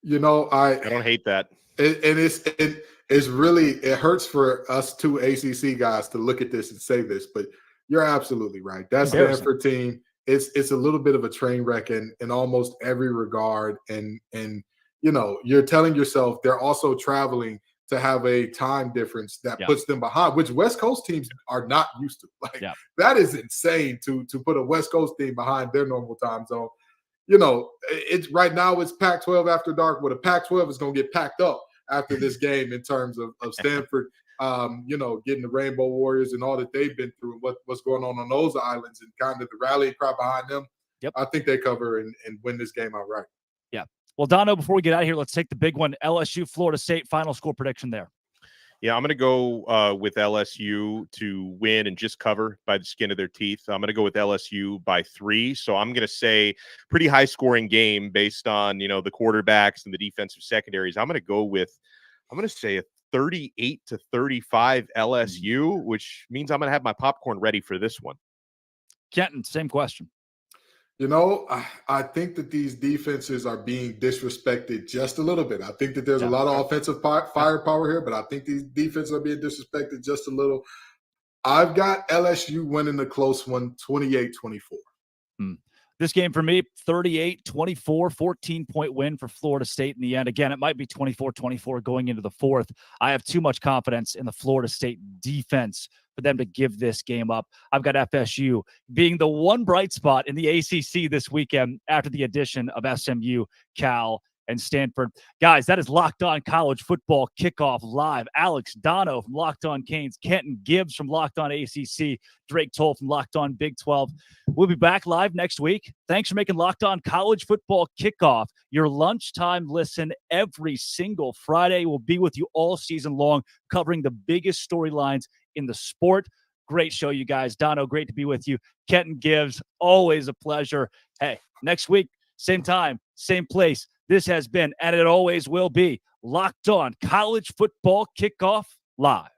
I don't hate that. It's really, it hurts for us two ACC guys to look at this and say this, but you're absolutely right. That Stanford team, it's a little bit of a train wreck in almost every regard. And you're telling yourself they're also traveling to have a time difference that puts them behind, which West Coast teams are not used to. That is insane to put a West Coast team behind their normal time zone. It's right now it's Pac-12 after dark, where the Pac-12 is going to get packed up after this game in terms of Stanford, getting the Rainbow Warriors and all that they've been through and what's going on those islands and kind of the rallying cry behind them. I think they cover and win this game outright. Yeah. Well, Dono, before we get out of here, let's take the big one. LSU, Florida State, final score prediction there. Yeah, I'm going to go with LSU to win and just cover by the skin of their teeth. I'm going to go with LSU by 3. So I'm going to say pretty high scoring game based on, the quarterbacks and the defensive secondaries. I'm going to say a 38-35 LSU, which means I'm going to have my popcorn ready for this one. Kenton, same question. I think that these defenses are being disrespected just a little bit. I think that there's a lot of offensive firepower here, but I think these defenses are being disrespected just a little. I've got LSU winning the close one, 28-24. This game for me, 38-24, 14-point win for Florida State in the end. Again, it might be 24-24 going into the fourth. I have too much confidence in the Florida State defense for them to give this game up. I've got FSU being the one bright spot in the ACC this weekend after the addition of SMU, Cal, and Stanford. Guys, that is Locked On College Football Kickoff Live. Alex Dono from Locked On Canes, Kenton Gibbs from Locked On ACC, Drake Toll from Locked On Big 12. We'll be back live next week. Thanks for making Locked On College Football Kickoff your lunchtime listen every single Friday. We'll be with you all season long, covering the biggest storylines in the sport. Great show, you guys. Dono, great to be with you. Kenton Gibbs, always a pleasure. Hey, next week, same time, same place. This has been, and it always will be, Locked On College Football Kickoff Live.